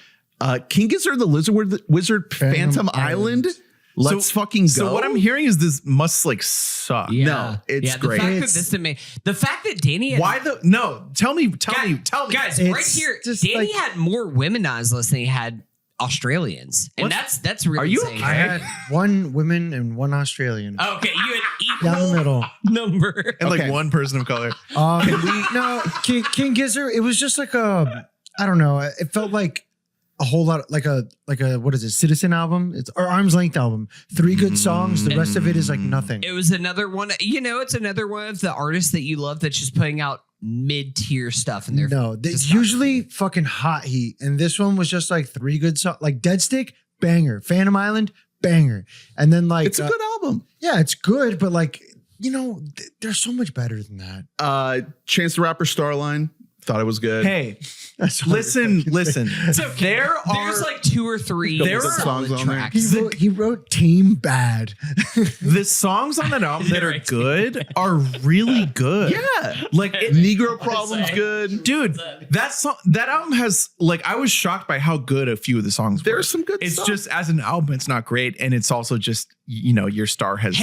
King Gizzard the Lizard Wizard Phantom Island. Let's fucking go. So what I'm hearing is this must like suck. Yeah. No, it's great. The fact that Danny had, Why the no? Tell me. guys, right It's here, just Danny like- had more women on his list than he had Australians, and that's really Are you insane. okay? I had one woman and one Australian. Okay, you had equal Down the middle. number. And Okay. like one person of color. No, King Gizzard. It was just like I don't know. It felt like a whole lot, like a what is it? Citizen album. It's or Arm's Length album. 3 good songs. The rest of it is like nothing. It was another one. It's another one of the artists that you love that's just putting out mid-tier stuff in their No, it's usually fucking hot heat, and this one was just like 3 good songs. Like Dead Stick, banger. Phantom Island, banger. And then like It's a good album. yeah, it's good, but like there's so much better than that. Chance the Rapper, Starline. Thought it was good. Hey, That's all listen. It's okay. There's like 2 or 3 There are solid songs on there. tracks. He wrote Team Bad. the songs on that album that are Right. good are really good. Yeah. Like Negro Problem's good. dude, that album has like I was shocked by how good a few of the songs were. There's some good It's stuff. just as an album, it's not great, and it's also just your star has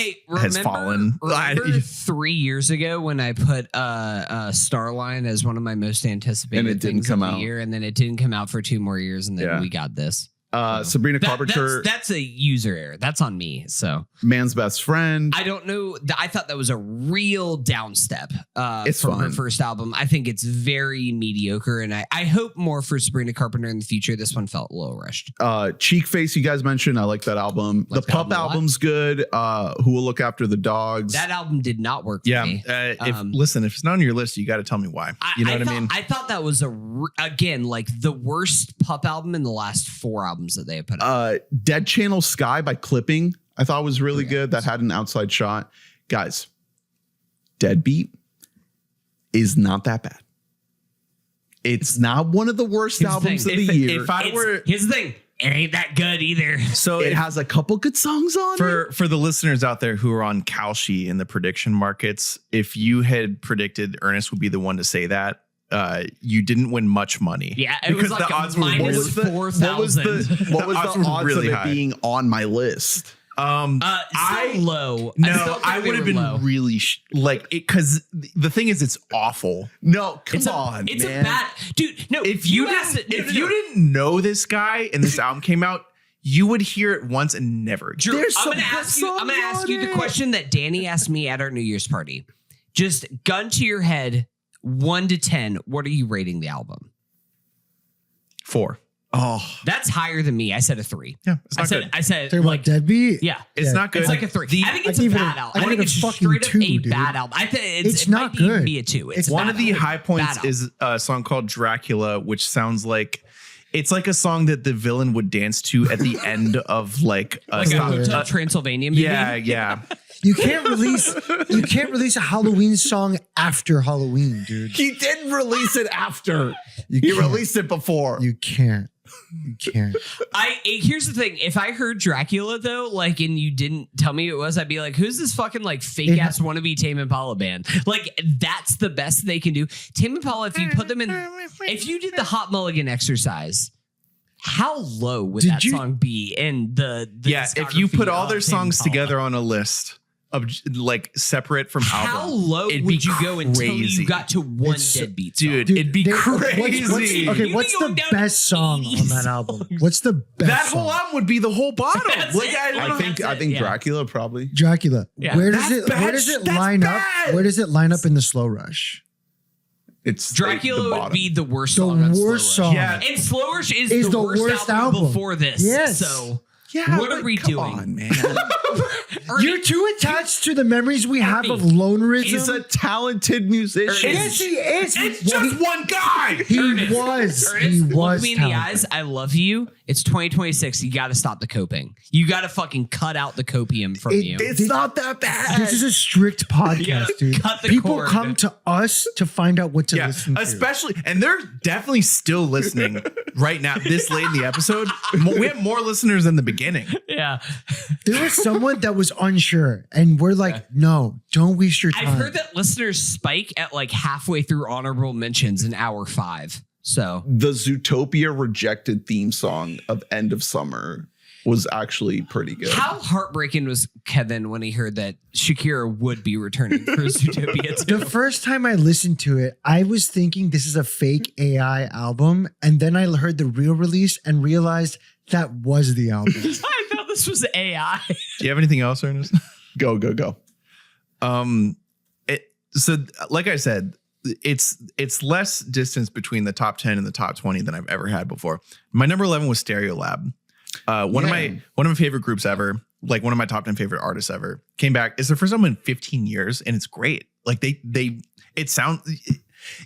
fallen. Remember 3 years ago when I put Starline as one of my most anticipated And it didn't things come of the out. year, and then it didn't come out for 2 more years, and then Yeah. we got this. Sabrina Carpenter, That's a user error. That's on me. So Man's Best Friend. I don't know. I thought that was a real down step It's from her fine. first album. I think it's very mediocre, and I hope more for Sabrina Carpenter in the future. This one felt a little rushed. Cheek Face, you guys mentioned. I like that album. Like the that Pup album a lot. album's good. Who Will Look After the Dogs? That album did not work for Yeah. me. If it's not on your list, you got to tell me why. You know what I mean? I thought that was again like the worst Pup album in the last 4 albums that they have put out. Dead Channel Sky by Clipping, I thought was really good. That had an outside shot. Guys, Deadbeat is not that bad. It's not one of the worst Here's the albums thing. of the year. If I were Here's the thing. It ain't that good either. so it has a couple good songs on it. for the listeners out there who are on Kalshi in the prediction markets, if you had predicted Ernest would be the one to say that, you didn't win much money. Yeah, it was like a minus What was the 4,000. what was odds the were odds really of it high. being on my list? Still low. I would have been really like it because the thing is, it's awful. No, come It's on, a man. bad dude. No, If you didn't know this guy and this album came out, you would hear it once and never again. Drew, There's I'm some gonna good ask you. I'm gonna songs ask on you the it. question that Danny asked me at our New Year's party. Just gun to your head, 1 to 10. What are you rating the album? 4. Oh, That's higher than me. I said a 3. Yeah, it's not good. I said Talking about Deadbeat. yeah. It's not good. It's like a 3. I think it's I a give it a- bad album. I I give think it it's a just fucking straight up 2, a dude. bad album. I think It's it not might good. even be a 2. It's One bad of the album. high points Bad album. is a song called Dracula, which sounds like it's like a song that the villain would dance to at the end of like a like a stop- Hotel Transylvania movie. yeah. You can't release a Halloween song after Halloween, dude. he didn't release it after. You He can't. released it before. You can't. Here's the thing. If I heard Dracula though, like, and you didn't tell me who it was, I'd be like, who's this fucking like fake ass wannabe Tame Impala band? Like, that's the best they can do. Tame Impala, if you put them in, if you did the Hot Mulligan exercise, how low would Did that you- song be in the Yeah, if you put discography all of their Tame songs Impala? together on a list of like separate from How album, low it'd would be you go until crazy. you got to one It's- Deadbeat song? dude, it'd be What's crazy. what's You can go the down to best song 80 on that album? What's the best that song? whole album would be the whole bottom. That's Like, it. I think That's it, yeah. Dracula probably. Dracula. Yeah. Where does That's it bad. where does it That's line bad. up? Where does it line up in the slow rush? It's Dracula the would bottom. be the worst The song on Slow worst Rush. song. Yeah. And Slow Rush is Is the worst album before this. Yes. So Yeah, what are like, we come doing? on, man. You're too attached to the memories we have of lonerism. He's a talented musician. Yes, he is. It's Well, just one guy. he Ernest, was. Ernest, He look was me in the talented. eyes. I love you. It's 2026. You got to stop the coping. You got to fucking cut out the copium from you. It's not that bad. This is a strict podcast, gotta dude. cut the People cord. come to us to find out what to Yeah, listen to. especially, and they're definitely still listening right now, this late in the episode. We have more listeners than the beginning. Yeah. There was someone that was unsure, and we're like, no, don't waste your time. I've heard that listeners spike at like halfway through honorable mentions in hour 5. So The Zootopia rejected theme song of End of Summer was actually pretty good. How heartbreaking was Kevin when he heard that Shakira would be returning for Zootopia 2? The first time I listened to it, I was thinking this is a fake AI album. And then I heard the real release and realized that was the album. I thought this was AI. Do you have anything else, Ernest? Go. So like I said, it's less distance between the top 10 and the top 20 than I've ever had before. My number 11 was Stereolab. One of my favorite groups ever, like one of my top 10 favorite artists ever, came back. It's their first album in 15 years, and it's great. Like it sounds,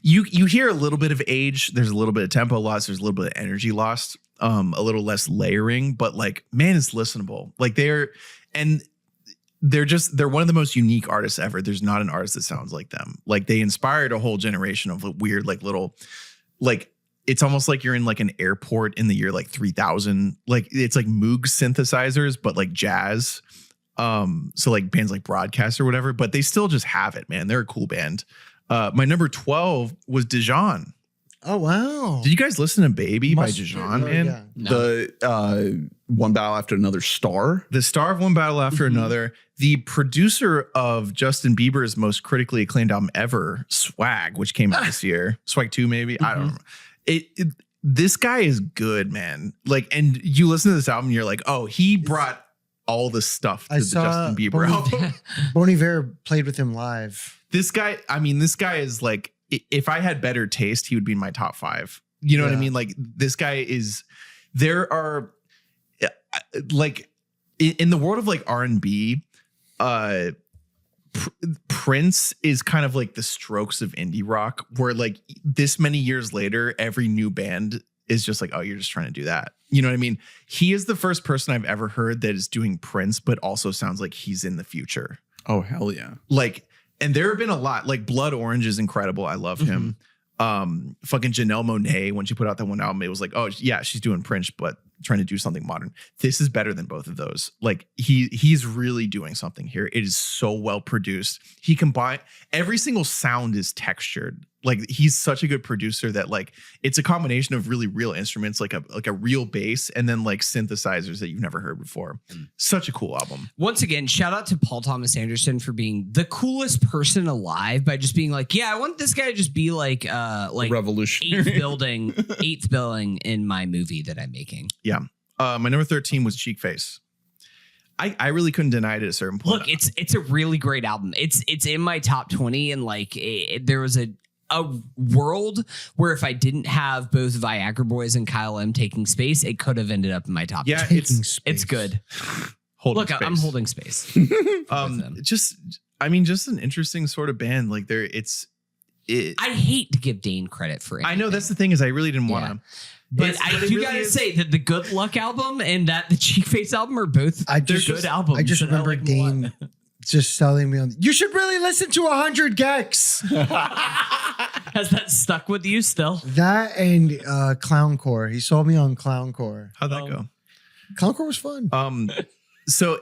you hear a little bit of age. There's a little bit of tempo loss. There's a little bit of energy lost. A little less layering, but like, man, it's listenable. Like they're one of the most unique artists ever. There's not an artist that sounds like them. Like they inspired a whole generation of weird, like little, like it's almost like you're in like an airport in the year like 3000. Like it's like Moog synthesizers, but like jazz. So like bands like Broadcast or whatever, but they still just have it, man. They're a cool band. My number 12 was Dijon. Oh, wow. Did you guys listen to Baby by Dijon, man? Yeah. No. The One Battle After Another Star. The star of One Battle After Another, the producer of Justin Bieber's most critically acclaimed album ever, Swag, which came out this year. Swag 2, maybe. I don't know. This guy is good, man. Like, and you listen to this album, you're like, oh, he brought all the stuff to the Justin Bieber album. Bon Iver played with him live. This guy is like, if I had better taste, he would be in my top 5. You know what I mean? Like this guy is, there are like in the world of like R&B, Prince is kind of like the Strokes of indie rock, where like this many years later, every new band is just like, oh, you're just trying to do that. You know what I mean? He is the first person I've ever heard that is doing Prince, but also sounds like he's in the future. Oh, hell yeah. Like, and there have been a lot. Like Blood Orange is incredible. I love him. Fucking Janelle Monáe, when she put out that one album, it was like, oh yeah, she's doing Prince, but trying to do something modern. This is better than both of those. Like he's really doing something here. It is so well produced. He combined, every single sound is textured. Like he's such a good producer that like it's a combination of really real instruments, like a real bass, and then like synthesizers that you've never heard before. Such a cool album. Once again, shout out to Paul Thomas Anderson for being the coolest person alive by just being like, yeah, I want this guy to just be like revolutionary. eighth building in my movie that I'm making. Yeah. My number 13 was Cheek Face. I really couldn't deny it at a certain point. Look, it's a really great album. It's in my top 20, and like there was a world where if I didn't have both Viagra Boys and Kyle M taking space, it could have ended up in my top 10. It's good. I'm holding space. Just an interesting sort of band. Like I hate to give Dane credit for it. I know that's the thing, is I really didn't want to. But I do gotta say that the Good Luck album and that the Cheek Face album are both good albums. I just remember Dane just selling me on. You should really listen to 100 Gex. Has that stuck with you still? That and Clowncore. He sold me on Clowncore. How'd that go? Clowncore was fun. So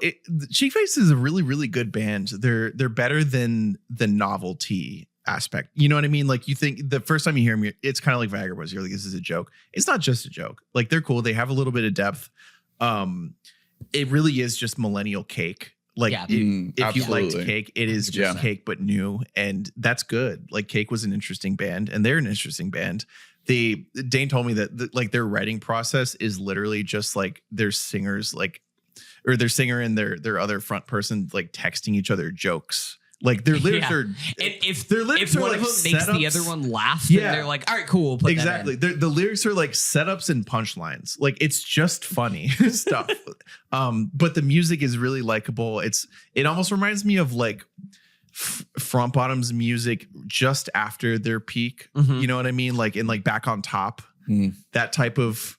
Cheek Face is a really, really good band. They're better than the novelty aspect. You know what I mean? Like you think the first time you hear them, it's kind of like Viagra Boys. You're like, this is a joke. It's not just a joke. Like they're cool. They have a little bit of depth. It really is just millennial cake. Like if you liked Cake, it is just Cake, but new. And that's good. Like Cake was an interesting band, and they're an interesting band. Dane told me that like their writing process is literally just like their singers, like, or their singer and their other front person like texting each other jokes. Like their lyrics are, if like one of them makes the other one laugh, then they're like, all right, cool. We'll exactly. The lyrics are like setups and punchlines. Like it's just funny stuff. But the music is really likable. It almost reminds me of like Front Bottom's music just after their peak. You know what I mean? Like in like Back on Top, that type of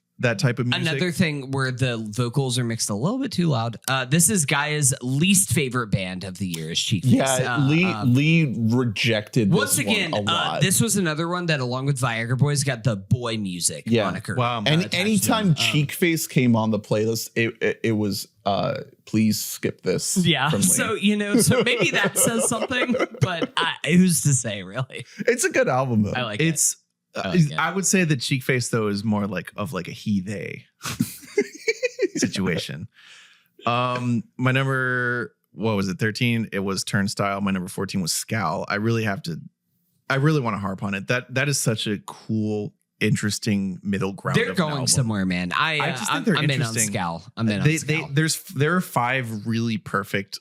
music. Another thing where the vocals are mixed a little bit too loud. This is Gaia's least favorite band of the year is Cheek Face. Yeah, Lee rejected this once again. One a lot. This was another one that, along with Viagra Boys, got the boy music moniker. Wow. And anytime Cheek Face came on the playlist, it was please skip this. Yeah. From Lee. So maybe that says something, but who's to say, really? It's a good album though. I like it. I would say that Cheek Face though is more like of like a he they. situation. My number, what was it? 13. It was Turnstile. My number 14 was Scowl. I really want to harp on it. That is such a cool, interesting middle ground. They're going somewhere, man. I just think they're interesting. I'm in on Scowl. There are 5 really perfect.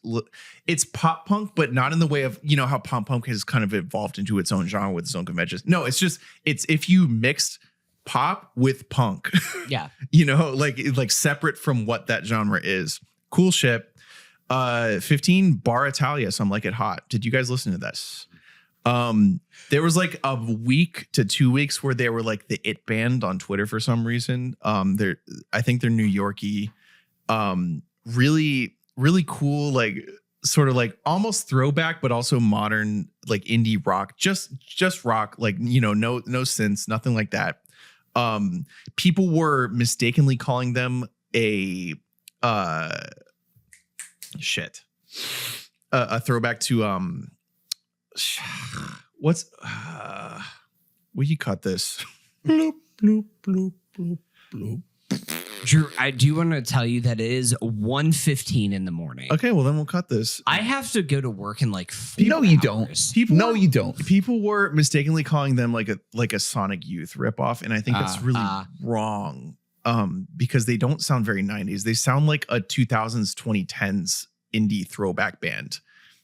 It's pop punk, but not in the way of, how pop punk has kind of evolved into its own genre with its own conventions. No, it's if you mixed pop with punk. Yeah. like separate from what that genre is. Cool shit. 15, Bar Italia, Some Like It Hot. Did you guys listen to this? There was like a week to 2 weeks where they were like the it band on Twitter for some reason. I think they're New Yorkie. Really, really cool, like sort of like almost throwback, but also modern, like indie rock, just rock, like, no synths, nothing like that. People were mistakenly calling them a throwback to what's will you cut this? Bloop, bloop, bloop, bloop, bloop. Drew, I do want to tell you that it is 1:15 in the morning. Okay, well then we'll cut this. I have to go to work in like 4 No, you hours. don't. You don't. People were mistakenly calling them like a Sonic Youth ripoff, and I think that's really wrong. Because they don't sound very 90s. They sound like a 2000s, 2010s indie throwback band,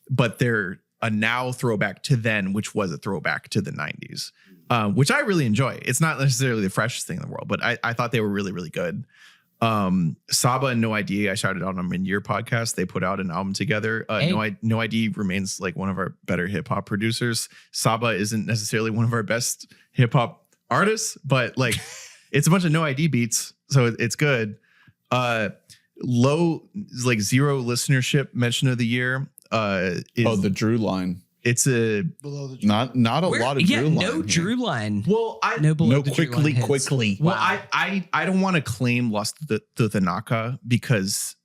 but they're a now throwback to then, which was a throwback to the 90s, which I really enjoy. It's not necessarily the freshest thing in the world, but I thought they were really, really good. Saba and No ID, I shouted out on them in your podcast. They put out an album together. No ID remains like one of our better hip hop producers. Saba isn't necessarily one of our best hip hop artists, but like it's a bunch of No ID beats, so it's good. Low, like 0 listenership mention of the year. Is the Drew line. It's a Below the Drew. not a lot of Drew line. No here. Drew line. Well, quickly. Well, I don't want to claim Lost the Tanaka because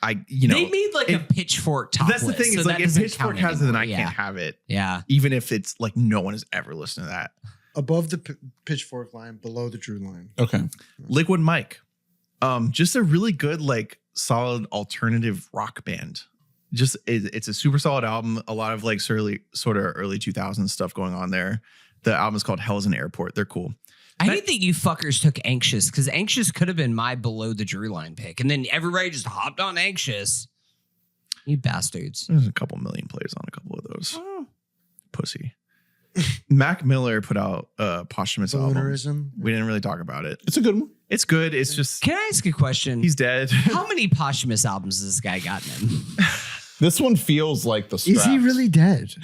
they made like a Pitchfork top That's list, the thing, so is like if Pitchfork has it, then I yeah. can't have it. Yeah. Even if it's like no one has ever listened to that. Above the Pitchfork line, below the Drew line. Okay. Liquid Mike. Just a really good, like solid alternative rock band. Just it's a super solid album. A lot of like sort of early 2000s stuff going on there. The album is called Hell's an Airport. They're cool. I hate that you fuckers took Anxious, because Anxious could have been my below the Drew line pick, and then everybody just hopped on Anxious. You bastards. There's a couple million plays on a couple of those. Pussy. Mac Miller put out a posthumous album. Boonerism. We didn't really talk about it. It's a good one. It's good. It's just Can I ask a question? he's dead. How many posthumous albums has this guy gotten in? This one feels like the Straps. Is he really dead?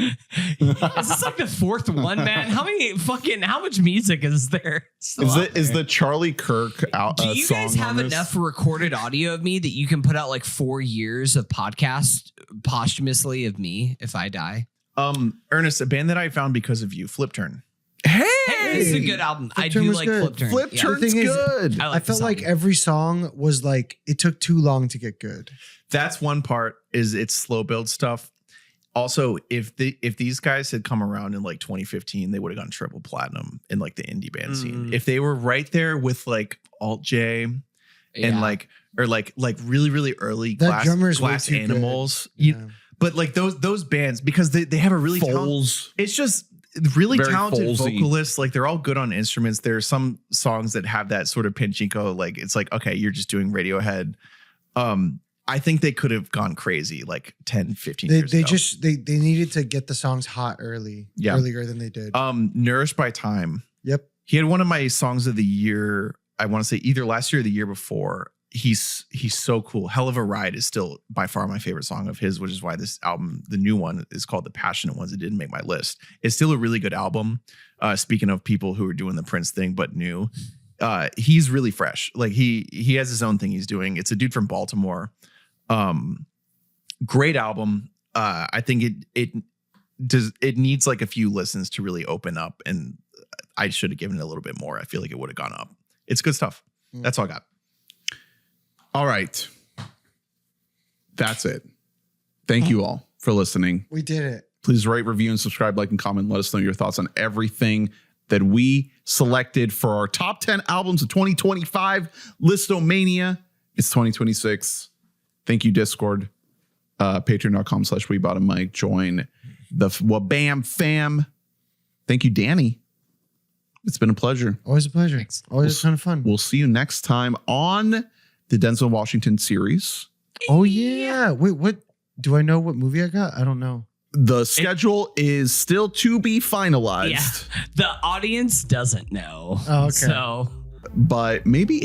Is this like the 4th one, man? How much music is there? Is the Charlie Kirk out? Do you guys have enough recorded audio of me that you can put out like 4 years of podcast posthumously of me if I die? Ernest, a band that I found because of you, Flip Turn. Hey, it's a good album. Flip I Turn do was like good. Flip Turn. Flip Yeah. Turn's The thing is, good. I I felt this like album. every song was like, it took too long to get good. That's one part, is it's slow build stuff. Also, if these guys had come around in like 2015, they would have gone triple platinum in like the indie band scene. If they were right there with like Alt J and Yeah. like really, really early That drummer's way Glass too good. Animals. Yeah. But like those bands, because they have a really Foles. it's just really Very talented Folesy. vocalists. Like they're all good on instruments. There are some songs that have that sort of Pachinko. Like it's like, okay, you're just doing Radiohead. I think they could have gone crazy like 10, 15 years ago. They needed to get the songs hot earlier than they did. Nourished by Time. Yep. He had one of my songs of the year. I want to say either last year or the year before. He's so cool. Hell of a Ride is still by far my favorite song of his, which is why this album, the new one, is called The Passionate Ones. It didn't make my list. It's still a really good album. Speaking of people who are doing the Prince thing but new, he's really fresh. Like he has his own thing he's doing. It's a dude from Baltimore. Great album. I think it needs like a few listens to really open up, and I should have given it a little bit more. I feel like it would have gone up. It's good stuff. That's all I got. All right. That's it. Thank you all for listening. We did it. Please rate, review, and subscribe, like, and comment. Let us know your thoughts on everything that we selected for our top 10 albums of 2025 Listomania. It's 2026. Thank you, Discord. Patreon.com/WeBoughtAMic. Join the WBAM fam. Thank you, Danny. It's been a pleasure. Always a pleasure. Thanks. Always kind of fun. We'll see you next time on the Denzel Washington series. Oh yeah. Wait, what? Do I know what movie I got? I don't know. The schedule is still to be finalized. Yeah, the audience doesn't know. Oh, okay. So, But maybe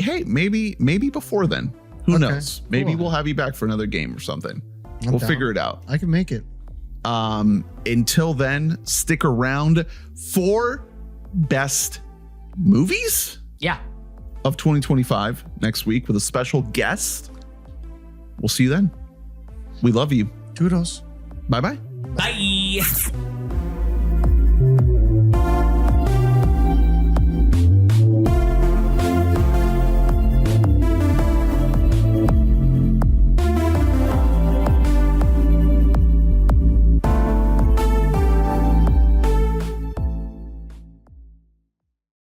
before then. Who Okay, knows? Maybe cool. we'll have you back for another game or something. I'm We'll down. figure it out. I can make it. Until then, stick around for best movies yeah. of 2025 next week with a special guest. We'll see you then. We love you. Toodles. Bye-bye. Bye.